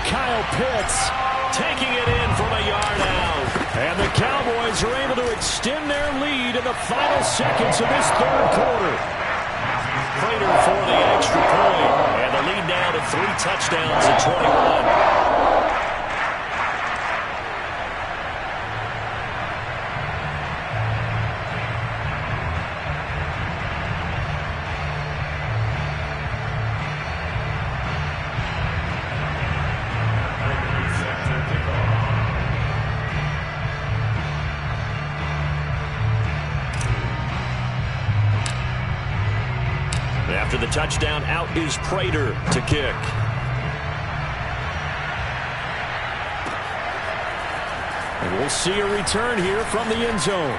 S1: Kyle Pitts taking it in from a yard out. And the Cowboys are able to extend their lead in the final seconds of this third quarter. Prater for the extra point. And the lead now to 3 touchdowns at 21. After the touchdown, out is Prater to kick. And we'll see a return here from the end zone.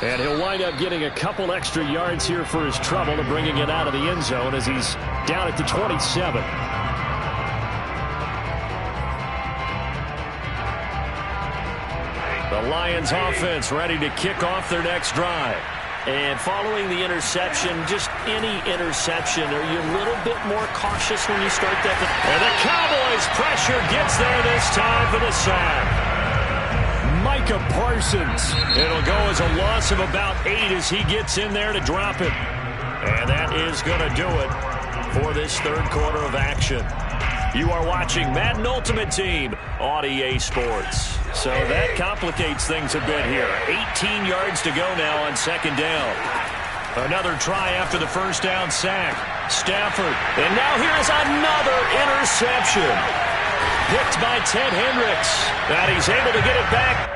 S1: And he'll wind up getting a couple extra yards here for his trouble and bringing it out of the end zone as he's down at the 27. The Lions offense ready to kick off their next drive. And following the interception, just any interception, are you a little bit more cautious when you start that? And the Cowboys' pressure gets there this time for the sack. Micah Parsons. It'll go as a loss of about 8 as he gets in there to drop it. And that is going to do it for this third quarter of action. You are watching Madden Ultimate Team on EA Sports. So that complicates things a bit here. 18 yards to go now on 2nd down. Another try after the first down sack. Stafford. And now here's another interception. Picked by Ted Hendricks. And he's able to get it back.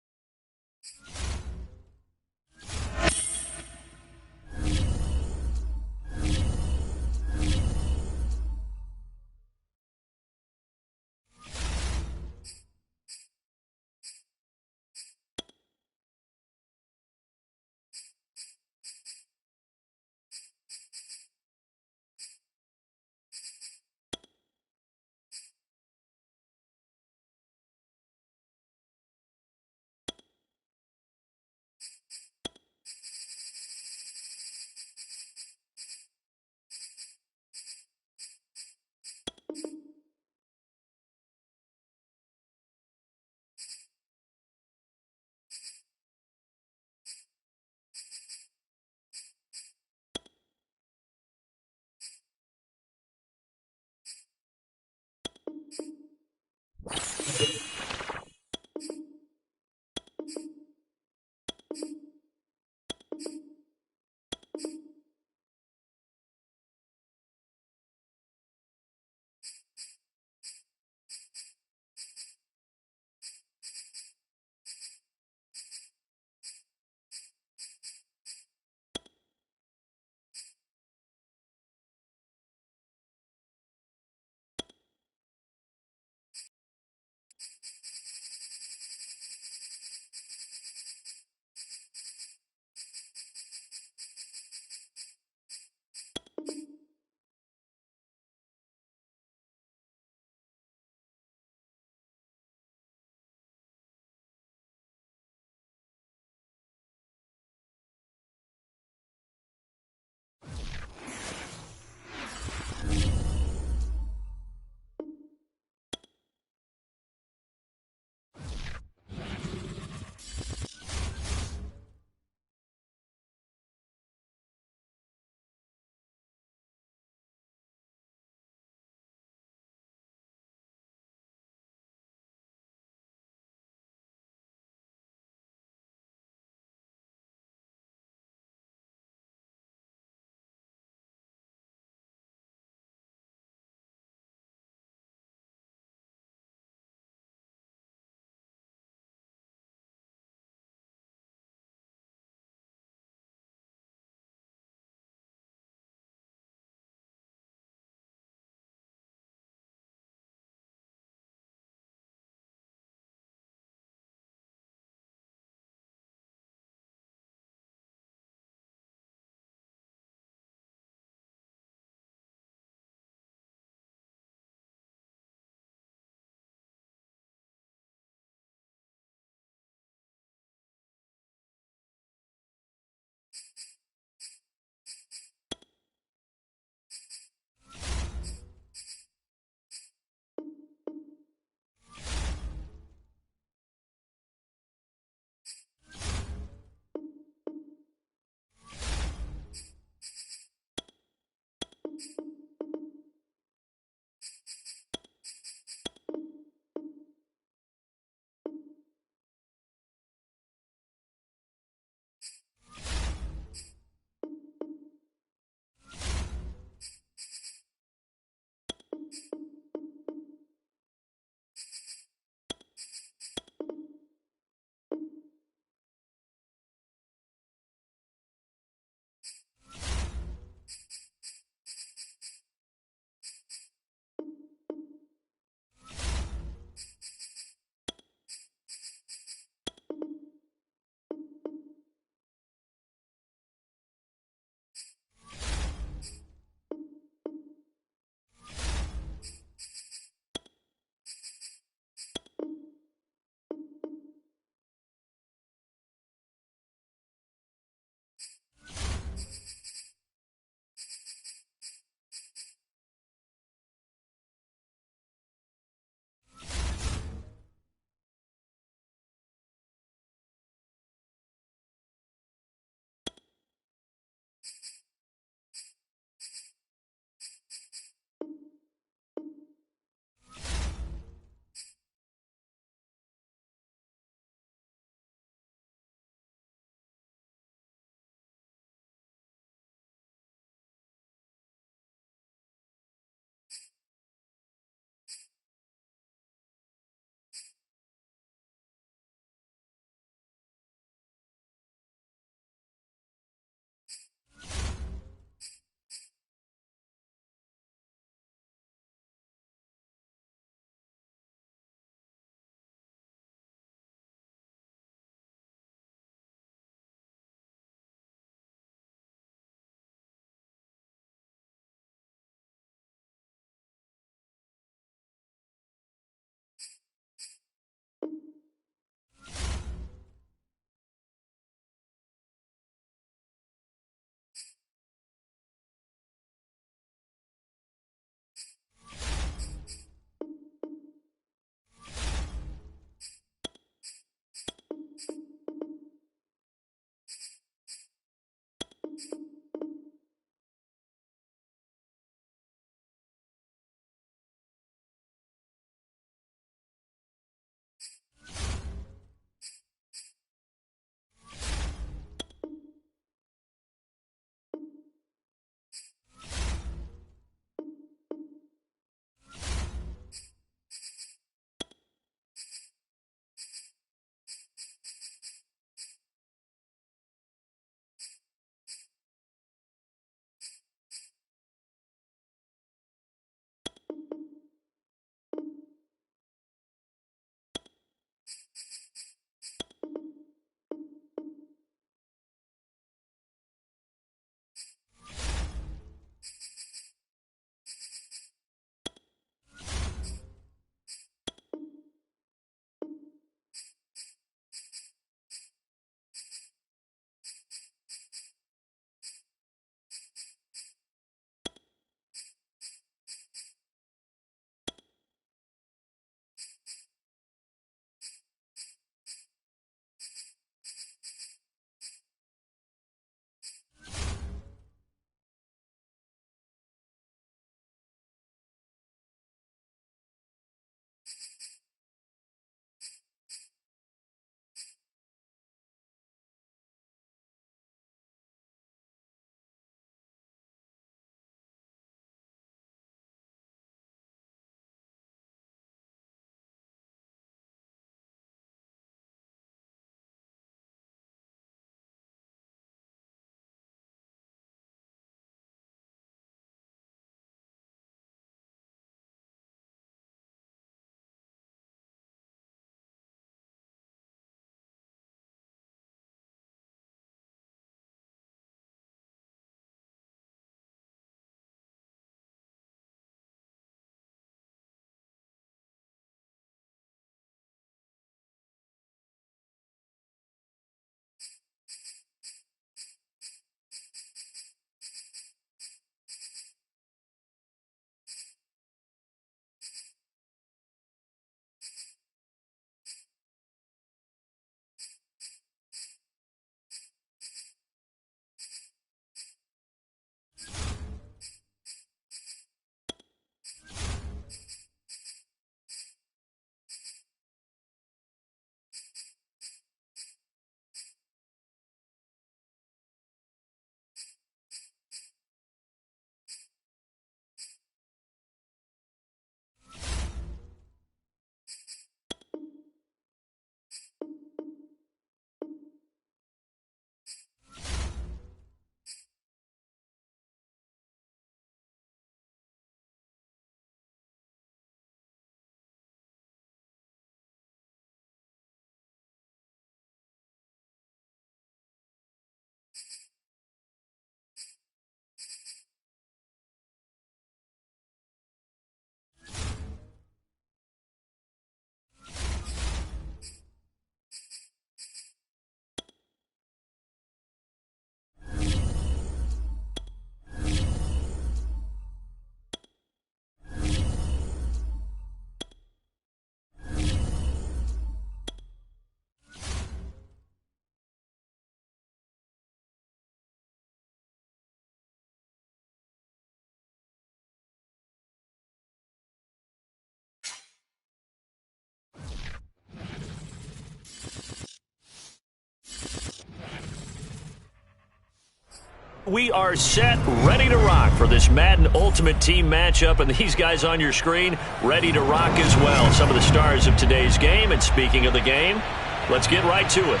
S1: We are set, ready to rock for this Madden Ultimate Team matchup, and these guys on your screen ready to rock as well. Some of the stars of today's game, and speaking of the game, let's get right to it.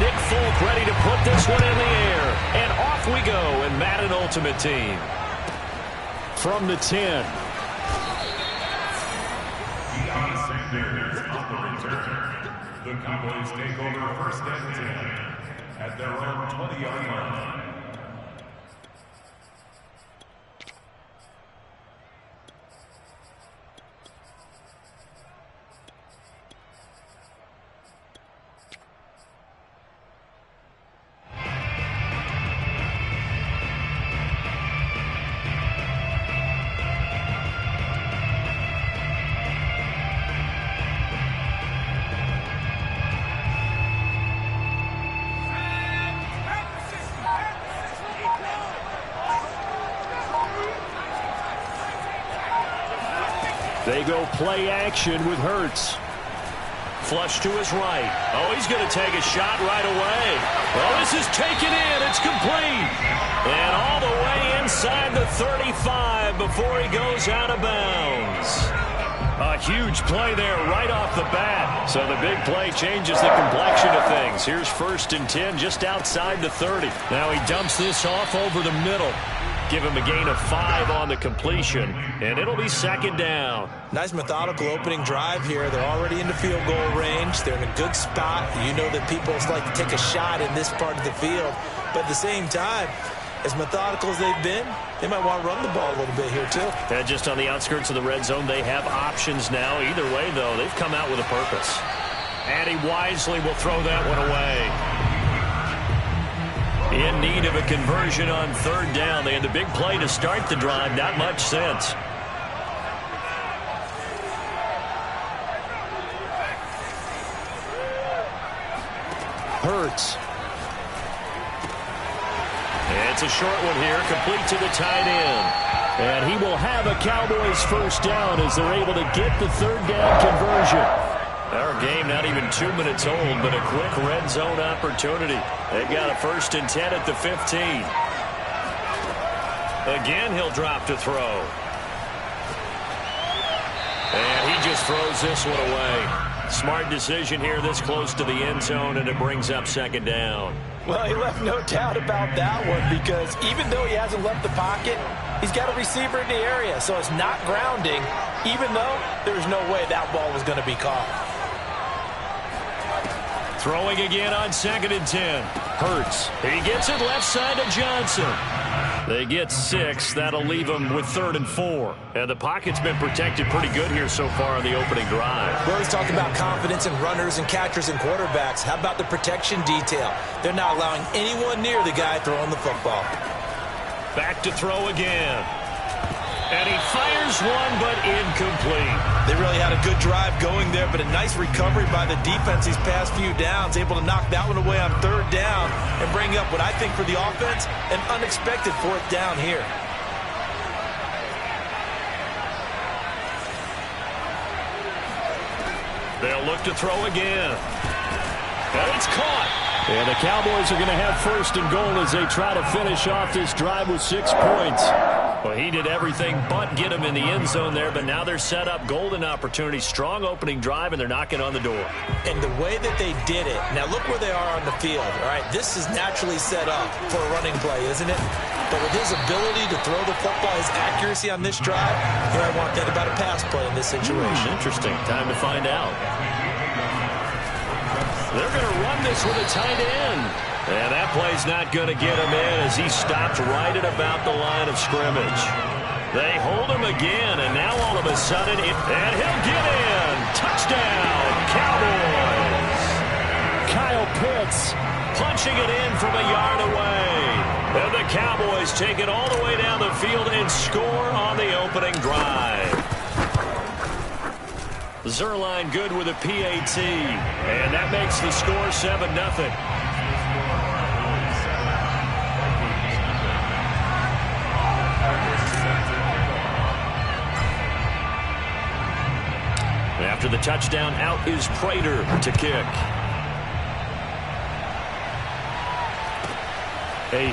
S1: Nick Folk ready to put this one in the air. And off we go in Madden Ultimate Team. From the 10.
S6: Deion Sanders on the return. The Cowboys take over first and 10 at their own 20-yard line.
S1: They go play action with Hurts. Flush to his right. Oh, he's going to take a shot right away. Oh, this is taken in. It's complete. And all the way inside the 35 before he goes out of bounds. A huge play there right off the bat. So the big play changes the complexion of things. Here's first and 10 just outside the 30. Now he dumps this off over the middle. Give him a gain of 5 on the completion, and it'll be second down.
S2: Nice methodical opening drive here. They're already in the field goal range. They're in a good spot. You know that people like to take a shot in this part of the field. But at the same time, as methodical as they've been, they might want to run the ball a little bit here too.
S1: And just on the outskirts of the red zone, they have options now. Either way, though, they've come out with a purpose. And he wisely will throw that one away. In need of a conversion on third down. They had the big play to start the drive. Not much sense. Hurts. It's a short one here, complete to the tight end. And he will have a Cowboys first down as they're able to get the third down conversion. Our game not even 2 minutes old, but a quick red zone opportunity. They've got a first and 10 at the 15. Again, he'll drop to throw. And he just throws this one away. Smart decision here this close to the end zone, and it brings up second down.
S5: Well, he left no doubt about that one because even though he hasn't left the pocket, he's got a receiver in the area, so it's not grounding, even though there's no way that ball was going to be caught.
S1: Throwing again on second and 10. Hurts. He gets it left side to Johnson. They get 6. That'll leave them with 3rd and 4. And the pocket's been protected pretty good here so far on the opening drive.
S2: Well, he's talking about confidence in runners and catchers and quarterbacks. How about the protection detail? They're not allowing anyone near the guy throwing the football.
S1: Back to throw again. And he fires one, but incomplete.
S2: They really had a good drive going there, but a nice recovery by the defense these past few downs, able to knock that one away on third down and bring up what I think for the offense, an unexpected fourth down here.
S1: They'll look to throw again. And it's caught. And the Cowboys are going to have first and goal as they try to finish off this drive with 6 points. Well, he did everything but get him in the end zone there, but now they're set up golden opportunity. Strong opening drive, and they're knocking on the door.
S2: And the way that they did it, now look where they are on the field. All right, this is naturally set up for a running play, isn't it? But with his ability to throw the football, his accuracy on this drive, you might want to think about a pass play in this situation.
S1: Interesting. Time to find out. They're going to run this with a tight end. And that play's not going to get him in as he stopped right at about the line of scrimmage. They hold him again, and now all of a sudden, and he'll get in. Touchdown, Cowboys. Kyle Pitts punching it in from a yard away. And the Cowboys take it all the way down the field and score on the opening drive. Zuerlein good with a PAT. And that makes the score 7-0. After the touchdown, out is Prater to kick. And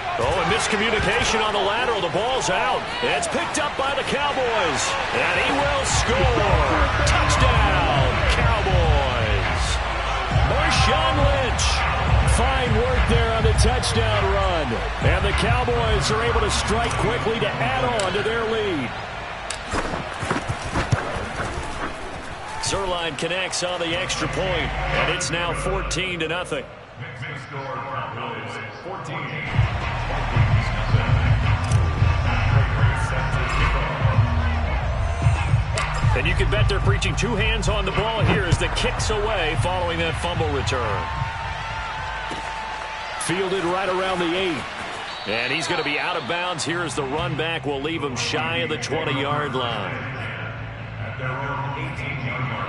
S1: miscommunication on the lateral. The ball's out. It's picked up by the Cowboys. And he will score. Touchdown, Cowboys. Marshawn Lynch. Fine work there on the touchdown run. And the Cowboys are able to strike quickly to add on to their lead. Zuerlein connects on the extra point, and it's now 14-0. And you can bet they're preaching two hands on the ball here as the kick's away following that fumble return. Fielded right around the 8. And he's going to be out of bounds here as the run back will leave him shy of the 20-yard line.
S6: At their own 18-yard line.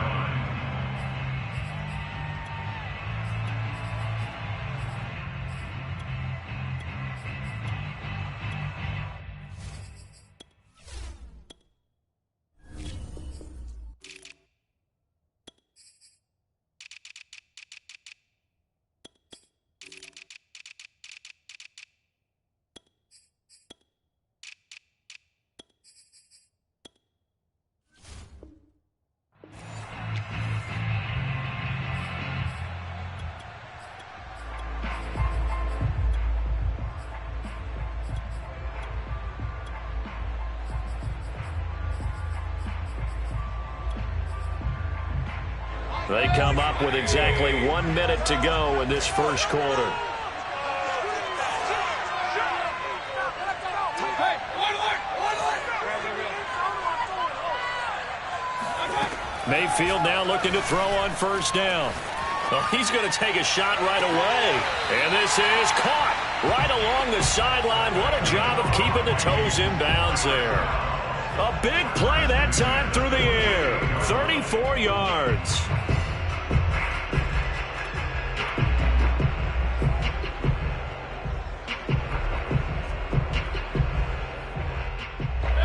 S1: They come up with exactly 1 minute to go in this first quarter. Mayfield now looking to throw on first down. Well, he's going to take a shot right away. And this is caught right along the sideline. What a job of keeping the toes in bounds there. A big play that time through the air. 34 yards.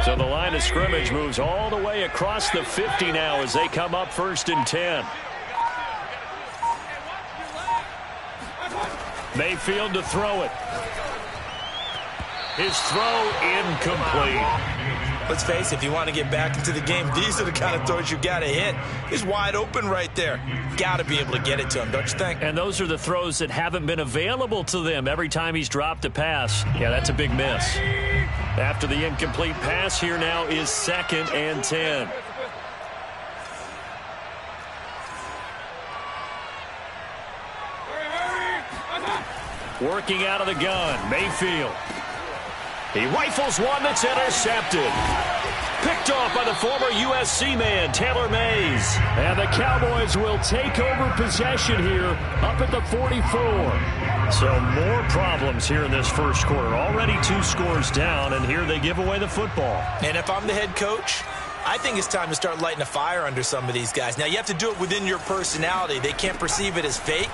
S1: So the line of scrimmage moves all the way across the 50 now as they come up 1st and 10. Mayfield to throw it. His throw incomplete.
S2: Let's face it, if you want to get back into the game, these are the kind of throws you got to hit. He's wide open right there. Got to be able to get it to him, don't you think?
S1: And those are the throws that haven't been available to them every time he's dropped a pass. Yeah, that's a big miss. After the incomplete pass, here now is 2nd and 10. Working out of the gun, Mayfield. He rifles one that's intercepted. Picked off by the former USC man, Taylor Mays. And the Cowboys will take over possession here up at the 44. So more problems here in this first quarter. Already 2 scores down, and here they give away the football.
S2: And if I'm the head coach, I think it's time to start lighting a fire under some of these guys. Now, you have to do it within your personality. They can't perceive it as fake.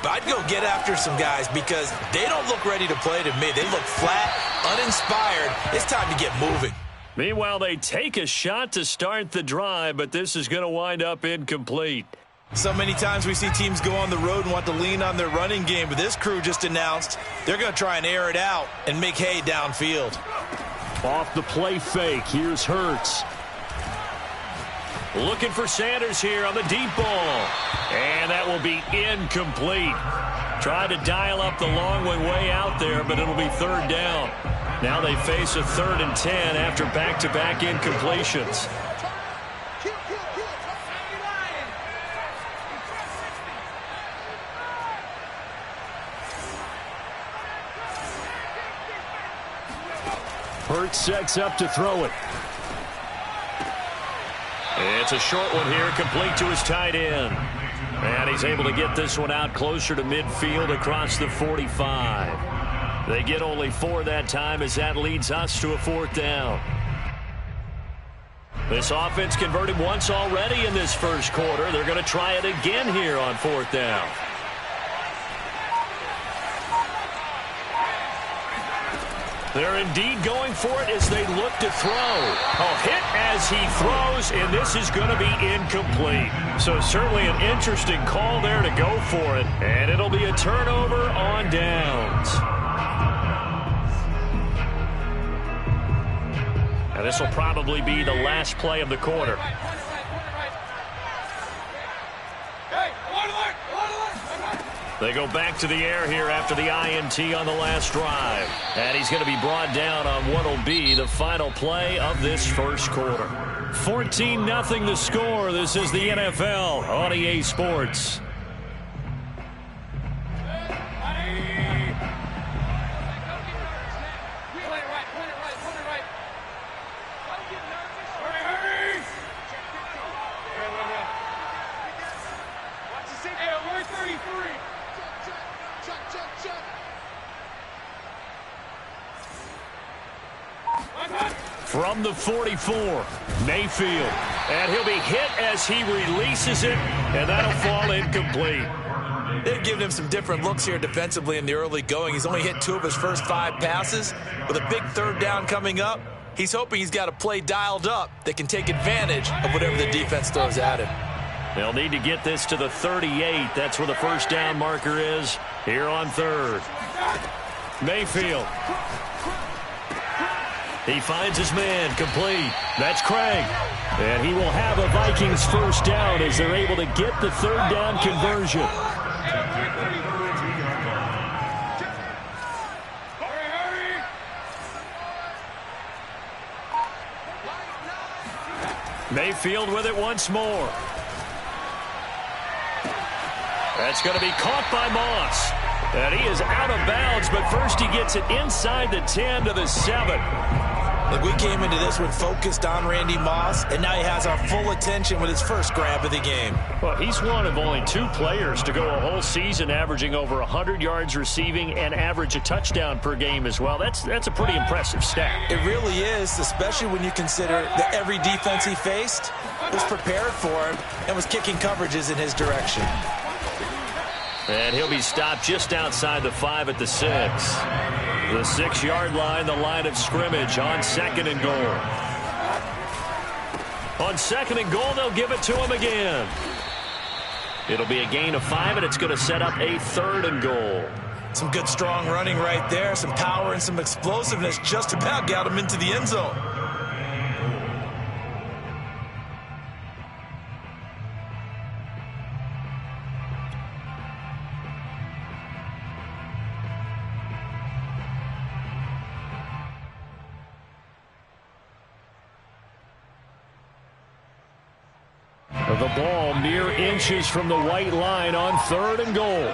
S2: But I'd go get after some guys because they don't look ready to play to me. They look flat, uninspired. It's time to get moving.
S1: Meanwhile, they take a shot to start the drive, but this is going to wind up incomplete.
S2: So many times we see teams go on the road and want to lean on their running game, but this crew just announced they're going to try and air it out and make hay downfield.
S1: Off the play fake, here's Hurts. Looking for Sanders here on the deep ball. And that will be incomplete. Tried to dial up the long one way out there, but it'll be 3rd down. Now they face a 3rd and 10 after back-to-back incompletions. Hurts sets up to throw it. It's a short one here, complete to his tight end. And he's able to get this one out closer to midfield across the 45. They get only 4 that time as that leads us to a 4th down. This offense converted once already in this first quarter. They're going to try it again here on 4th down. They're indeed going for it as they look to throw. A hit as he throws, and this is going to be incomplete. So certainly an interesting call there to go for it, and it'll be a turnover on downs. Now this will probably be the last play of the quarter. They go back to the air here after the INT on the last drive. And he's going to be brought down on what will be the final play of this first quarter. 14-0 the score. This is the NFL on EA Sports. From the 44, Mayfield. And he'll be hit as he releases it, and that'll fall incomplete.
S2: They've given him some different looks here defensively in the early going. He's only hit 2 of his first 5 passes. With a big 3rd down coming up, he's hoping he's got a play dialed up that can take advantage of whatever the defense throws at him.
S1: They'll need to get this to the 38. That's where the first down marker is here on 3rd. Mayfield. He finds his man, complete. That's Craig. And he will have a Vikings first down as they're able to get the 3rd down conversion. Mayfield with it once more. That's going to be caught by Moss. And he is out of bounds, but first he gets it inside the 10 to the 7.
S2: Look, we came into this one focused on Randy Moss, and now he has our full attention with his first grab of the game.
S1: Well, he's one of only 2 players to go a whole season averaging over 100 yards receiving and average a touchdown per game as well. That's a pretty impressive stat.
S2: It really is, especially when you consider that every defense he faced was prepared for him and was kicking coverages in his direction.
S1: And he'll be stopped just outside the 5 at the 6. The 6-yard line, the line of scrimmage on 2nd and goal. On 2nd and goal, they'll give it to him again. It'll be a gain of 5, and it's going to set up a 3rd and goal.
S2: Some good strong running right there, some power and some explosiveness just about got him into the end zone.
S1: The ball mere inches from the white line on 3rd and goal.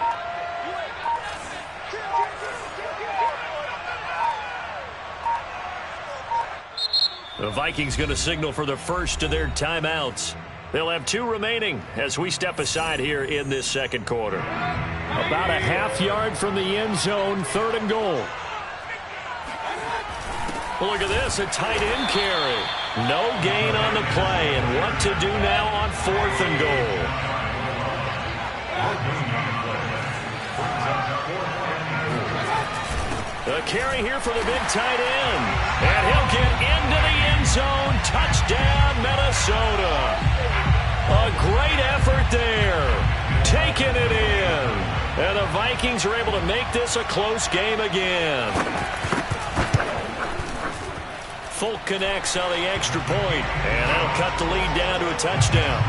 S1: The Vikings going to signal for the first of their timeouts. They'll have 2 remaining as we step aside here in this second quarter. About a half-yard from the end zone, 3rd and goal. Well, look at this, a tight end carry. No gain on the play, and what to do now on 4th and goal. A carry here for the big tight end. And he'll get into the end zone. Touchdown, Minnesota. A great effort there. Taking it in. And the Vikings are able to make this a close game again. Folk connects on the extra point, and that'll cut the lead down to a touchdown.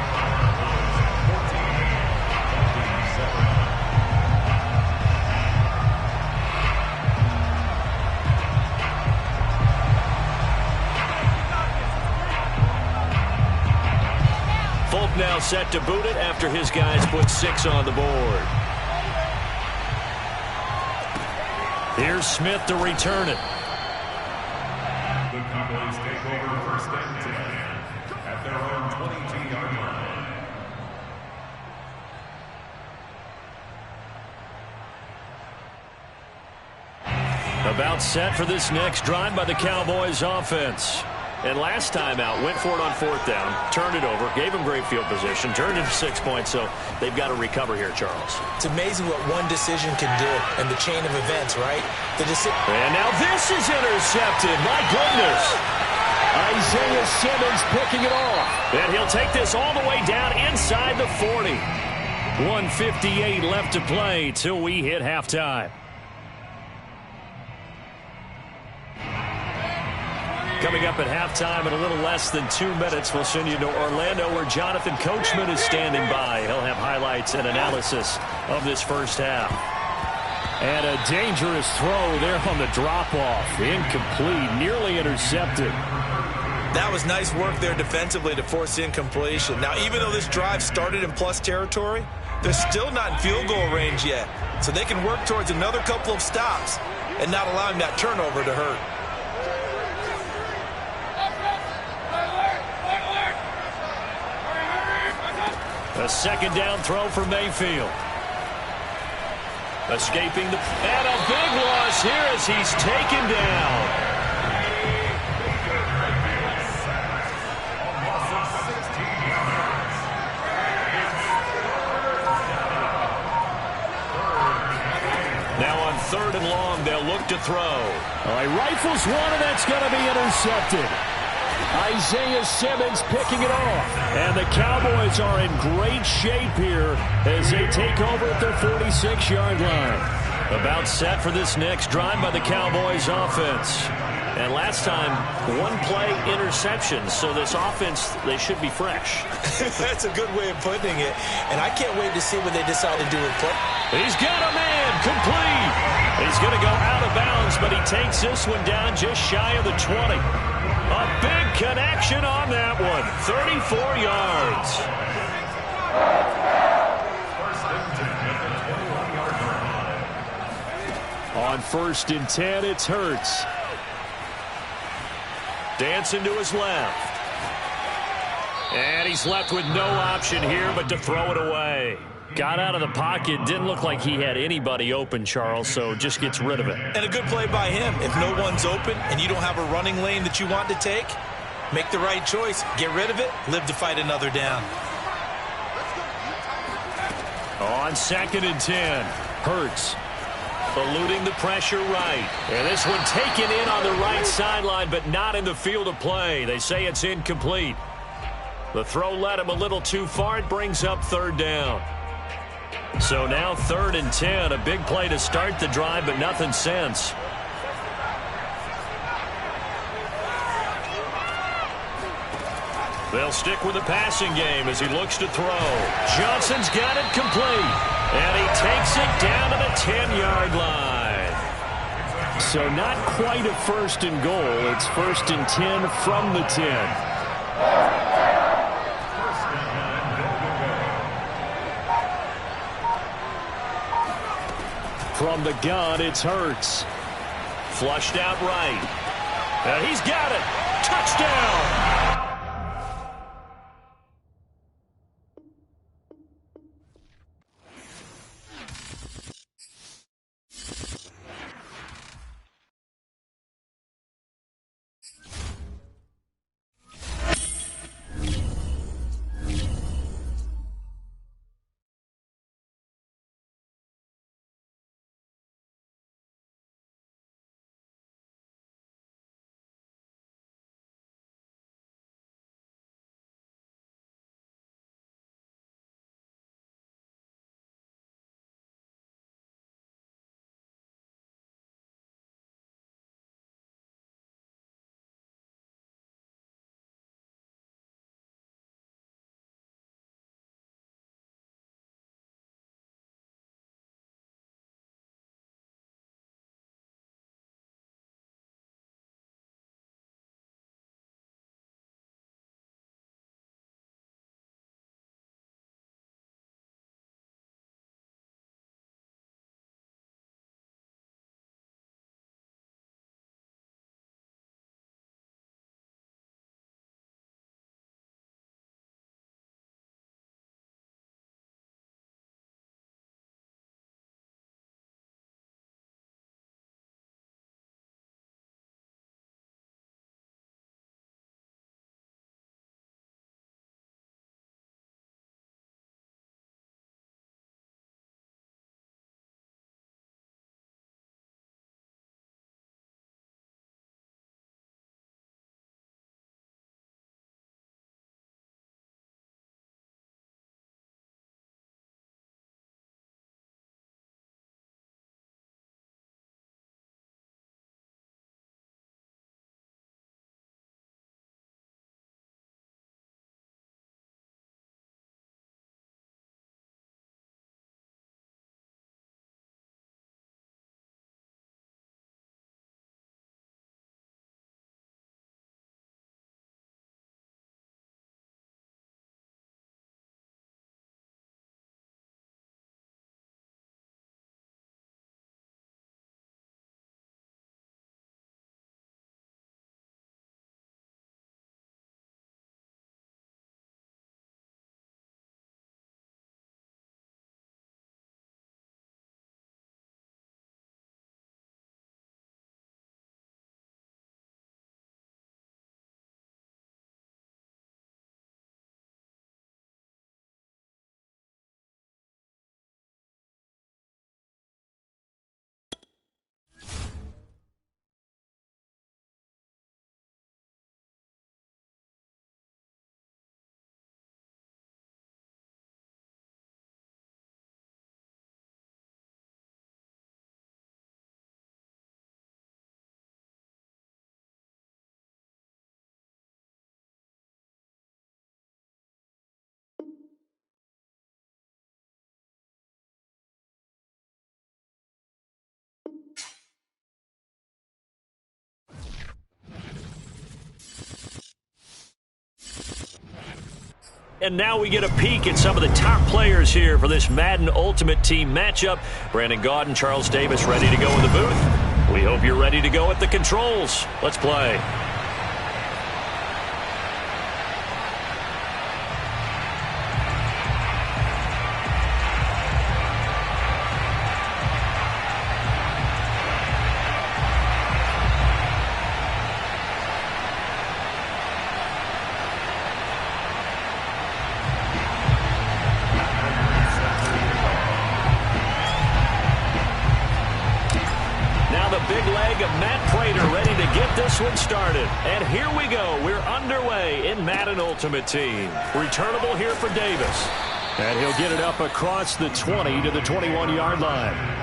S1: Folk now set to boot it after his guys put 6 on the board. Here's Smith to return it.
S6: Cowboys take over first and 10 at their own 22-yard line.
S1: About set for this next drive by the Cowboys offense. And last time out, went for it on 4th down, turned it over, gave him great field position, turned it for 6 points, so they've got to recover here, Charles.
S2: It's amazing what one decision can do in the chain of events, right?
S1: And now this is intercepted. My goodness.
S3: Isaiah Simmons picking it off.
S1: And he'll take this all the way down inside the 40. 1:58 left to play till we hit halftime. Coming up at halftime in a little less than 2 minutes, we'll send you to Orlando where Jonathan Coachman is standing by. He'll have highlights and analysis of this first half.
S3: And a dangerous throw there on the drop-off. Incomplete, nearly intercepted.
S2: That was nice work there defensively to force incompletion. Now, even though this drive started in plus territory, they're still not in field goal range yet. So they can work towards another couple of stops and not allowing that turnover to hurt.
S1: A second down throw for Mayfield. Escaping the... And a big loss here as he's taken down. Now on 3rd and long, they'll look to throw.
S3: All right, rifles one, and that's going to be intercepted. Isaiah Simmons picking it off.
S1: And the Cowboys are in great shape here as they take over at their 46-yard line. About set for this next drive by the Cowboys offense. And last time, 1-play interception. So this offense, they should be fresh.
S2: That's a good way of putting it. And I can't wait to see what they decide to do with play.
S1: He's got a man complete. He's going to go out of bounds, but he takes this one down just shy of the 20. A big connection on that one. 34 yards.
S3: On 1st and 10, it's Hurts.
S1: Dancing to his left. And he's left with no option here but to throw it away. Got out of the pocket. Didn't look like he had anybody open, Charles, so just gets rid of it.
S2: And a good play by him. If no one's open and you don't have a running lane that you want to take, make the right choice. Get rid of it. Live to fight another down.
S1: On 2nd and 10, Hurts eluding the pressure right. And this one taken in on the right sideline, but not in the field of play. They say it's incomplete. The throw led him a little too far. It brings up 3rd down. So now 3rd and 10, a big play to start the drive, but nothing since. They'll stick with the passing game as he looks to throw. Johnson's got it complete. And he takes it down to the 10-yard line.
S3: So not quite a 1st and goal. It's 1st and 10 from the 10. From the gun, it's Hurts.
S1: Flushed out right. And he's got it. Touchdown. And now we get a peek at some of the top players here for this Madden Ultimate Team matchup. Brandon Gaudin, Charles Davis ready to go in the booth. We hope you're ready to go at the controls. Let's play. One started, and here we go. We're underway in Madden Ultimate Team. Returnable here for Davis, and he'll get it up across the 20 to the 21-yard line.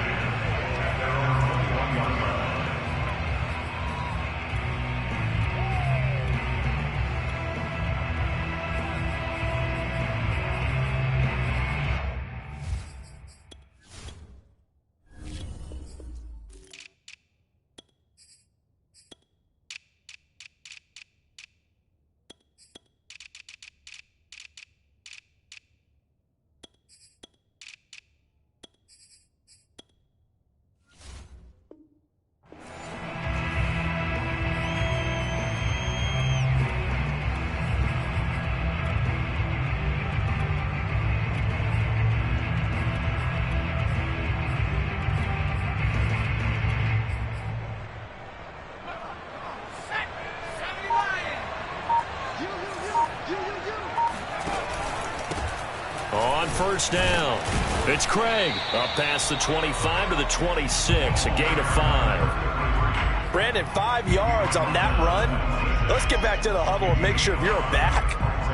S1: First down. It's Craig up past the 25 to the 26, a gain of 5.
S5: Brandon, 5 yards on that run. Let's get back to the huddle and make sure if you're a back,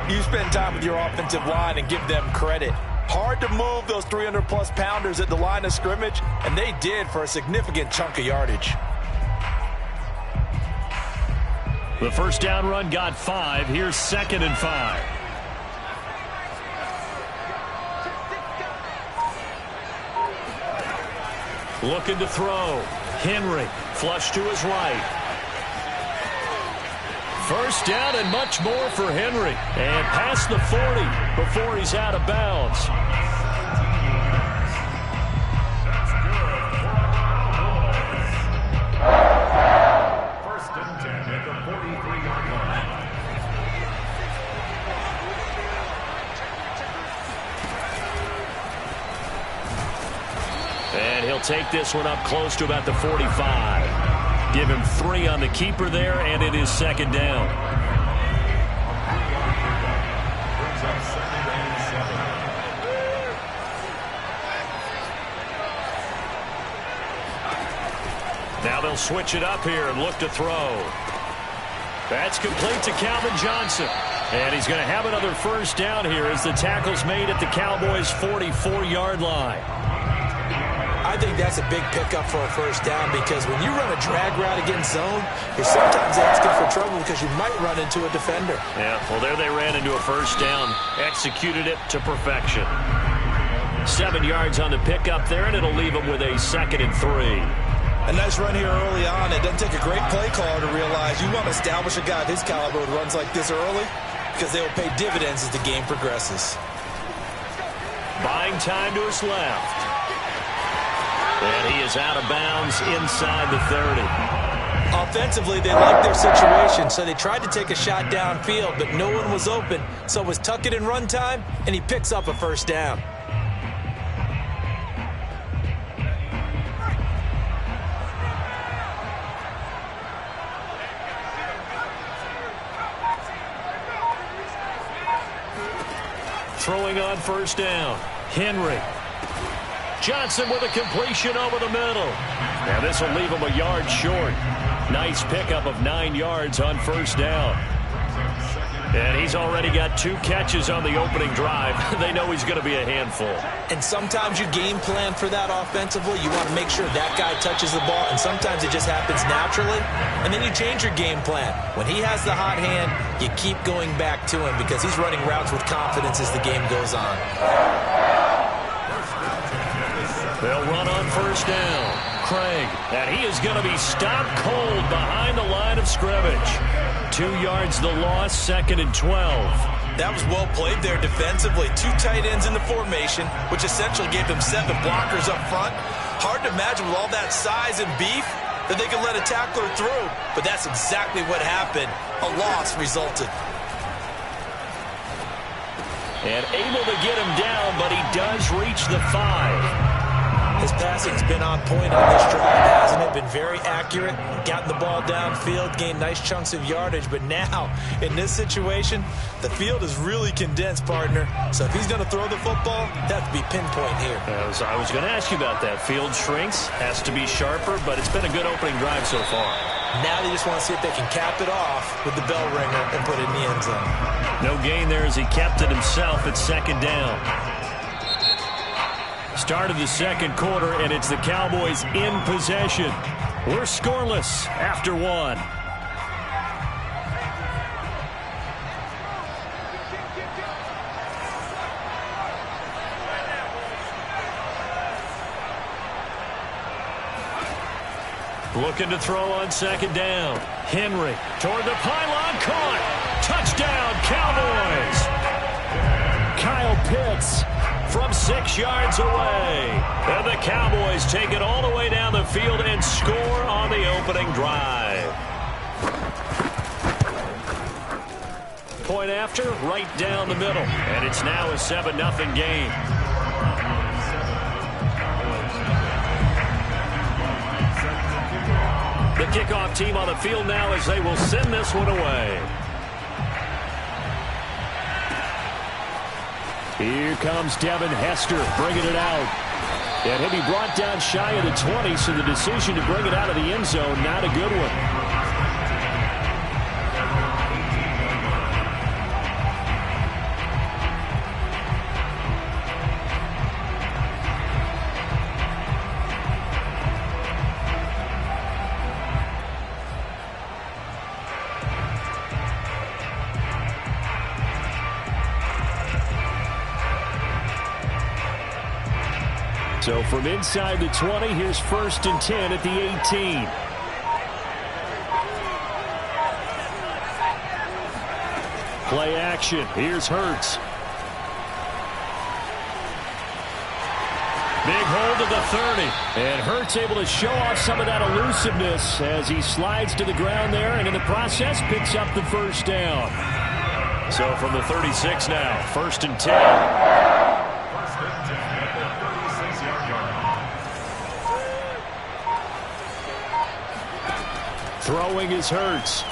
S5: you spend time with your offensive line and give them credit. Hard to move those 300-plus pounders at the line of scrimmage, and they did for a significant chunk of yardage.
S1: The first down run got 5. Here's 2nd and 5. Looking to throw. Henry, flush to his right. First down and much more for Henry. And past the 40 before he's out of bounds.
S6: First and 10 at the 43-yard line.
S1: And he'll take this one up close to about the 45. Give him 3 on the keeper there, and it is 2nd down.
S6: Brings up 2nd and 7.
S1: Now they'll switch it up here and look to throw. That's complete to Calvin Johnson. And he's going to have another first down here as the tackle's made at the Cowboys' 44-yard line.
S2: I think that's a big pickup for a first down because when you run a drag route against zone, you're sometimes asking for trouble because you might run into a defender.
S1: Yeah, well, there they ran into a first down, executed it to perfection. 7 yards on the pickup there, and it'll leave them with a 2nd and 3.
S2: A nice run here early on. It doesn't take a great play caller to realize you want to establish a guy of his caliber who runs like this early because they will pay dividends as the game progresses.
S1: Buying time to his left. And he is out of bounds inside the 30.
S2: Offensively, they liked their situation, so they tried to take a shot downfield, but no one was open. So it was tuck it in run time, and he picks up a first down.
S1: Throwing on first down. Henry. Johnson with a completion over the middle. Now this will leave him a yard short. Nice pickup of 9 yards on first down. And he's already got 2 catches on the opening drive. They know he's going to be a handful.
S2: And sometimes you game plan for that offensively. You want to make sure that guy touches the ball, and sometimes it just happens naturally. And then you change your game plan. When he has the hot hand, you keep going back to him because he's running routes with confidence as the game goes on.
S1: They'll run on first down. Craig, and he is going to be stopped cold behind the line of scrimmage. 2 yards the loss, 2nd and 12.
S2: That was well played there defensively. 2 tight ends in the formation, which essentially gave them 7 blockers up front. Hard to imagine with all that size and beef that they could let a tackler through, but that's exactly what happened. A loss resulted.
S1: And able to get him down, but he does reach the 5.
S2: His passing's been on point on this drive, hasn't it? Been very accurate, gotten the ball downfield, gained nice chunks of yardage, but now, in this situation, the field is really condensed, partner. So if he's going to throw the football, that has to be pinpoint here.
S1: I was going to ask you about that. Field shrinks, has to be sharper, but it's been a good opening drive so far.
S2: Now they just want to see if they can cap it off with the bell ringer and put it in the end zone.
S1: No gain there as he kept it himself at 2nd down. Start of the 2nd quarter, and it's the Cowboys in possession. We're scoreless after 1. Looking to throw on 2nd down. Henry toward the pylon, caught. Touchdown, Cowboys. Kyle Pitts from 6 yards away. And the Cowboys take it all the way down the field and score on the opening drive. Point after, right down the middle. And it's now a 7-0 game. The kickoff team on the field now as they will send this one away. Here comes Devin Hester bringing it out. And he'll be brought down shy of the 20, so the decision to bring it out of the end zone, not a good one. So from inside the 20, here's 1st and 10 at the 18. Play action. Here's Hurts. Big hold of the 30. And Hurts able to show off some of that elusiveness as he slides to the ground there and in the process picks up the 1st down. So from the 36 now, 1st and 10. Throwing is Hurts.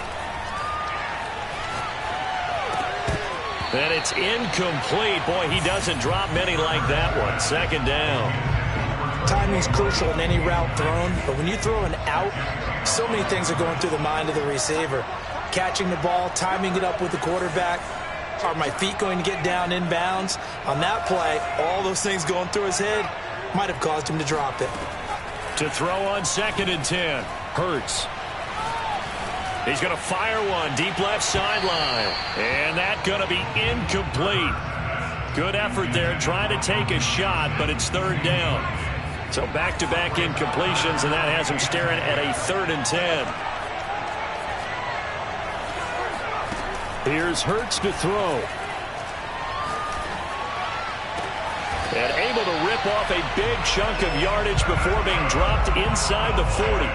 S1: And it's incomplete. Boy, he doesn't drop many like that one. 2nd down.
S2: Timing's crucial in any route thrown, but when you throw an out, so many things are going through the mind of the receiver. Catching the ball, timing it up with the quarterback. Are my feet going to get down inbounds? On that play, all those things going through his head might have caused him to drop it.
S1: To throw on 2nd and 10. Hurts. He's going to fire one deep left sideline. And that's going to be incomplete. Good effort there trying to take a shot, but it's 3rd down. So back-to-back incompletions, and that has him staring at a 3rd and 10. Here's Hurts to throw. And able to rip off a big chunk of yardage before being dropped inside the 40.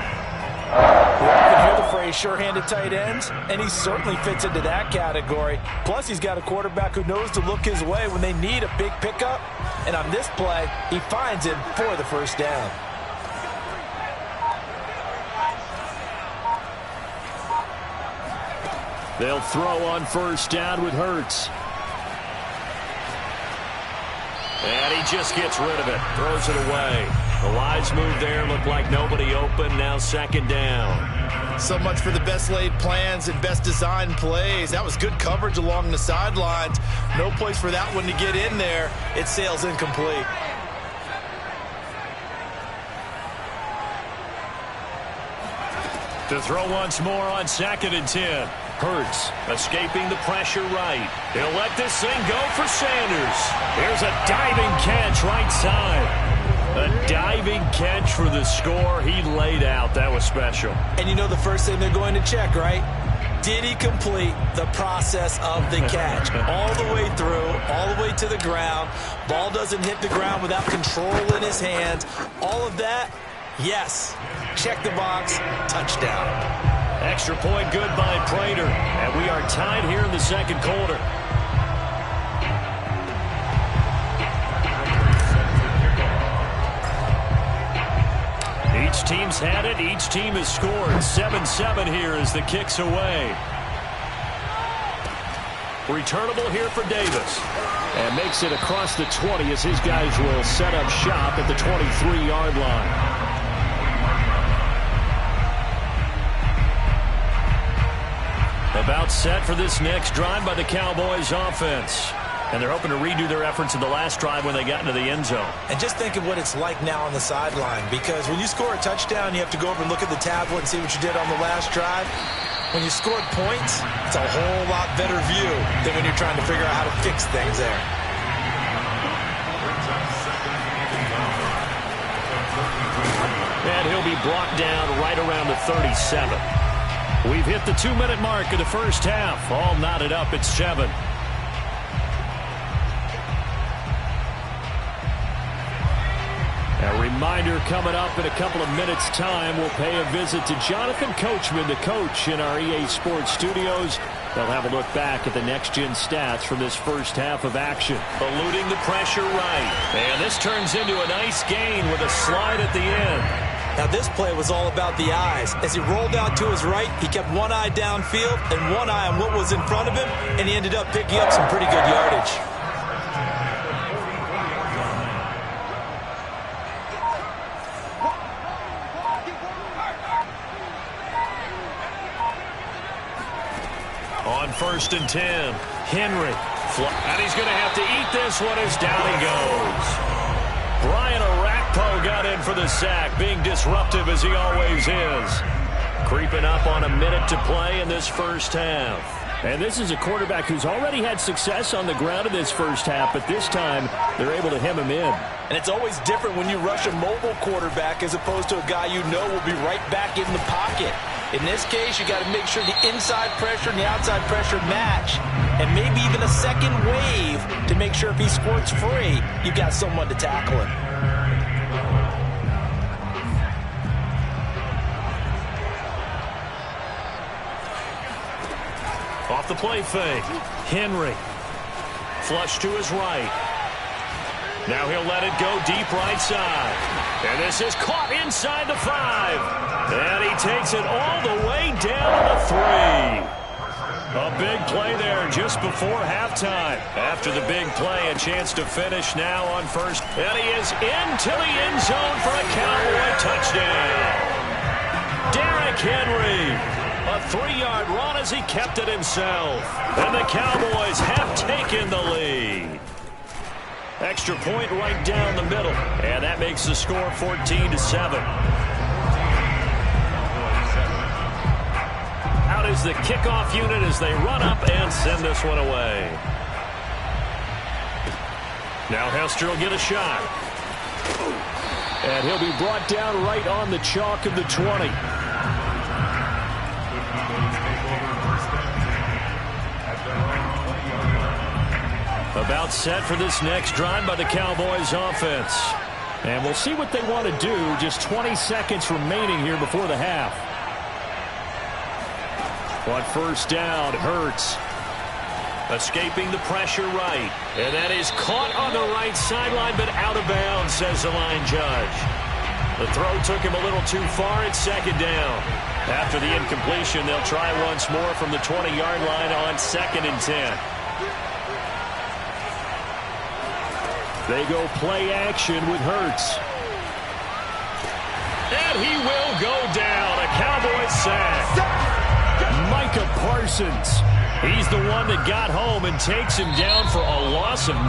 S5: We often hear the phrase sure-handed tight ends, and he certainly fits into that category. Plus, he's got a quarterback who knows to look his way when they need a big pickup. And on this play, he finds him for the 1st down.
S1: They'll throw on 1st down with Hurts. And he just gets rid of it, throws it away. The wise move there, looked like nobody open, now 2nd down.
S2: So much for the best laid plans and best designed plays. That was good coverage along the sidelines. No place for that one to get in there. It sails incomplete.
S1: To throw once more on 2nd and 10. Hurts escaping the pressure right. He'll let this thing go for Sanders. Here's a diving catch right side. A diving catch for the score. He laid out. That was special.
S2: And you know the first thing they're going to check, right? Did he complete the process of the catch? All the way through, all the way to the ground. Ball doesn't hit the ground without control in his hands. All of that, yes. Check the box, touchdown.
S1: Extra point good by Prater. And we are tied here in the second quarter. Each team's had it. Each team has scored. 7-7 here as the kick's away. Returnable here for Davis. And makes it across the 20 as his guys will set up shop at the 23-yard line. About set for this next drive by the Cowboys offense. And they're hoping to redo their efforts in the last drive when they got into the end zone.
S2: And just think of what it's like now on the sideline, because when you score a touchdown, you have to go over and look at the tablet and see what you did on the last drive. When you scored points, it's a whole lot better view than when you're trying to figure out how to fix things there.
S1: And he'll be brought down right around the 37. We've hit the 2-minute mark of the first half. All knotted up at 7. A reminder coming up in a couple of minutes' time. We'll pay a visit to Jonathan Coachman, the coach in our EA Sports studios. They'll have a look back at the next-gen stats from this first half of action. Eluding the pressure right. And this turns into a nice gain with a slide at the end.
S2: Now this play was all about the eyes. As he rolled out to his right, he kept one eye downfield and one eye on what was in front of him, and he ended up picking up some pretty good yardage.
S1: On 1st and 10, Henry. And he's going to have to eat this one as down he goes. Brian Orakpo got in for the sack, being disruptive as he always is. Creeping up on a minute to play in this first half. And this is a quarterback who's already had success on the ground in this first half, but this time they're able to hem him in.
S5: And it's always different when you rush a mobile quarterback as opposed to a guy you know will be right back in the pocket. In this case, you got to make sure the inside pressure and the outside pressure match, and maybe even a second wave to make sure if he squirts free, you got someone to tackle him.
S1: Off the play fake, Henry. Flush to his right. Now he'll let it go deep right side. And this is caught inside the 5. And he takes it all the way down to the 3. A big play there just before halftime. After the big play, a chance to finish now on first. And he is into the end zone for a Cowboy touchdown. Derrick Henry. A 3-yard run as he kept it himself. And the Cowboys have taken the lead. Extra point right down the middle. And that makes the score 14-7. Out is the kickoff unit as they run up and send this one away. Now Hester will get a shot. And he'll be brought down right on the chalk of the 20. About set for this next drive by the Cowboys offense. And we'll see what they want to do. Just 20 seconds remaining here before the half. On first down, Hurts. Escaping the pressure right. And that is caught on the right sideline, but out of bounds, says the line judge. The throw took him a little too far at second down. After the incompletion, they'll try once more from the 20-yard line on 2nd and 10. They go play action with Hurts. And he will go down. A Cowboys sack. Micah Parsons. He's the one that got home and takes him down for a loss of 9.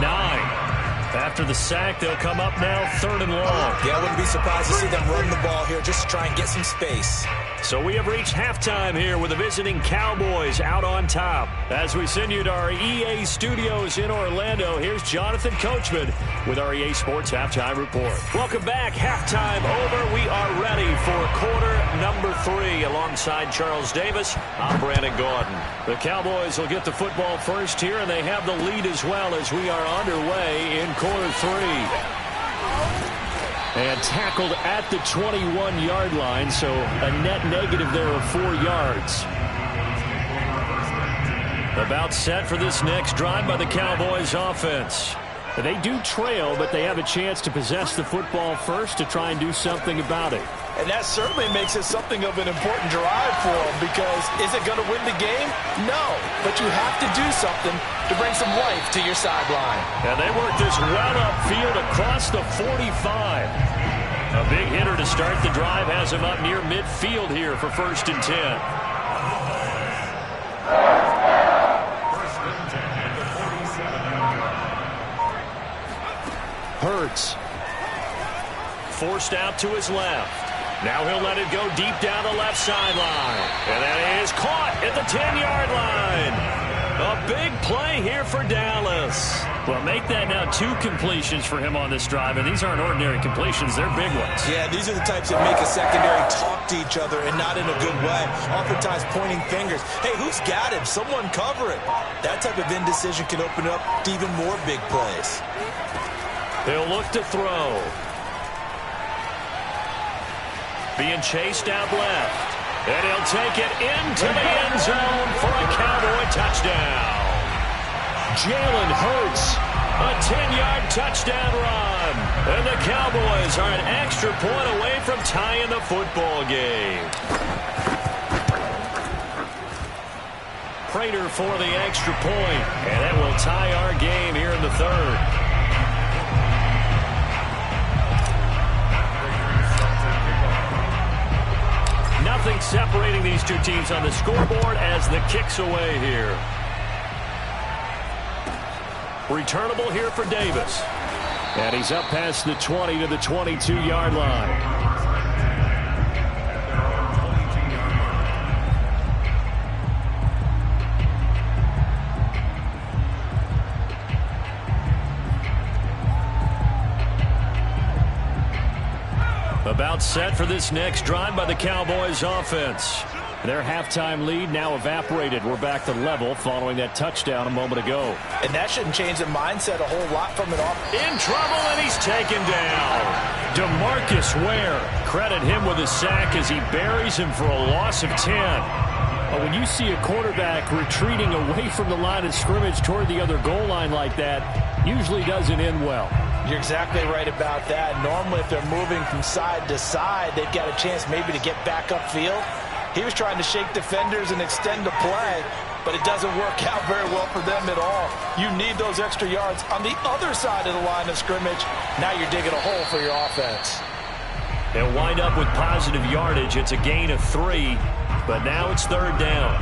S1: After the sack, they'll come up now 3rd and long.
S2: Yeah, I wouldn't be surprised to see them run the ball here just to try and get some space.
S1: So we have reached halftime here with the visiting Cowboys out on top. As we send you to our EA studios in Orlando, here's Jonathan Coachman with our EA Sports Halftime Report. Welcome back. Halftime over. We are ready for quarter number 3 alongside Charles Davis. I'm Brandon Gaudin. The Cowboys will get the football first here, and they have the lead as well as we are underway in quarter 3. And tackled at the 21-yard line, so a net negative there of 4 yards. About set for this next drive by the Cowboys offense. They do trail, but they have a chance to possess the football first to try and do something about it.
S5: And that certainly makes it something of an important drive for them, because is it going to win the game? No, but you have to do something to bring some life to your sideline.
S1: And they work this well upfield across the 45. A big hitter to start the drive has him up near midfield here for 1st and 10. Hurts. Forced out to his left. Now he'll let it go deep down the left sideline. And that is caught at the 10-yard line. A big play here for Dallas. Well, make that now 2 completions for him on this drive, and these aren't ordinary completions. They're big ones.
S2: Yeah, these are the types that make a secondary talk to each other, and not in a good way. Oftentimes pointing fingers. Hey, who's got him? Someone cover it. That type of indecision can open up to even more big plays.
S1: They'll look to throw. Being chased out left. And he'll take it into the end zone for a Cowboy touchdown. Jalen Hurts, a 10-yard touchdown run. And the Cowboys are an extra point away from tying the football game. Prater for the extra point. And that will tie our game here in the 3rd. Nothing separating these two teams on the scoreboard as the kick's away here. Returnable here for Davis. And he's up past the 20 to the 22-yard line. About set for this next drive by the Cowboys offense. Their halftime lead now evaporated. We're back to level following that touchdown a moment ago.
S5: And that shouldn't change the mindset a whole lot from it off.
S1: In trouble, and he's taken down. DeMarcus Ware. Credit him with a sack as he buries him for a loss of 10. Well, when you see a quarterback retreating away from the line of scrimmage toward the other goal line like that, usually doesn't end well.
S5: You're exactly right about that. Normally, if they're moving from side to side, they've got a chance maybe to get back upfield. He was trying to shake defenders and extend the play, but it doesn't work out very well for them at all. You need those extra yards on the other side of the line of scrimmage. Now you're digging a hole for your offense.
S1: They'll wind up with positive yardage. It's a gain of 3, but now it's 3rd down.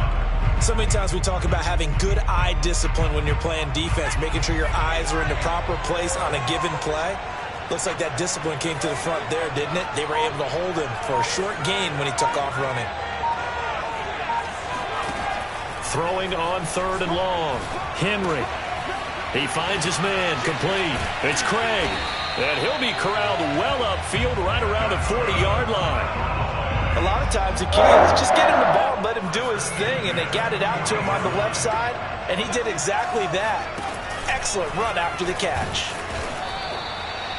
S2: So many times we talk about having good eye discipline when you're playing defense, making sure your eyes are in the proper place on a given play. Looks like that discipline came to the front there, didn't it? They were able to hold him for a short gain when he took off running.
S1: Throwing on 3rd and long. Henry. He finds his man complete. It's Craig. And he'll be corralled well upfield right around the 40-yard line.
S5: A lot of times the key is just get him the ball and let him do his thing, and they got it out to him on the left side, and he did exactly that. Excellent run after the catch.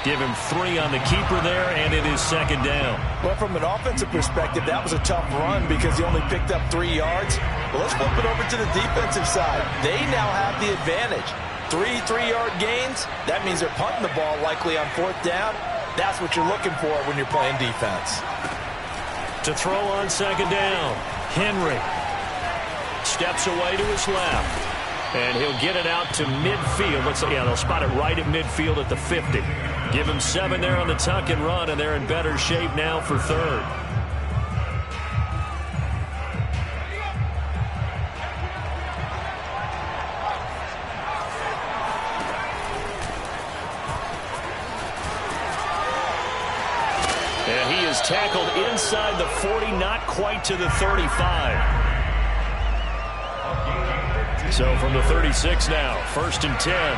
S1: Give him 3 on the keeper there, and it is 2nd down.
S5: Well, from an offensive perspective, that was a tough run because he only picked up 3 yards. Well, let's flip it over to the defensive side. They now have the advantage. 3 3-yard gains, that means they're punting the ball likely on 4th down. That's what you're looking for when you're playing defense.
S1: To throw on 2nd down, Henry steps away to his left. And he'll get it out to midfield. They'll spot it right at midfield at the 50. Give him 7 there on the tuck and run, and they're in better shape now for 3rd. And he is tackled inside the 40, not quite to the 35. So from the 36 now, 1st and 10.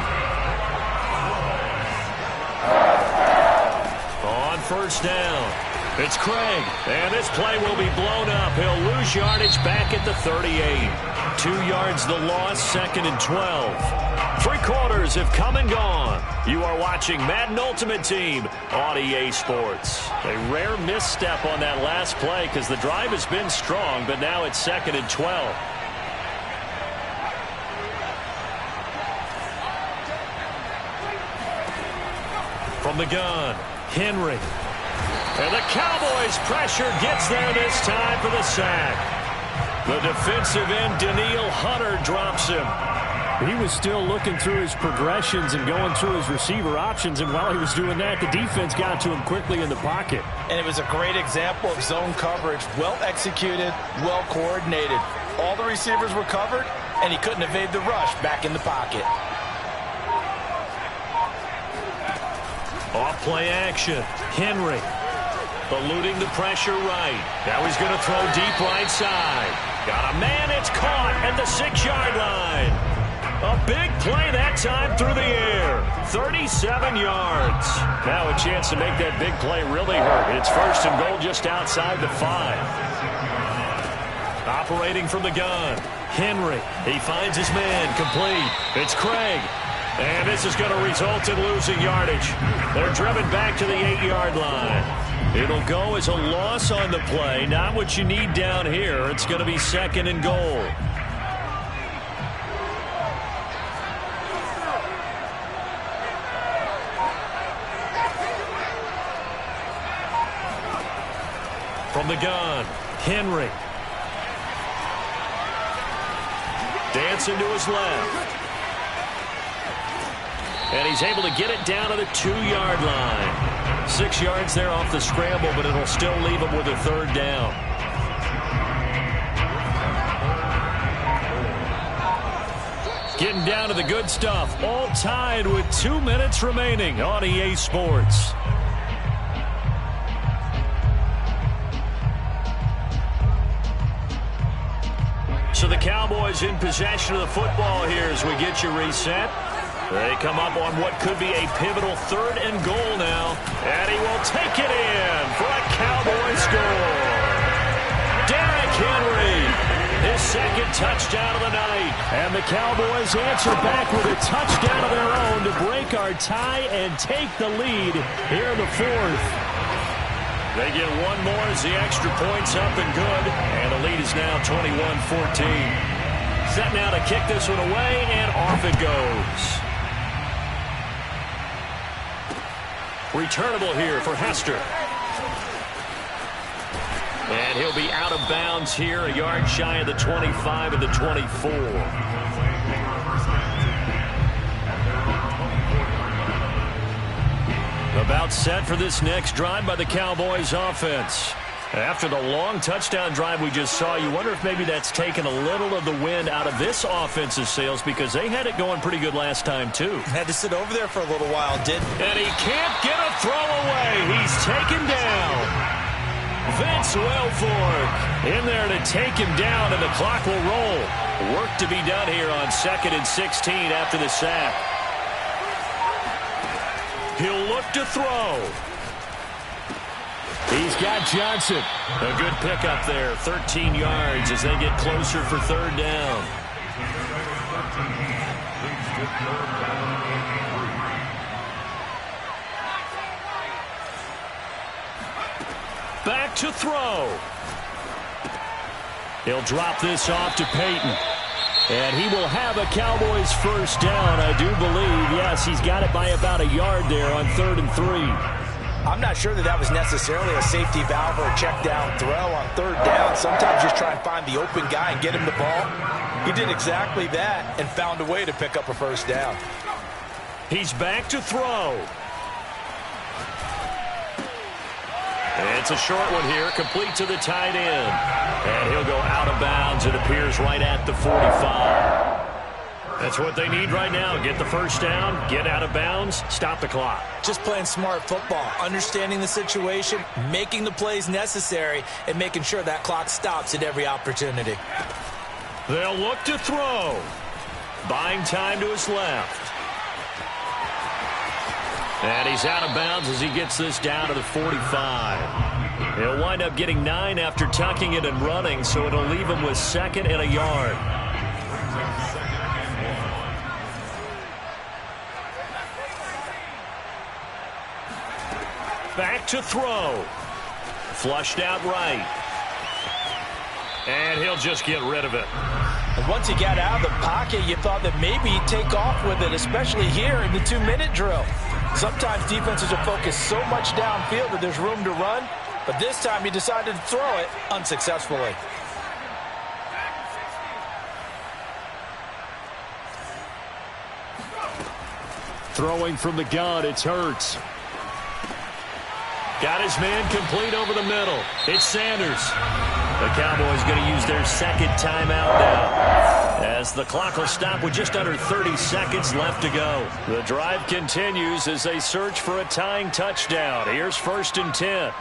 S1: On 1st down, it's Craig. And this play will be blown up. He'll lose yardage back at the 38. 2 yards the loss, 2nd and 12. 3 quarters have come and gone. You are watching Madden Ultimate Team on EA Sports. A rare misstep on that last play because the drive has been strong, but now it's 2nd and 12. From the gun, Henry. And the Cowboys' pressure gets there this time for the sack. The defensive end, Danielle Hunter, drops him.
S3: He was still looking through his progressions and going through his receiver options, and while he was doing that, the defense got to him quickly in the pocket.
S5: And it was a great example of zone coverage. Well executed, well coordinated. All the receivers were covered, and he couldn't evade the rush back in the pocket.
S1: Off play action. Henry eluding the pressure right. Now he's going to throw deep right side. Got a man. It's caught at the 6-yard line. A big play that time through the air. 37 yards. Now a chance to make that big play really hurt. It's 1st and goal just outside the 5. Operating from the gun. Henry. He finds his man. Complete. It's Craig. And this is going to result in losing yardage. They're driven back to the 8-yard line. It'll go as a loss on the play. Not what you need down here. It's going to be 2nd and goal. From the gun, Henry. Dancing to his left. And he's able to get it down to the 2-yard line. 6 yards there off the scramble, but it'll still leave him with a 3rd down. Getting down to the good stuff. All tied with 2 minutes remaining on EA Sports. So the Cowboys in possession of the football here as we get you reset. They come up on what could be a pivotal 3rd and goal now. And he will take it in for a Cowboy score. Derrick Henry, his 2nd touchdown of the night. And the Cowboys answer back with a touchdown of their own to break our tie and take the lead here in the 4th. They get one more as the extra point's up and good. And the lead is now 21-14. Set now to kick this one away, and off it goes. Returnable here for Hester. And he'll be out of bounds here, a yard shy of the 25 and the 24. About set for this next drive by the Cowboys offense. After the long touchdown drive we just saw, you wonder if maybe that's taken a little of the wind out of this offense's sails because they had it going pretty good last time, too.
S2: Had to sit over there for a little while, didn't.
S1: And he can't get a throw away. He's taken down. Vince Wilfork in there to take him down, and the clock will roll. Work to be done here on 2nd and 16 after the sack. He'll look to throw. He's got Johnson. A good pickup there, 13 yards as they get closer for 3rd down. Back to throw. He'll drop this off to Peyton. And he will have a Cowboys 1st down, I do believe. Yes, he's got it by about a yard there on 3rd and 3.
S5: I'm not sure that was necessarily a safety valve or a check down throw on 3rd down. Sometimes just try and find the open guy and get him the ball. He did exactly that and found a way to pick up a 1st down.
S1: He's back to throw. And it's a short one here, complete to the tight end. And he'll go out of bounds, it appears, right at the 45. That's what they need right now. Get the first down, get out of bounds, stop the clock.
S2: Just playing smart football, understanding the situation, making the plays necessary, and making sure that clock stops at every opportunity.
S1: They'll look to throw. Buying time to his left. And he's out of bounds as he gets this down to the 45. He'll wind up getting 9 after tucking it and running, so it'll leave him with 2nd and a yard. Back to throw. Flushed out right. And he'll just get rid of it.
S5: And once he got out of the pocket, you thought that maybe he'd take off with it, especially here in the 2-minute drill. Sometimes defenses are focused so much downfield that there's room to run, but this time he decided to throw it unsuccessfully.
S1: Throwing from the gun, it's Hurts. Got his man complete over the middle. It's Sanders. The Cowboys going to use their 2nd timeout now, as the clock will stop with just under 30 seconds left to go. The drive continues as they search for a tying touchdown. Here's 1st and 10.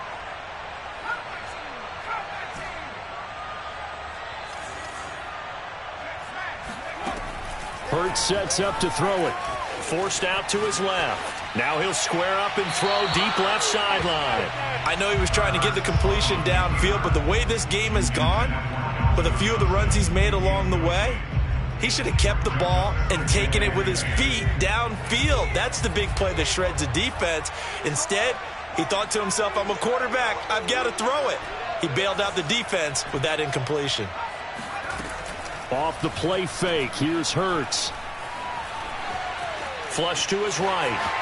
S1: Hurts sets up to throw it. Forced out to his left. Now he'll square up and throw deep left sideline.
S2: I know he was trying to get the completion downfield, but the way this game has gone, with a few of the runs he's made along the way, he should have kept the ball and taken it with his feet downfield. That's the big play that shreds the defense. Instead, he thought to himself, I'm a quarterback, I've got to throw it. He bailed out the defense with that incompletion.
S1: Off the play fake, here's Hurts. Flush to his right.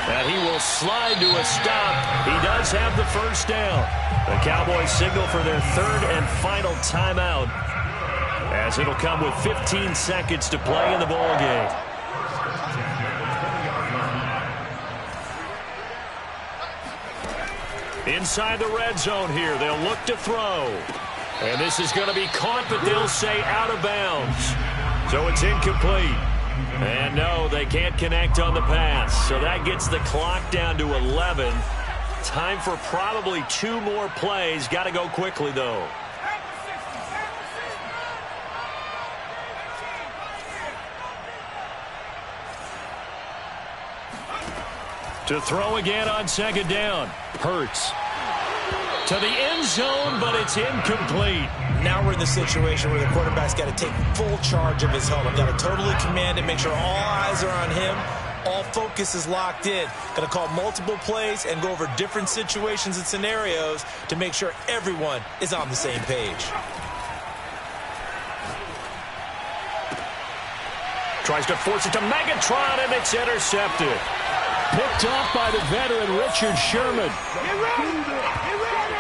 S1: And he will slide to a stop. He does have the first down. The Cowboys signal for their 3rd and final timeout, as it'll come with 15 seconds to play in the ball game. Inside the red zone here, they'll look to throw. And this is going to be caught, but they'll say out of bounds. So it's incomplete. And no, they can't connect on the pass. So that gets the clock down to 11. Time for probably 2 more plays. Got to go quickly, though. To throw again on 2nd down. Hurts. To the end zone, but it's incomplete.
S2: Now we're in the situation where the quarterback's got to take full charge of his helmet. Got to totally command it, make sure all eyes are on him. All focus is locked in. Got to call multiple plays and go over different situations and scenarios to make sure everyone is on the same page.
S1: Tries to force it to Megatron, and it's intercepted. Picked off by the veteran Richard Sherman.
S7: Get ready! Get ready!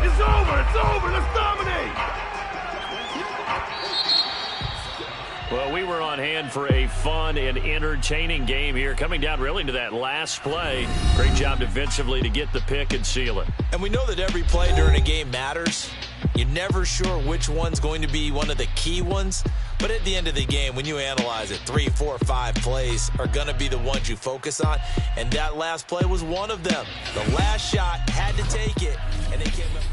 S7: It's over! It's over! Let's dominate!
S1: Well, we were on hand for a fun and entertaining game here, coming down really to that last play. Great job defensively to get the pick and seal it.
S2: And we know that every play during a game matters. You're never sure which one's going to be one of the key ones. But at the end of the game, when you analyze it, 3, 4, 5 plays are going to be the ones you focus on. And that last play was one of them. The last shot had to take it, and they came up.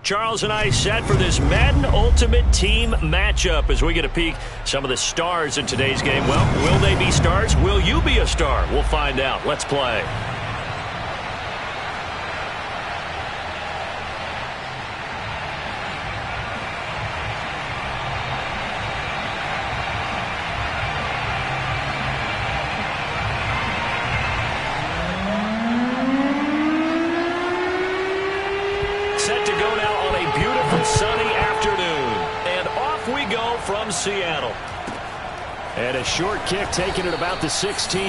S1: Charles and I set for this Madden Ultimate Team matchup as we get a peek some of the stars in today's game. Well, will they be stars? Will you be a star? We'll find out. Let's play. Set to go now on a beautiful sunny afternoon. And off we go from Seattle. And a short kick taken at about the 16.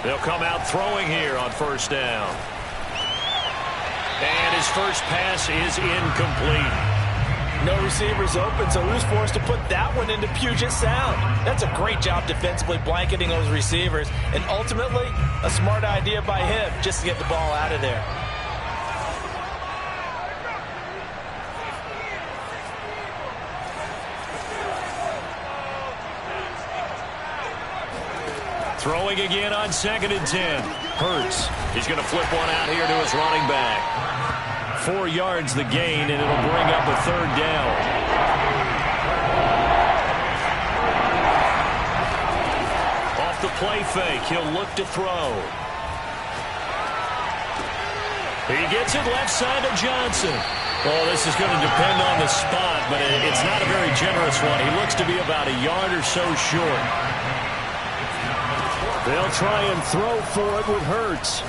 S1: They'll come out throwing here on first down. And his first pass is incomplete.
S5: No receivers open, so who's forced to put that one into Puget Sound? That's a great job defensively blanketing those receivers, and ultimately, a smart idea by him just to get the ball out of there.
S1: Throwing again on 2nd and 10. Hurts. He's going to flip one out here to his running back. 4 yards the gain, and it'll bring up a 3rd down. Off the play fake, he'll look to throw. He gets it left side to Johnson. Well, this is going to depend on the spot, but it's not a very generous one. He looks to be about a yard or so short. They'll try and throw for it with Hurts.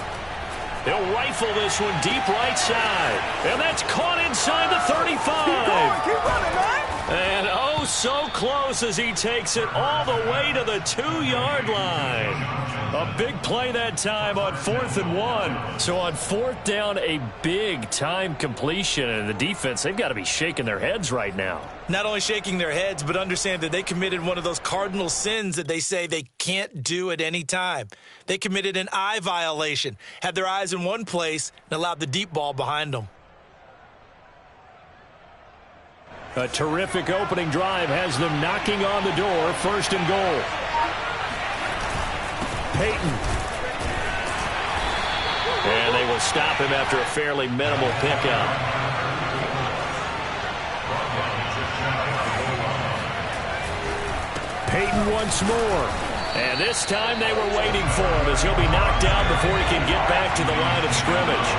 S1: They'll rifle this one deep right side. And that's caught inside the 35.
S7: Keep running, man.
S1: And oh, so close as he takes it all the way to the 2-yard line. A big play that time on 4th and 1. So on 4th down, a big time completion. And the defense, they've got to be shaking their heads right now.
S2: Not only shaking their heads, but understand that they committed one of those cardinal sins that they say they can't do at any time. They committed an eye violation, had their eyes in one place, and allowed the deep ball behind them.
S1: A terrific opening drive has them knocking on the door. 1st and goal. Peyton. And they will stop him after a fairly minimal pickup. Peyton once more. And this time they were waiting for him as he'll be knocked down before he can get back to the line of scrimmage.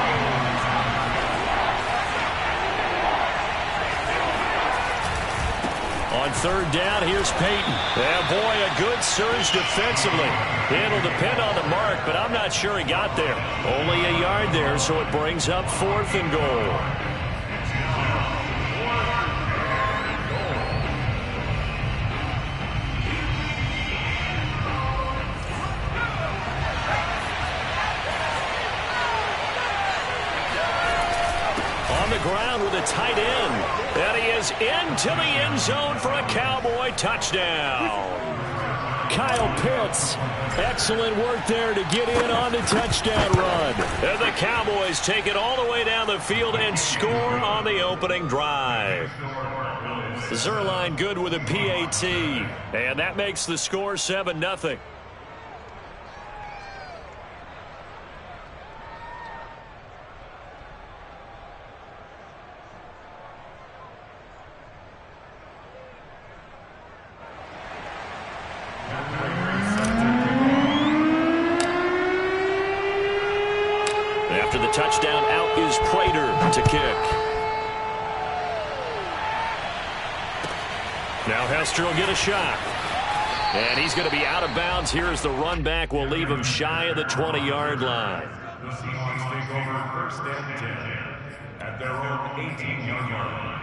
S1: On 3rd down, here's Peyton. And boy, a good surge defensively. It'll depend on the mark, but I'm not sure he got there. Only a yard there, so it brings up 4th and goal. On the ground with a tight end. And he is into the end zone for a Cowboy touchdown. Kyle Pitts, excellent work there to get in on the touchdown run. And the Cowboys take it all the way down the field and score on the opening drive. Zerline good with a PAT. And that makes the score 7-0. After the touchdown, out is Prater to kick. Now Hester will get a shot. And he's going to be out of bounds here as the run back will leave him shy of the 20-yard line.
S6: The Seahawks take over 1st and 10 at their own 18-yard line.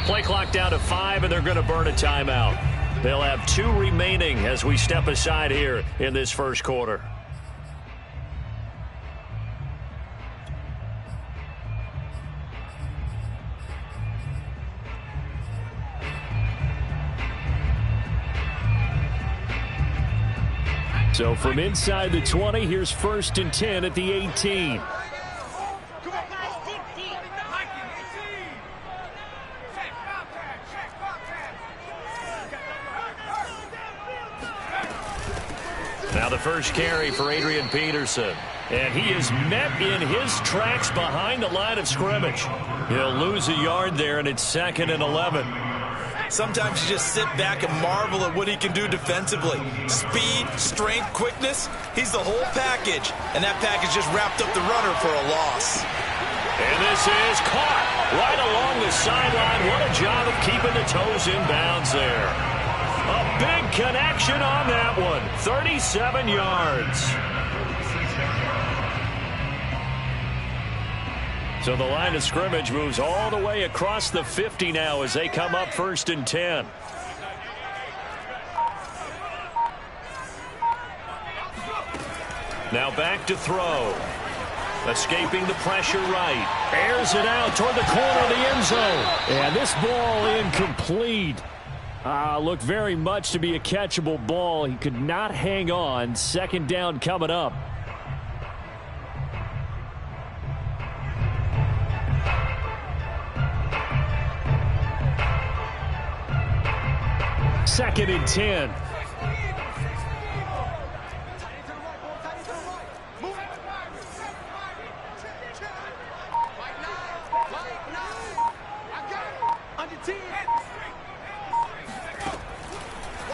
S1: Play clock down to 5, and they're going to burn a timeout. They'll have 2 remaining as we step aside here in this first quarter. So from inside the 20, here's 1st and 10 at the 18. Now the first carry for Adrian Peterson. And he is met in his tracks behind the line of scrimmage. He'll lose a yard there, and it's 2nd and 11.
S2: Sometimes you just sit back and marvel at what he can do defensively. Speed, strength, quickness, he's the whole package. And that package just wrapped up the runner for a loss.
S1: And this is caught right along the sideline. What a job of keeping the toes in bounds there. A big connection on that one. 37 yards. So the line of scrimmage moves all the way across the 50 now as they come up 1st and 10. Now back to throw. Escaping the pressure right. Airs it out toward the corner of the end zone. And this ball incomplete. Looked very much to be a catchable ball. He could not hang on. 2nd down coming up. Second and 10.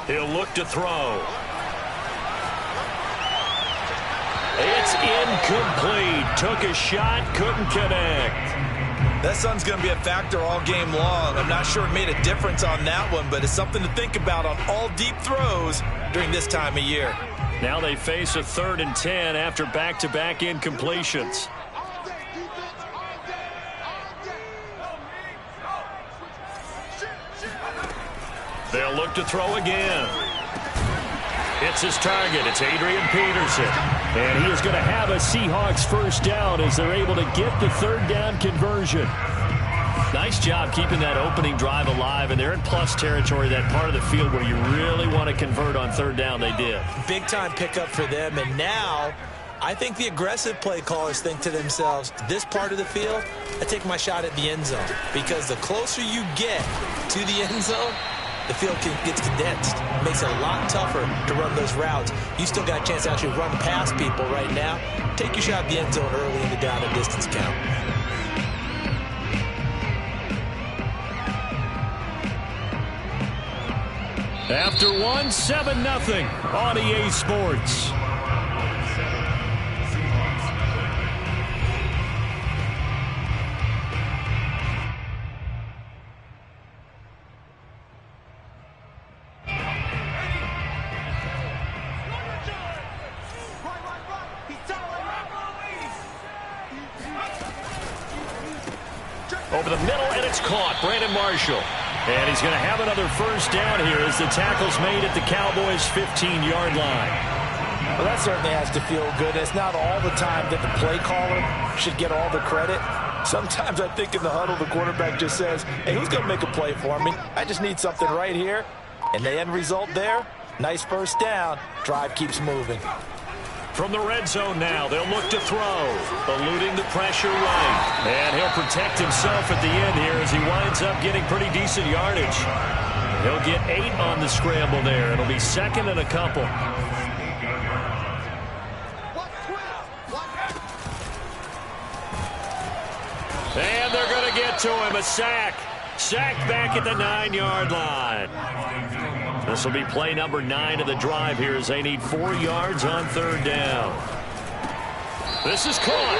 S1: He'll look to throw. It's incomplete. Took a shot, couldn't connect.
S2: That sun's going to be a factor all game long. I'm not sure it made a difference on that one, but it's something to think about on all deep throws during this time of year.
S1: Now they face a 3rd and 10 after back-to-back incompletions. They'll look to throw again. It's his target. It's Adrian Peterson. And he is going to have a Seahawks first down as they're able to get the 3rd down conversion. Nice job keeping that opening drive alive, and they're in plus territory, that part of the field where you really want to convert on 3rd down. They did.
S2: Big-time pickup for them, and now I think the aggressive play callers think to themselves, this part of the field, I take my shot at the end zone, because the closer you get to the end zone, the field gets condensed. It makes it a lot tougher to run those routes. You still got a chance to actually run past people right now. Take your shot at the end zone early in the down and distance count.
S1: After one, 7-0 on EA Sports. Over the middle, and it's caught. Brandon Marshall. And he's going to have another first down here as the tackle's made at the Cowboys' 15-yard line.
S5: Well, that certainly has to feel good. It's not all the time that the play caller should get all the credit. Sometimes I think in the huddle, the quarterback just says, hey, who's going to make a play for me? I just need something right here. And the end result there, nice first down. Drive keeps moving.
S1: From the red zone now, they'll look to throw. Eluding the pressure right. And he'll protect himself at the end here as he winds up getting pretty decent yardage. He'll get 8 on the scramble there. It'll be 2nd and a couple. And they're going to get to him. A sack. Sacked back at the 9-yard line. This will be play number 9 of the drive here as they need 4 yards on 3rd down. This is caught.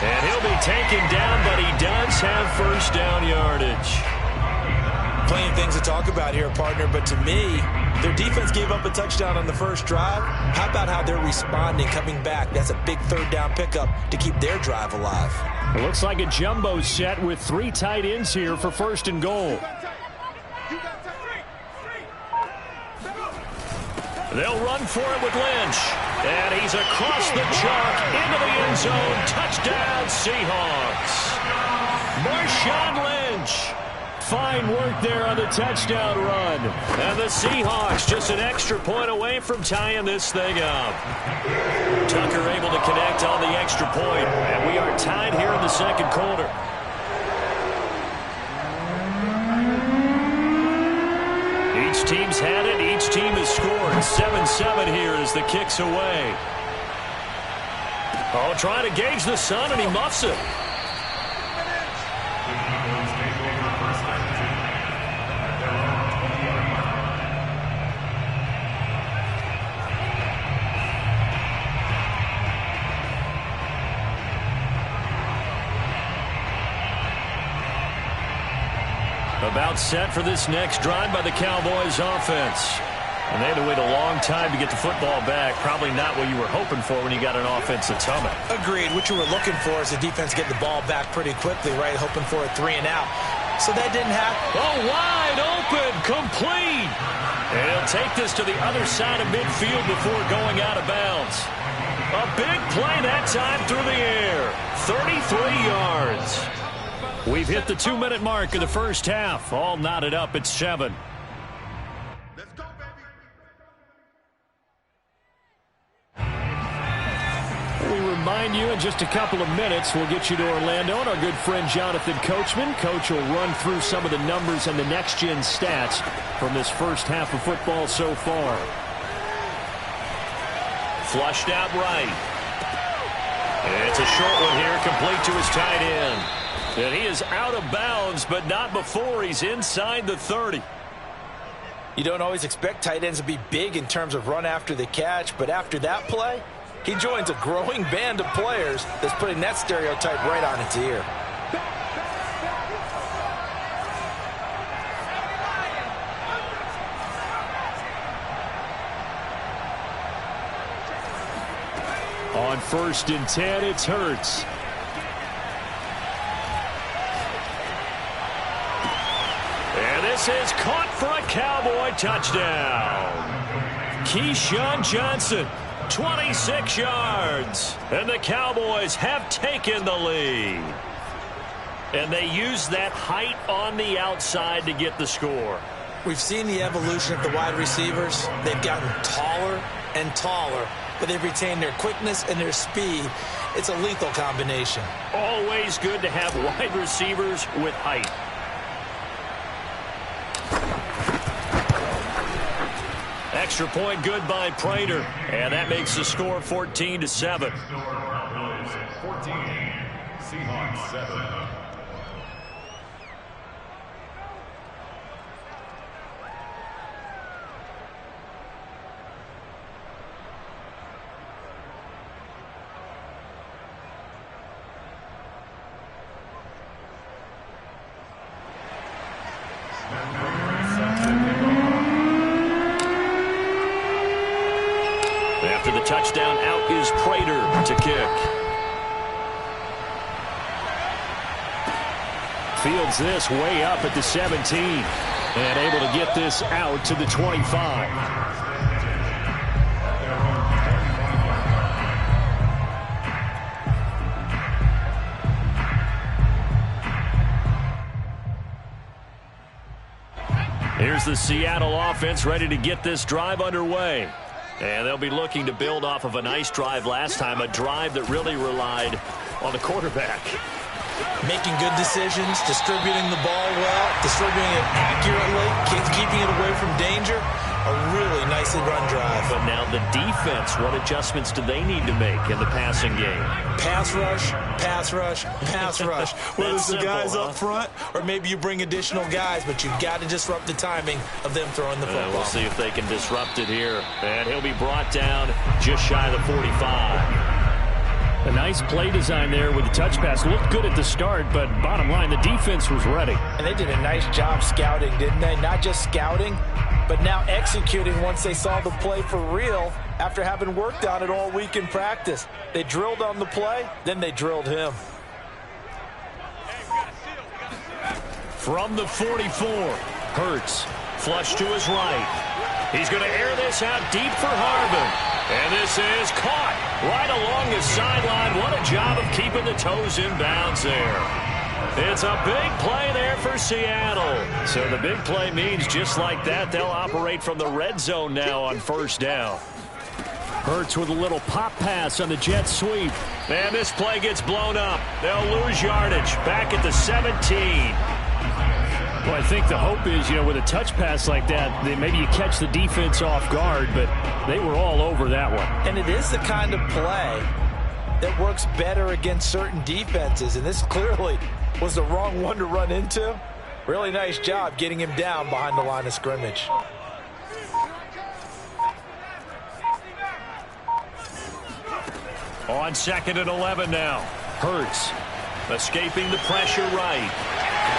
S1: And he'll be taken down, but he does have first down yardage.
S2: Plenty of things to talk about here, partner, but to me, their defense gave up a touchdown on the first drive. How about how they're responding, coming back? That's a big 3rd down pickup to keep their drive alive.
S1: It looks like a jumbo set with 3 tight ends here for 1st and goal. They'll run for it with Lynch. And he's across the chalk into the end zone. Touchdown, Seahawks. Marshawn Lynch. Fine work there on the touchdown run. And the Seahawks just an extra point away from tying this thing up. Tucker able to connect on the extra point. And we are tied here in the 2nd quarter. Each Each team's had it. Each team has scored. 7-7 here as the kick's away. Oh, trying to gauge the sun, and he muffs it. About set for this next drive by the Cowboys offense. And they had to wait a long time to get the football back. Probably not what you were hoping for when you got an offensive tumble.
S2: Agreed. What you were looking for is the defense get the ball back pretty quickly, right? Hoping for a 3 and out. So that didn't happen.
S1: Oh, wide open, complete. And he'll take this to the other side of midfield before going out of bounds. A big play that time through the air. 33 yards. We've hit the 2-minute mark of the first half. All knotted up at 7.
S7: Let's go, baby.
S1: We remind you in just a couple of minutes we'll get you to Orlando and our good friend Jonathan Coachman. Coach will run through some of the numbers and the next-gen stats from this first half of football so far. Flushed out right. It's a short one here, complete to his tight end. And he is out of bounds, but not before he's inside the 30.
S5: You don't always expect tight ends to be big in terms of run after the catch, but after that play, he joins a growing band of players that's putting that stereotype right on its ear.
S1: On 1st and 10, it's Hurts. And this is caught for a Cowboy touchdown. Keyshawn Johnson, 26 yards. And the Cowboys have taken the lead. And they use that height on the outside to get the score.
S2: We've seen the evolution of the wide receivers. They've gotten taller and taller, but they've retained their quickness and their speed. It's a lethal combination.
S1: Always good to have wide receivers with height. Extra point good by Prater, and that makes the score 14-7.
S6: 14, Seahawks 7.
S1: After the touchdown, out is Prater to kick. Fields this way up at the 17 and able to get this out to the 25. Here's the Seattle offense ready to get this drive underway. And they'll be looking to build off of a nice drive last time, a drive that really relied on the quarterback.
S2: Making good decisions, distributing the ball well, distributing it accurately, keeping it away from danger. A really nicely run drive.
S1: But now the defense, what adjustments do they need to make in the passing game?
S2: Pass rush, pass rush, pass rush. Whether it's the guys up front or maybe you bring additional guys, but you've got to disrupt the timing of them throwing the football.
S1: We'll see if they can disrupt it here. And he'll be brought down just shy of the 45. A nice play design there with the touch pass. Looked good at the start, but bottom line, the defense was ready.
S5: And they did a nice job scouting, didn't they? Not just scouting, but now executing once they saw the play for real after having worked on it all week in practice. They drilled on the play, then they drilled him.
S1: From the 44, Hurts, flush to his right. He's going to air this out deep for Harvin. And this is caught right along the sideline. What a job of keeping the toes in bounds there. It's a big play there for Seattle. So the big play means just like that, they'll operate from the red zone now on 1st down. Hurts with a little pop pass on the jet sweep. And this play gets blown up. They'll lose yardage back at the 17. Well, I think the hope is, with a touch pass like that, maybe you catch the defense off guard, but they were all over that one.
S5: And it is the kind of play that works better against certain defenses, and this clearly was the wrong one to run into. Really nice job getting him down behind the line of scrimmage.
S3: On 2nd and 11 now. Hurts escaping the pressure right.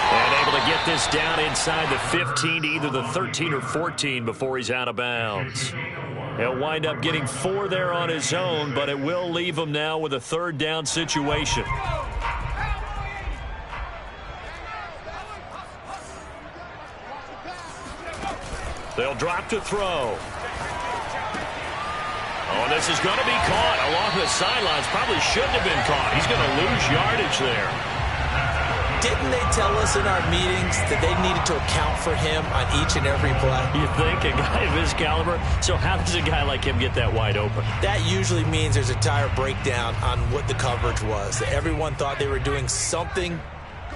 S3: And able to get this down inside the 15 to either the 13 or 14 before he's out of bounds. He'll wind up getting 4 there on his own, but it will leave him now with a 3rd down situation. They'll drop to throw. Oh, this is going to be caught along the sidelines. Probably shouldn't have been caught. He's going to lose yardage there.
S2: Didn't they tell us in our meetings that they needed to account for him on each and every play?
S3: You think? A guy of his caliber? So how does a guy like him get that wide open?
S2: That usually means there's a entire breakdown on what the coverage was. Everyone thought they were doing something,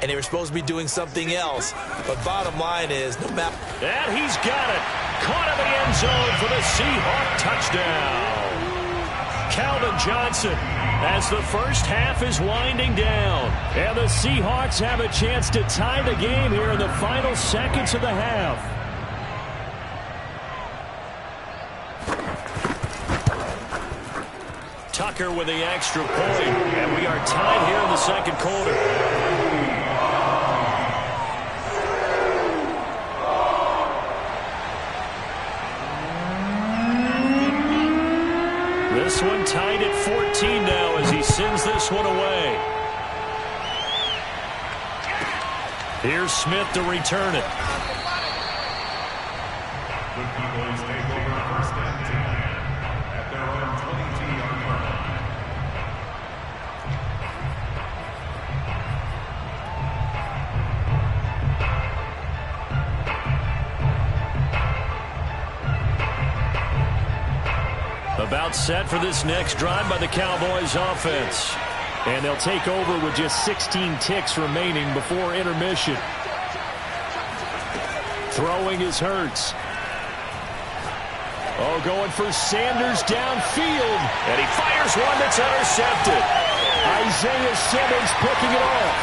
S2: and they were supposed to be doing something else. But bottom line is, no matter...
S3: And he's got it. Caught in the end zone for the Seahawk touchdown. Calvin Johnson as the first half is winding down. And the Seahawks have a chance to tie the game here in the final seconds of the half. Tucker with the extra point. And we are tied here in the second quarter. This one tied at 14 now as he sends this one away. Here's Smith to return it.
S6: The Cowboys take over 1st and 10 at their own 22-yard line.
S3: About set for this next drive by the Cowboys offense. And they'll take over with just 16 ticks remaining before intermission. Throwing is Hurts. Oh, going for Sanders downfield. And he fires one that's intercepted. Isaiah Simmons picking it off.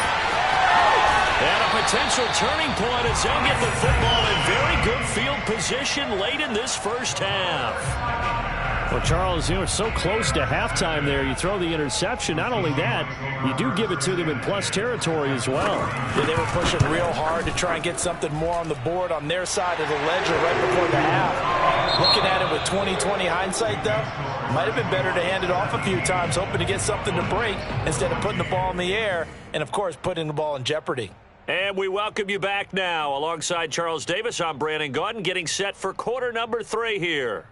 S3: And a potential turning point as they'll get the football in very good field position late in this first half.
S1: Well, Charles, it's so close to halftime there. You throw the interception. Not only that, you do give it to them in plus territory as well.
S5: Yeah, they were pushing real hard to try and get something more on the board on their side of the ledger right before the half. Looking at it with 20/20 hindsight, though, might have been better to hand it off a few times, hoping to get something to break instead of putting the ball in the air and, of course, putting the ball in jeopardy.
S3: And we welcome you back now. Alongside Charles Davis, I'm Brandon Gaudin, getting set for quarter number 3 here.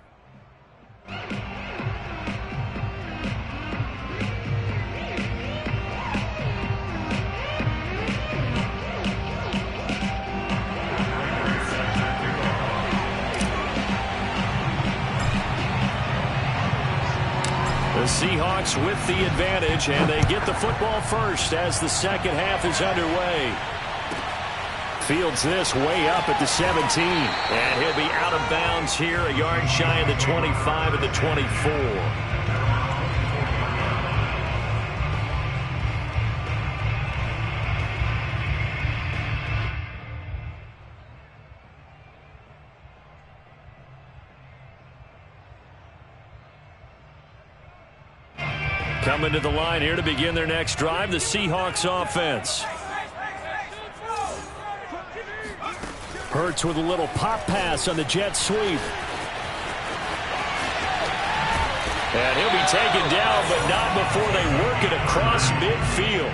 S3: The Seahawks with the advantage, and they get the football first as the second half is underway. Fields this way up at the 17. And he'll be out of bounds here, a yard shy of the 25 of the 24. Coming to the line here to begin their next drive, the Seahawks offense. Hurts with a little pop pass on the jet sweep. And he'll be taken down, but not before they work it across midfield.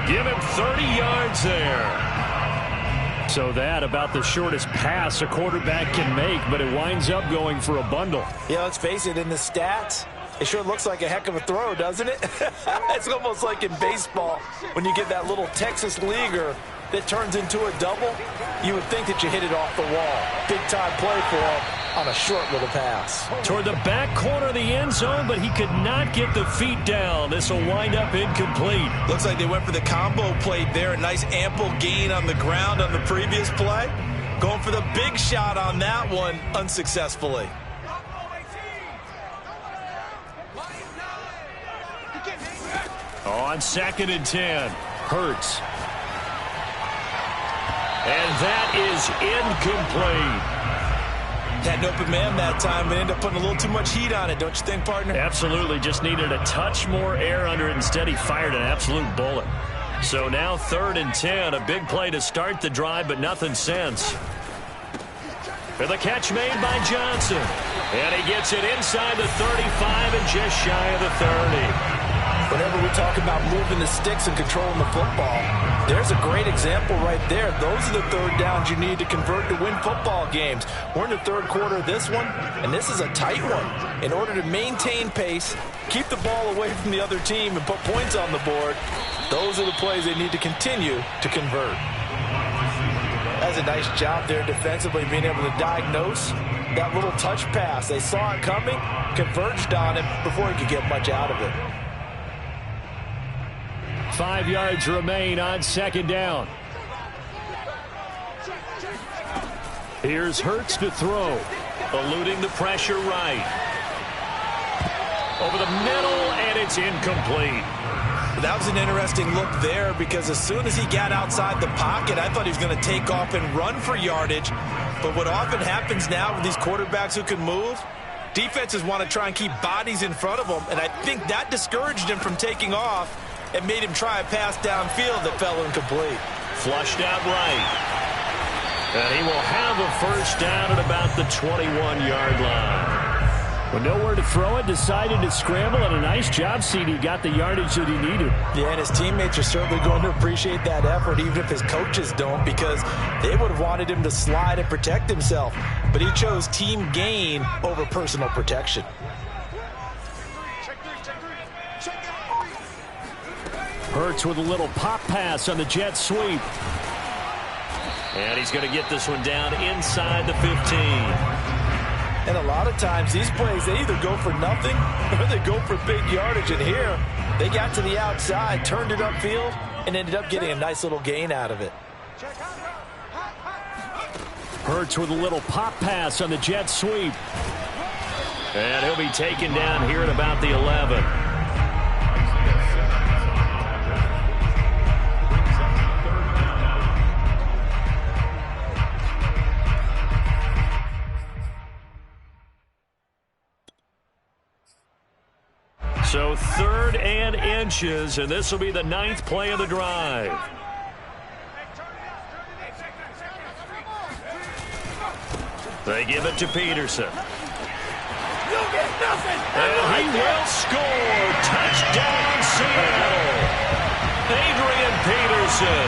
S3: Give him 30 yards there. So that about the shortest pass a quarterback can make, but it winds up going for a bundle.
S5: Yeah, let's face it, in the stats, it sure looks like a heck of a throw, doesn't it? It's almost like in baseball when you get that little Texas leaguer that turns into a double. You would think that you hit it off the wall. Big time play for him. on a short little pass.
S1: Toward the back corner of the end zone, but he could not get the feet down. This will wind up incomplete.
S2: Looks like they went for the combo play there. A nice ample gain on the ground on the previous play. Going for the big shot on that one unsuccessfully.
S1: On 2nd and 10, Hurts. And that is incomplete.
S2: Had an open man that time, but ended up putting a little too much heat on it, don't you think, partner?
S1: Absolutely. Just needed a touch more air under it. Instead, he fired an absolute bullet. So now 3rd and 10, a big play to start the drive, but nothing since. For the catch made by Johnson. And he gets it inside the 35 and just shy of the 30.
S5: Whenever we talk about moving the sticks and controlling the football, there's a great example right there. Those are the third downs you need to convert to win football games. We're in the third quarter of this one, and this is a tight one. In order to maintain pace, keep the ball away from the other team, and put points on the board, those are the plays they need to continue to convert. That's a nice job there defensively, being able to diagnose that little touch pass. They saw it coming, converged on it before he could get much out of it.
S1: 5 yards remain on 2nd down. Here's Hurts to throw. Eluding the pressure right. Over the middle, and it's incomplete.
S2: That was an interesting look there, because as soon as he got outside the pocket, I thought he was going to take off and run for yardage. But what often happens now with these quarterbacks who can move, defenses want to try and keep bodies in front of them, and I think that discouraged him from taking off and made him try a pass downfield that fell incomplete.
S1: Flushed out right. And he will have a first down at about the 21-yard line. With nowhere to throw it, decided to scramble, and a nice job, CD. Got the yardage that he needed.
S5: Yeah, and his teammates are certainly going to appreciate that effort, even if his coaches don't, because they would have wanted him to slide and protect himself. But he chose team gain over personal protection.
S1: Hurts with a little pop pass on the jet sweep. And he's going to get this one down inside the 15.
S5: And a lot of times these plays, they either go for nothing or they go for big yardage. And here, they got to the outside, turned it upfield, and ended up getting a nice little gain out of it.
S1: Hurts with a little pop pass on the jet sweep. And he'll be taken down here at about the 11. So 3rd and inches, and this will be the 9th play of the drive. They give it to Peterson.
S7: You'll get nothing.
S1: And he will score. Touchdown, Seattle. Adrian Peterson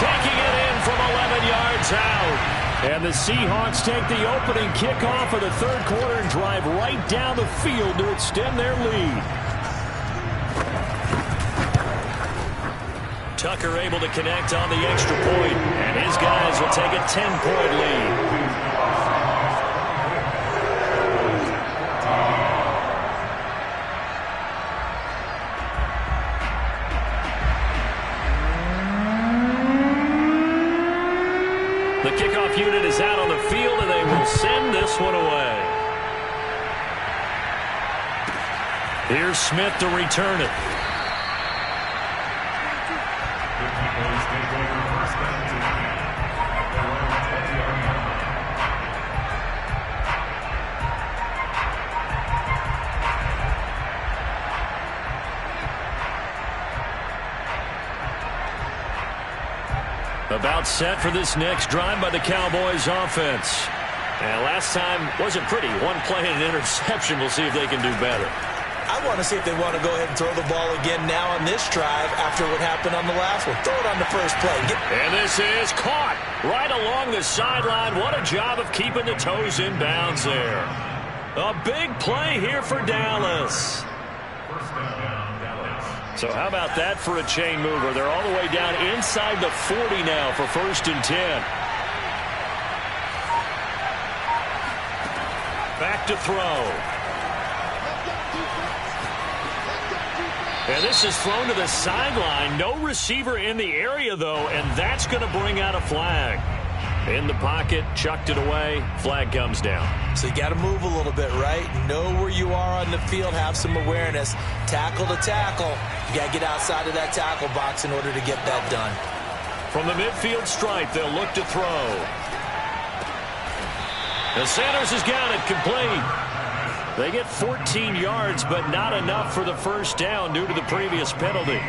S1: taking it in from 11 yards out. And the Seahawks take the opening kickoff of the third quarter and drive right down the field to extend their lead. Tucker able to connect on the extra point, and his guys will take a 10-point lead. The kickoff unit is out on the field, and they will send this one away. Here's Smith to return it. About set for this next drive by the Cowboys offense. And last time wasn't pretty. One play and an interception. We'll see if they can do better.
S2: I want to see if they want to go ahead and throw the ball again now on this drive after what happened on the last one. Throw it on the first play.
S1: And this is caught right along the sideline. What a job of keeping the toes in bounds there. A big play here for Dallas. So how about that for a chain mover? They're all the way down inside the 40 now for 1st and 10.
S3: back to throw. And this is thrown to the sideline. No receiver in the area, though, and that's going to bring out a flag. In the pocket, chucked it away, flag comes down.
S2: So you got to move a little bit, right? Know where you are on the field, have some awareness. Tackle to tackle. You got to get outside of that tackle box in order to get that done.
S3: From the midfield stripe, they'll look to throw. And Sanders has got it complete. They get 14 yards, but not enough for the first down due to the previous penalty.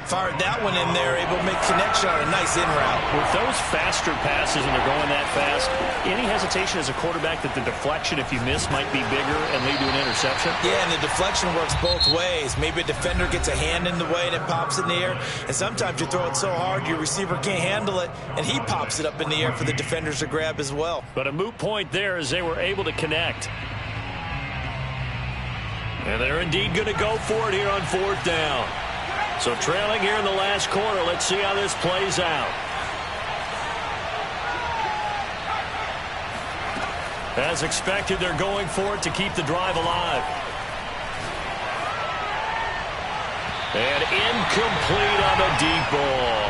S2: Fired that one in there, able to make connection on a nice in route.
S1: With those faster passes and they're going that fast, any hesitation as a quarterback that the deflection, if you miss, might be bigger and lead to an interception?
S2: Yeah, and the deflection works both ways. Maybe a defender gets a hand in the way and it pops in the air. And sometimes you throw it so hard your receiver can't handle it, and he pops it up in the air for the defenders to grab as well.
S3: But a moot point there as they were able to connect. And they're indeed going to go for it here on fourth down. So trailing here in the last quarter. Let's see how this plays out. As expected, they're going for it to keep the drive alive. And incomplete on the deep ball.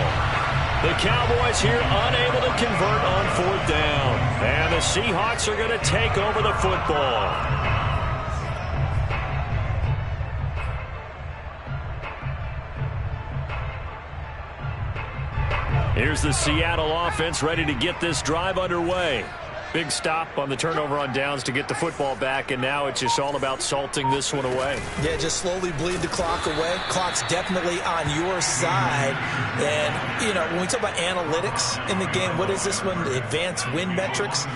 S3: The Cowboys here unable to convert on fourth down. And the Seahawks are going to take over the football. Here's the Seattle offense ready to get this drive underway. Big stop on the turnover on downs to get the football back, and now it's just all about salting this one away.
S2: Yeah, just slowly bleed the clock away. Clock's definitely on your side. And, you know, when we talk about analytics in the game, what is this one? The advanced win metrics?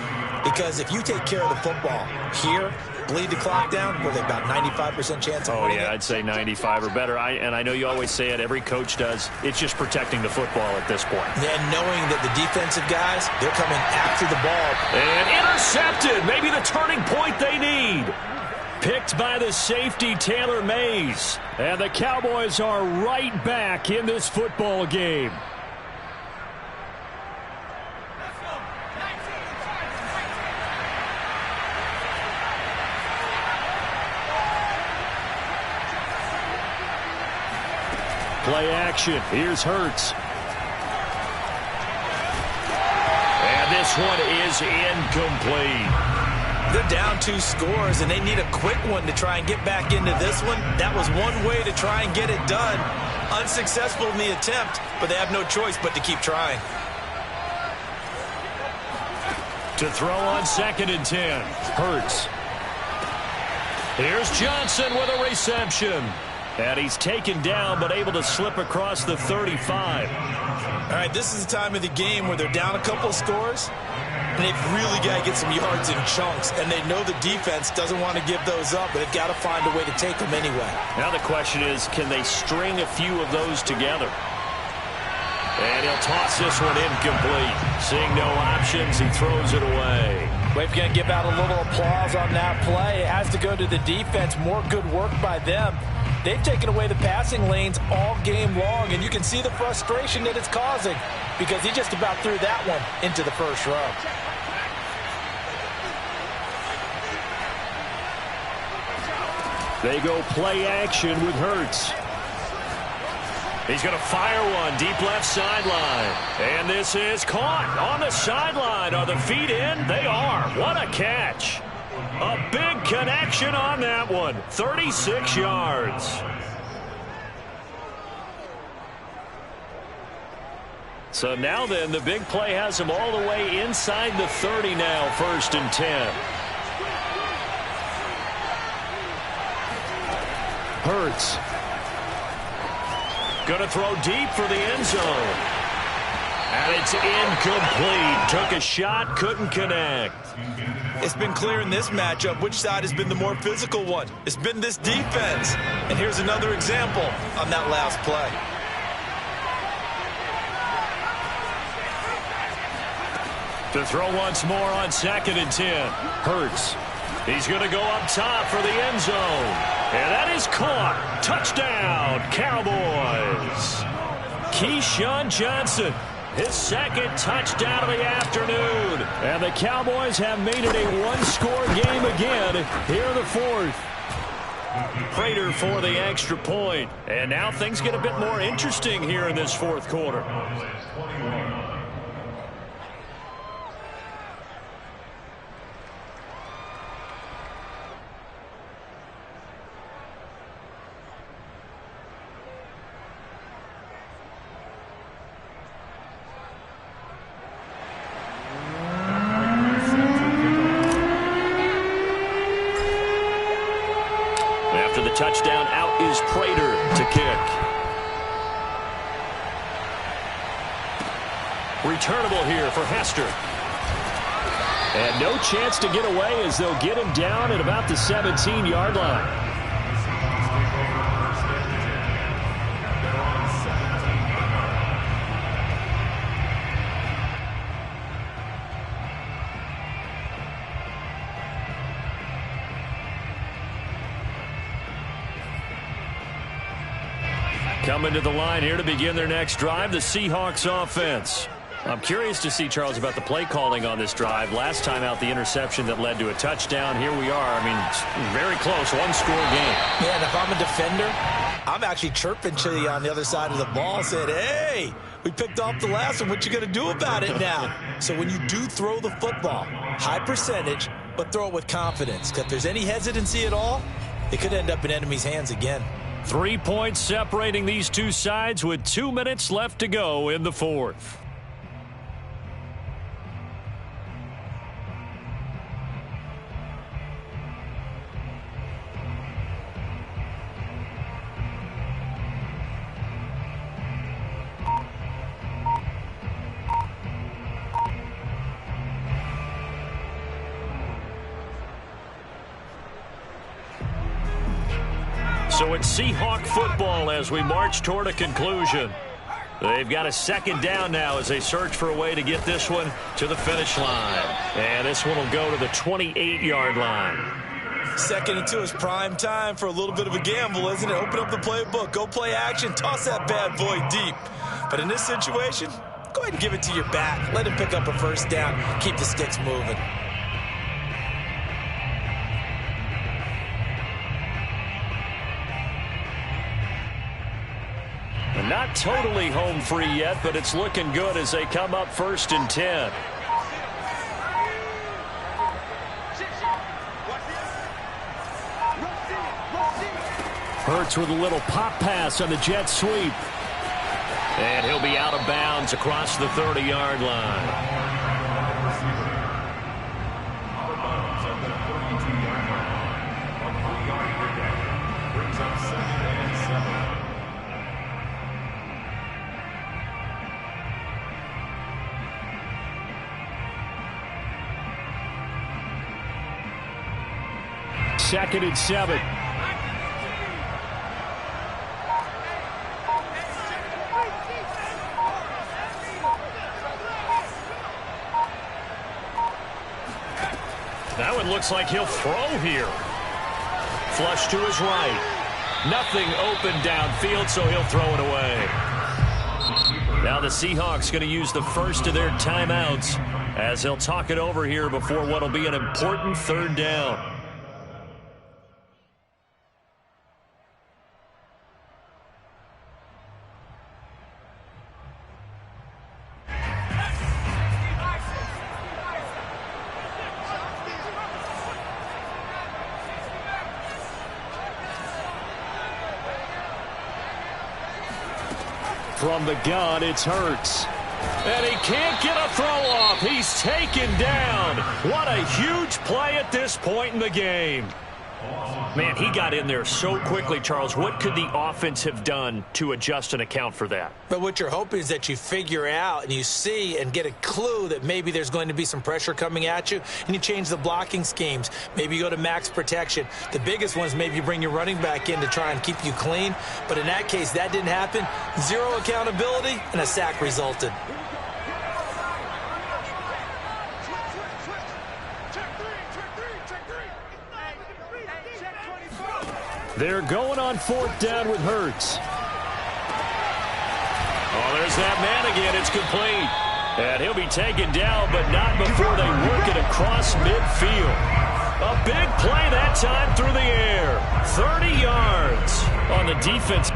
S2: Because if you take care of the football here, bleed the clock down, with about 95% chance of winning it.
S3: I'd say 95 or better. And I know you always say it, every coach does. It's just protecting the football at this point.
S2: And knowing that the defensive guys, they're coming after the ball.
S3: And intercepted. Maybe the turning point they need. Picked by the safety, Taylor Mays. And the Cowboys are right back in this football game. Play action. Here's Hurts. And this one is incomplete.
S2: They're down 2 scores, and they need a quick one to try and get back into this one. That was one way to try and get it done. Unsuccessful in the attempt, but they have no choice but to keep trying.
S3: To throw on 2nd and 10. Hurts. Here's Johnson with a reception. And he's taken down, but able to slip across the 35.
S2: All right, this is the time of the game where they're down a couple of scores, and they've really got to get some yards in chunks, and they know the defense doesn't want to give those up, but they've got to find a way to take them anyway.
S3: Now the question is, can they string a few of those together? And he'll toss this one incomplete. Seeing no options, he throws it away.
S5: We're going to give out a little applause on that play. It has to go to the defense. More good work by them. They've taken away the passing lanes all game long, and you can see the frustration that it's causing because he just about threw that one into the first row.
S3: They go play action with Hurts. He's going to fire one deep left sideline. And this is caught on the sideline. Are the feet in? They are. What a catch. A big connection on that one. 36 yards. So now then, the big play has him all the way inside the 30 now, 1st and 10. Hurts. Going to throw deep for the end zone. And it's incomplete. Took a shot, couldn't connect.
S2: It's been clear in this matchup which side has been the more physical one. It's been this defense. And here's another example on that last play.
S3: To throw once more on 2nd and 10. Hurts. He's going to go up top for the end zone. And that is caught. Touchdown, Cowboys. Keyshawn Johnson.
S1: His second touchdown of the afternoon. And the Cowboys have made it a one-score game again here in the fourth. Prater for the extra point. And now things get a bit more interesting here in this fourth quarter. After the touchdown, out is Prater to kick. Returnable here for Hester. And no chance to get away as they'll get him down at about the 17-yard line. Coming to the line here to begin their next drive, the Seahawks offense. I'm curious to see, Charles, about the play calling on this drive. Last time out, the interception that led to a touchdown. Here we are. I mean, very close, one-score game.
S2: Yeah, and if I'm a defender, I'm actually chirping to you on the other side of the ball, saying, hey, we picked off the last one. What you going to do about it now? So when you do throw the football, high percentage, but throw it with confidence. Because if there's any hesitancy at all, it could end up in enemy's hands again.
S1: 3 points separating these two sides with 2 minutes left to go in the fourth. So it's Seahawk football as we march toward a conclusion. They've got a second down now as they search for a way to get this one to the finish line. And this one will go to the 28-yard line.
S2: 2nd and 2 is prime time for a little bit of a gamble, isn't it? Open up the playbook, go play action, toss that bad boy deep. But in this situation, go ahead and give it to your back. Let him pick up a first down, keep the sticks moving.
S1: Not totally home free yet, but it's looking good as they come up 1st and 10. Hurts with a little pop pass on the jet sweep. And he'll be out of bounds across the 30-yard line. Second and 7. That one looks like he'll throw here. Flush to his right. Nothing open downfield, so he'll throw it away. Now the Seahawks going to use the first of their timeouts as they'll talk it over here before what will be an important 3rd down. From the gun, it's Hurts. And he can't get a throw off. He's taken down. What a huge play at this point in the game. Man, he got in there so quickly, Charles. What could the offense have done to adjust and account for that?
S2: But what you're hoping is that you figure out and you see and get a clue that maybe there's going to be some pressure coming at you, and you change the blocking schemes. Maybe you go to max protection. The biggest one is maybe you bring your running back in to try and keep you clean. But in that case, that didn't happen. Zero accountability, and a sack resulted. They're going on 4th down with Hurts.
S1: Well, there's that man again. It's complete. And he'll be taken down, but not before they work it across midfield. A big play that time through the air. 30 yards on the defense.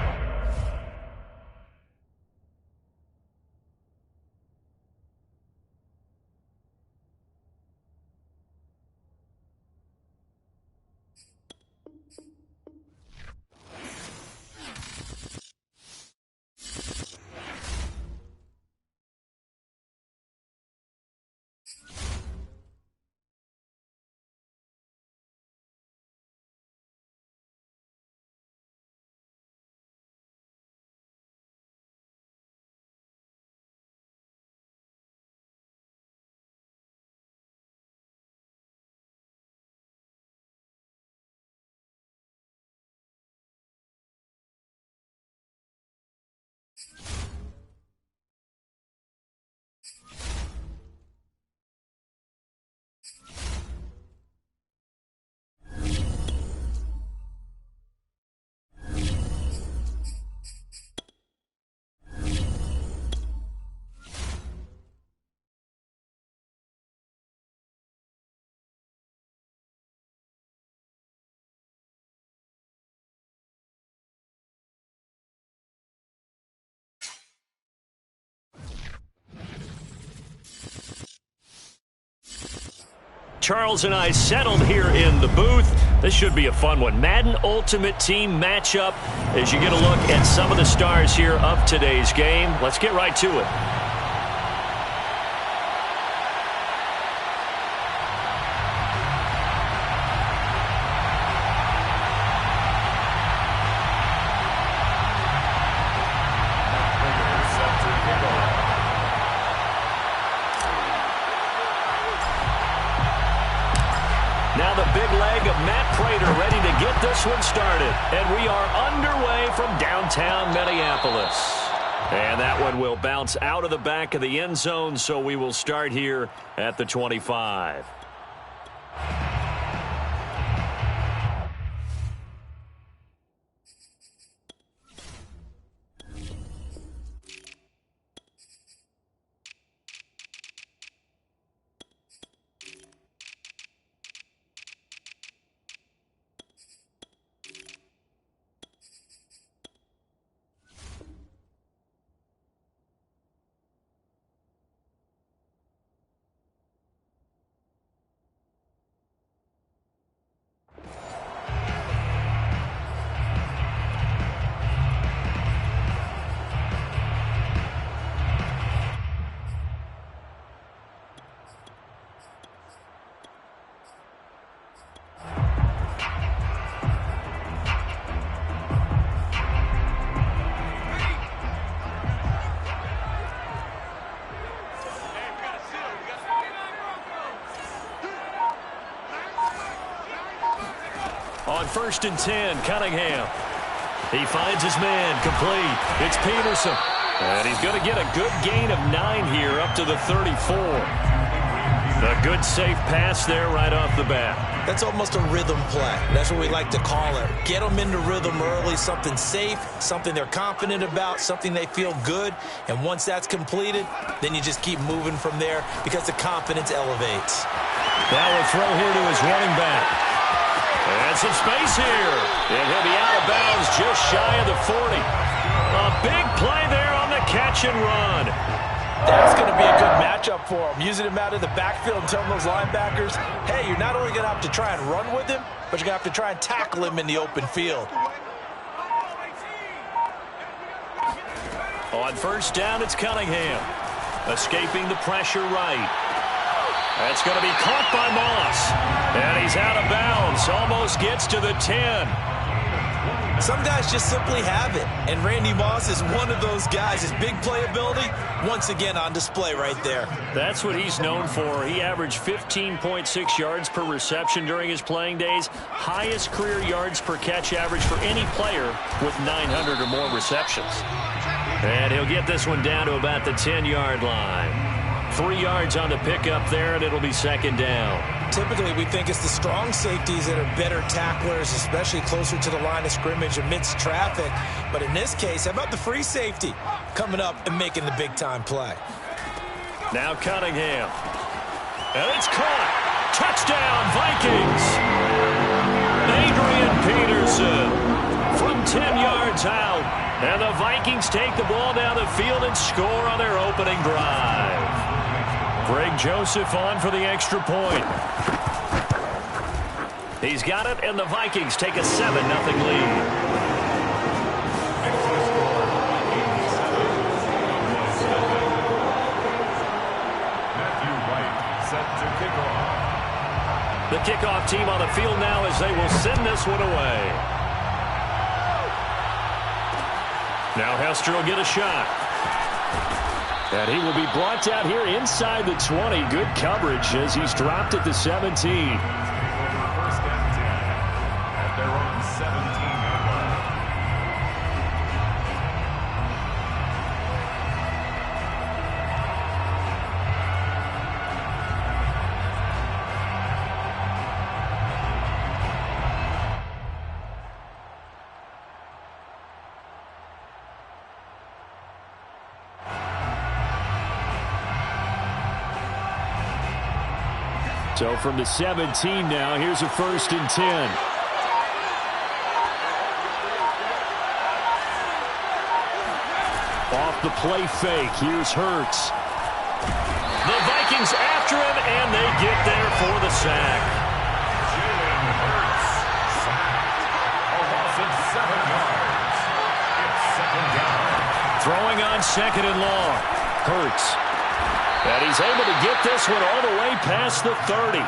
S1: Charles and I settled here in the booth. This should be a fun one. Madden Ultimate Team matchup as you get a look at some of the stars here of today's game. Let's get right to it. Now the big leg of Matt Prater ready to get this one started. And we are underway from downtown Minneapolis. And that one will bounce out of the back of the end zone, so we will start here at the 25. On 1st and 10, Cunningham. He finds his man, complete. It's Peterson. And he's going to get a good gain of 9 here up to the 34. A good safe pass there right off the bat.
S2: That's almost a rhythm play. That's what we like to call it. Get them into rhythm early, something safe, something they're confident about, something they feel good. And once that's completed, then you just keep moving from there because the confidence elevates.
S1: Now we'll throw here to his running back. And some space here. And he'll be out of bounds just shy of the 40. A big play there on the catch and run.
S5: That's going to be a good matchup for him. Using him out of the backfield and telling those linebackers, hey, you're not only going to have to try and run with him, but you're going to have to try and tackle him in the open field.
S1: On 1st down, it's Cunningham. Escaping the pressure right. That's going to be caught by Moss. And he's out of bounds. Almost gets to the 10.
S2: Some guys just simply have it. And Randy Moss is one of those guys. His big playability, once again on display right there.
S1: That's what he's known for. He averaged 15.6 yards per reception during his playing days. Highest career yards per catch average for any player with 900 or more receptions. And he'll get this one down to about the 10-yard line. 3 yards on the pickup there, and it'll be 2nd down.
S2: Typically, we think it's the strong safeties that are better tacklers, especially closer to the line of scrimmage amidst traffic. But in this case, how about the free safety coming up and making the big-time play?
S1: Now Cunningham. And it's caught. Touchdown, Vikings. Adrian Peterson from 10 yards out. And the Vikings take the ball down the field and score on their opening drive. Greg Joseph on for the extra point. He's got it, and the Vikings take a 7-0 lead. The kickoff team on the field now as they will send this one away. Now Hester will get a shot. And he will be brought down here inside the 20. Good coverage as he's dropped at the 17.
S6: First and 10 at their own 17-yard line.
S1: So from the 17 now, here's a 1st and 10. Off the play fake, here's Hurts. The Vikings after him, and they get there for the sack.
S6: Jalen Hurts sacked. A loss of 7 yards. It's second down.
S1: Throwing on 2nd and long. Hurts. And he's able to get this one all the way past the 30.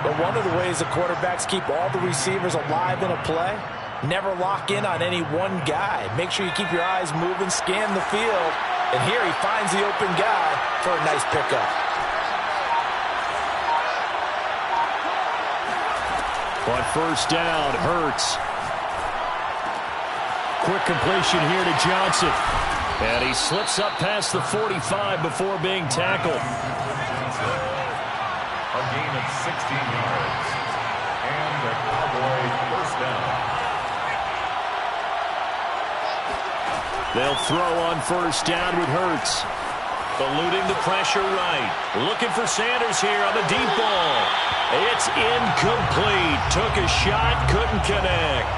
S5: But one of the ways the quarterbacks keep all the receivers alive in a play, never lock in on any one guy. Make sure you keep your eyes moving, scan the field. And here he finds the open guy for a nice pickup.
S1: On 1st down, Hurts. Quick completion here to Johnson. And he slips up past the 45 before being tackled.
S6: A gain of 16 yards. And the Cowboys first down.
S1: They'll throw on 1st down with Hurts. Eluding the pressure right. Looking for Sanders here on the deep ball. It's incomplete. Took a shot, couldn't connect.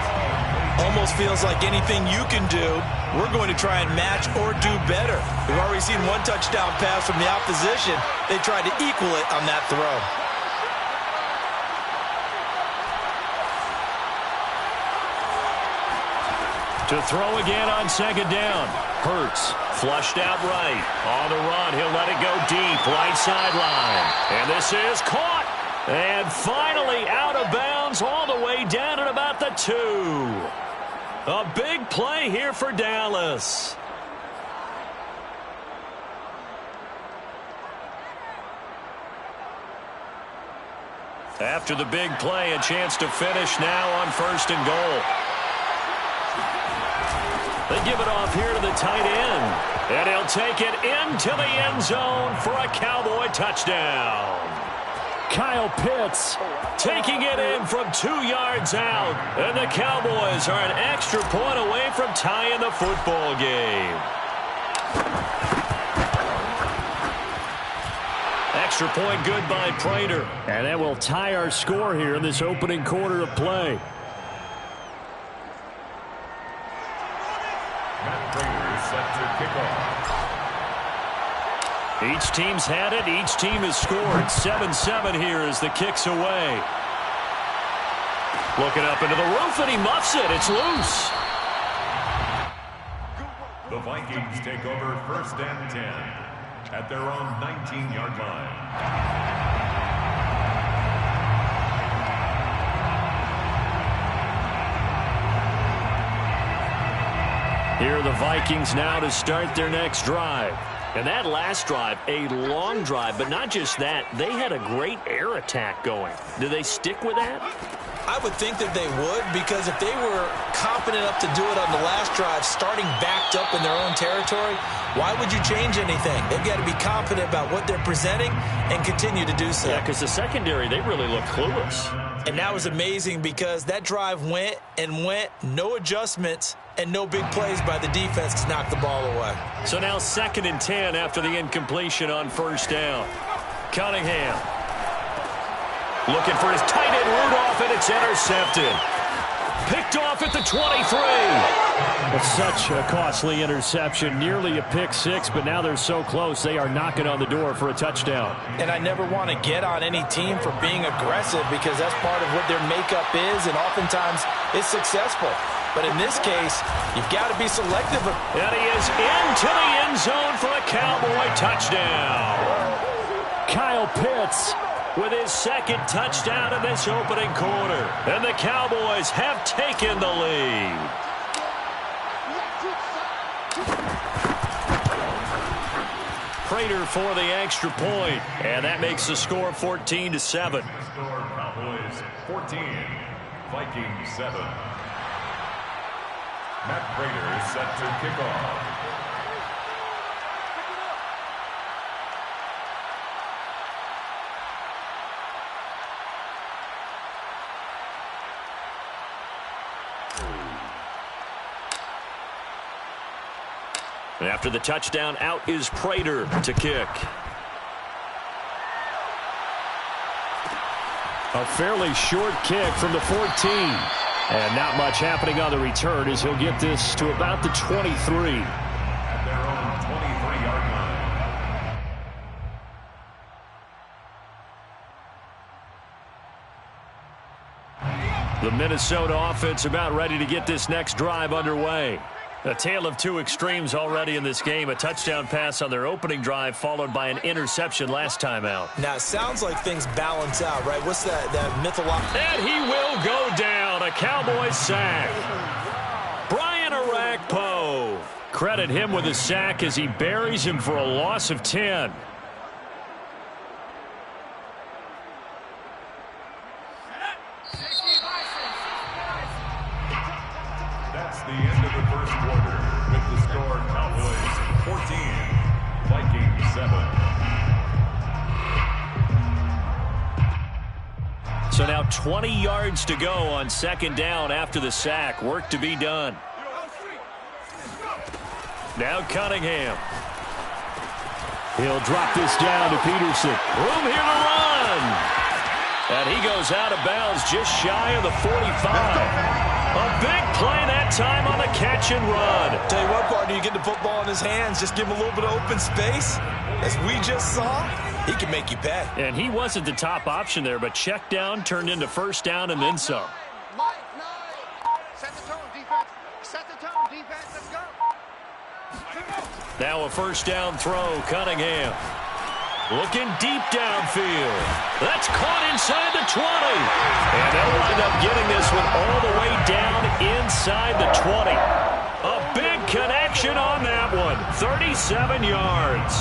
S2: Almost feels like anything you can do, we're going to try and match or do better. We've already seen one touchdown pass from the opposition. They tried to equal it on that throw.
S1: To throw again on 2nd down. Hurts flushed out right. On the run, he'll let it go deep, right sideline. And this is caught. And finally out of bounds all the way down at about the 2. A big play here for Dallas. After the big play, a chance to finish now on 1st and goal. They give it off here to the tight end. And he'll take it into the end zone for a Cowboy touchdown. Kyle Pitts taking it in from 2 yards out. And the Cowboys are an extra point away from tying the football game. Extra point good by Prater. And that will tie our score here in this opening quarter of play.
S6: Matt Prater is set to kick off.
S1: Each team's had it. Each team has scored. 7-7 here as the kick's away. Looking up into the roof, and he muffs it. It's loose.
S6: The Vikings take over 1st and 10 at their own 19-yard line.
S1: Here are the Vikings now to start their next drive. And that last drive, a long drive, but not just that. They had a great air attack going. Do they stick with that?
S2: I would think that they would, because if they were confident enough to do it on the last drive, starting backed up in their own territory, why would you change anything? They've got to be confident about what they're presenting and continue to do so.
S1: Yeah, because the secondary, they really look clueless.
S2: And that was amazing because that drive went and went, no adjustments, and no big plays by the defense to knock the ball away.
S1: So now 2nd and 10 after the incompletion on 1st down. Cunningham looking for his tight end Rudolph, and it's intercepted. Picked off at the 23. It's such a costly interception, nearly a pick six, but now they're so close they are knocking on the door for a touchdown.
S5: And I never want to get on any team for being aggressive because that's part of what their makeup is, and oftentimes it's successful. But in this case, you've got to be selective.
S1: And he is into the end zone for a Cowboy touchdown. Kyle Pitts with his 2nd touchdown in this opening quarter. And the Cowboys have taken the lead. Prater for the extra point, and that makes the score 14-7.
S6: Score Cowboys 14, Vikings 7. Matt Prater is set to kick off.
S1: After the touchdown, out is Prater to kick. A fairly short kick from the 14. And not much happening on the return as he'll get this to about the 23.
S6: At their own 23-yard line.
S1: The Minnesota offense about ready to get this next drive underway. A tale of two extremes already in this game. A touchdown pass on their opening drive followed by an interception last time out.
S2: Now, it sounds like things balance out, right? What's that mythological?
S1: And he will go down. A Cowboys sack. Brian Orakpo. Credit him with a sack as he buries him for a loss of 10.
S6: That's the end of the first quarter with the score Cowboys 14, Vikings 7.
S1: So now 20 yards to go on 2nd down after the sack. Work to be done. Now Cunningham. He'll drop this down to Peterson. Room here to run. And he goes out of bounds just shy of the 45. A big play that time on the catch and run.
S2: Tell you what, partner, you get the football in his hands, just give him a little bit of open space. As we just saw, he can make you pay.
S1: And he wasn't the top option there, but check down turned into 1st down and then some.
S7: Set the tone, defense. Set the tone, defense. Let's go.
S1: Now a 1st down throw, Cunningham. Looking deep downfield. That's caught inside the 20. And they'll wind up getting this one all the way down inside the 20. A big connection on that one. 37 yards.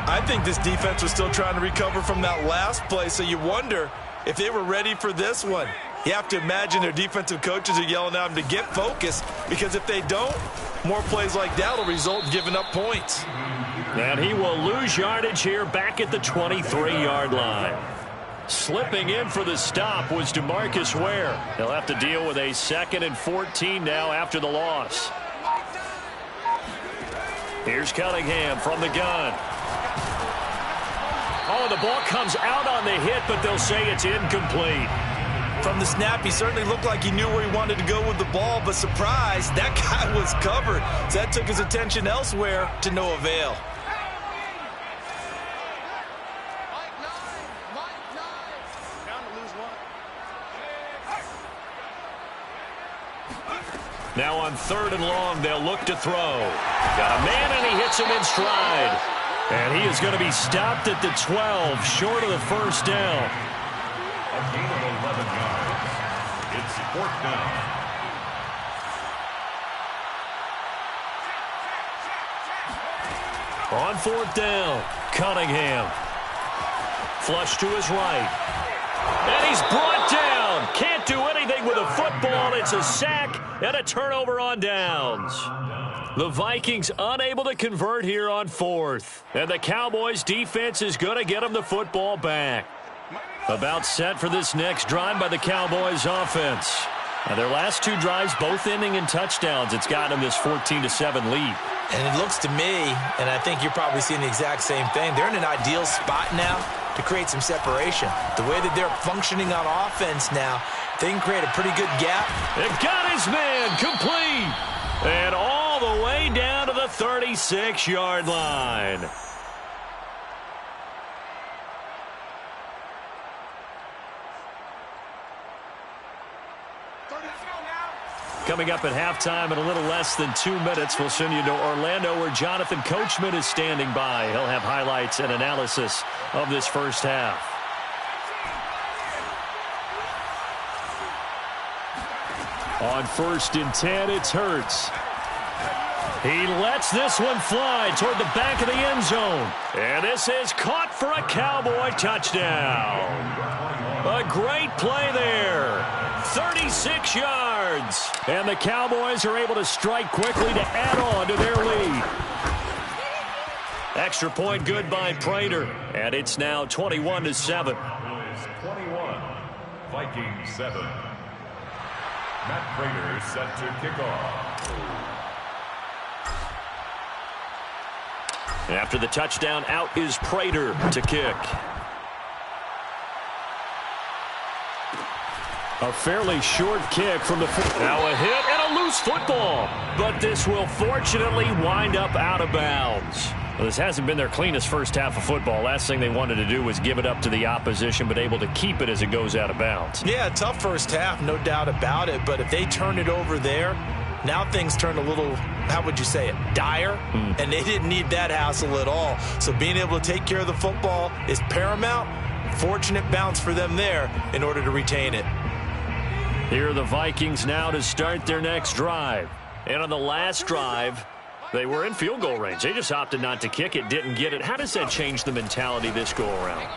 S2: I think this defense was still trying to recover from that last play, so you wonder if they were ready for this one. You have to imagine their defensive coaches are yelling at them to get focused, because if they don't, more plays like that will result in giving up points.
S1: And he will lose yardage here back at the 23-yard line. Slipping in for the stop was DeMarcus Ware. They'll have to deal with a 2nd and 14 now after the loss. Here's Cunningham from the gun. Oh, the ball comes out on the hit, but they'll say it's incomplete.
S2: From the snap, he certainly looked like he knew where he wanted to go with the ball, but surprise, that guy was covered. So that took his attention elsewhere to no avail.
S1: Now on 3rd and long, they'll look to throw. Got a man, and he hits him in stride. And he is going to be stopped at the 12, short of the 1st down.
S6: A gain of 11 yards. It's 4th down.
S1: On 4th down, Cunningham. Flush to his right. And he's brought down. Can't do anything It's a sack and a turnover on downs. The Vikings unable to convert here on 4th. And the Cowboys defense is going to get them the football back. About set for this next drive by the Cowboys offense. Their last 2 drives both ending in touchdowns. It's got them this 14-7 lead.
S2: And it looks to me, and I think you're probably seeing the exact same thing, they're in an ideal spot now to create some separation. The way that they're functioning on offense now, they can create a pretty good gap.
S1: It got his man complete. And all the way down to the 36-yard line. Coming up at halftime in a little less than 2 minutes, we'll send you to Orlando where Jonathan Coachman is standing by. He'll have highlights and analysis of this first half. On 1st and 10, it's Hurts. He lets this one fly toward the back of the end zone. And this is caught for a Cowboy touchdown. A great play there. 36 yards. And the Cowboys are able to strike quickly to add on to their lead. Extra point good by Prater. And it's now 21-7.
S6: 21, Vikings 7. Matt Prater set to kick off.
S1: After the touchdown, out is Prater to kick. A fairly short kick from the foot. Now a hit and a loose football. But this will fortunately wind up out of bounds. Well, this hasn't been their cleanest first half of football. Last thing they wanted to do was give it up to the opposition, but able to keep it as it goes out of bounds.
S2: Yeah, tough first half, no doubt about it. But if they turn it over there, now things turn a little, how would you say it, dire? And they didn't need that hassle at all. So being able to take care of the football is paramount. Fortunate bounce for them there in order to retain it.
S1: Here are the Vikings now to start their next drive. And on the last drive, they were in field goal range. They just opted not to kick it, didn't get it. How does that change the mentality this go around?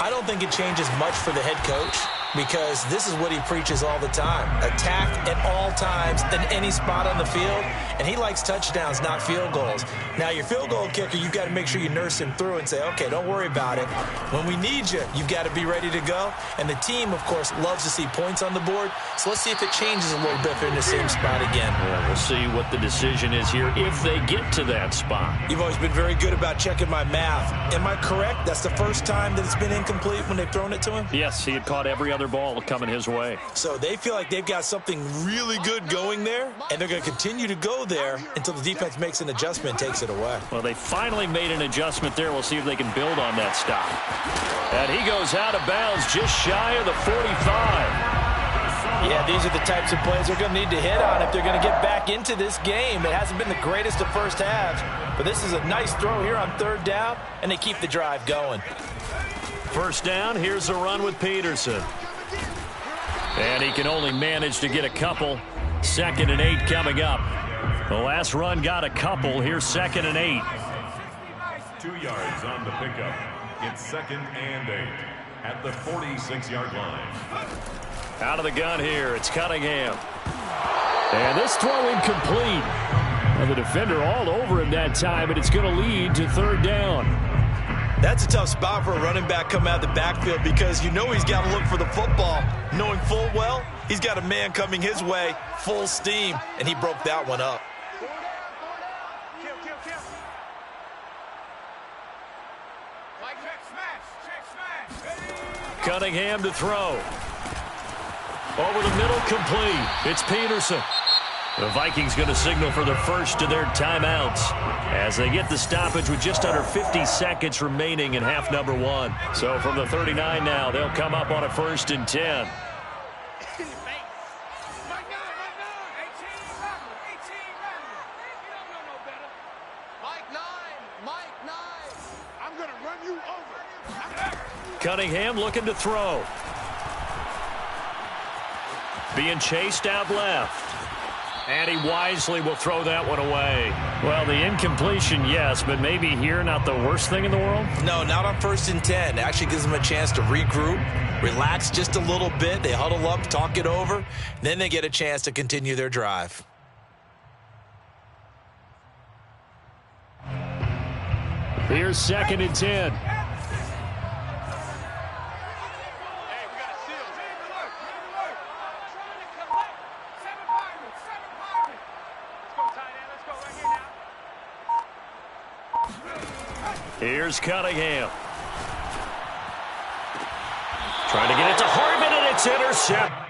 S2: I don't think it changes much for the head coach because this is what he preaches all the time. Attack at all times in any spot on the field, and he likes touchdowns, not field goals. Now, your field goal kicker, you've got to make sure you nurse him through and say, okay, don't worry about it. When we need you, you've got to be ready to go. And the team, of course, loves to see points on the board, so let's see if it changes a little bit if they're in the same spot again.
S1: Yeah, we'll see what the decision is here if they get to that spot.
S2: You've always been very good about checking my math. Am I correct? That's the first time that it's been incomplete when they've thrown it to him?
S1: Yes, he had caught every other ball coming his way.
S2: So they feel like they've got something really good going there, and they're going to continue to go there until the defense makes an adjustment and takes it away.
S1: Well, they finally made an adjustment there. We'll see if they can build on that stop. And he goes out of bounds just shy of the 45.
S5: Yeah, these are the types of plays they're going to need to hit on if they're going to get back into this game. It hasn't been the greatest of first halves, but this is a nice throw here on 3rd down, and they keep the drive going.
S1: First down, here's a run with Peterson. And he can only manage to get a couple. 2nd and 8 coming up. The last run got a couple. Here's 2nd and 8.
S6: 2 yards on the pickup. It's 2nd and 8 at the 46-yard line.
S1: Out of the gun here, it's Cunningham. And this throw incomplete. And the defender all over him that time, and it's going to lead to 3rd down.
S2: That's a tough spot for a running back coming out of the backfield because you know he's got to look for the football, knowing full well he's got a man coming his way, full steam, and he broke that one up.
S1: Cunningham to throw. Over the middle, complete. It's Peterson. The Vikings going to signal for the first of their timeouts as they get the stoppage with just under 50 seconds remaining in half number 1. So from the 39 now, they'll come up on a 1st and 10. Cunningham looking to throw. Being chased out left. And he wisely will throw that one away. Well, the incompletion, yes, but maybe here not the worst thing in the world?
S2: No, not on 1st and 10. It actually gives them a chance to regroup, relax just a little bit. They huddle up, talk it over. Then they get a chance to continue their drive.
S1: Here's 2nd and 10. Here's Cunningham. Trying to get it to Harmon, and it's intercepted.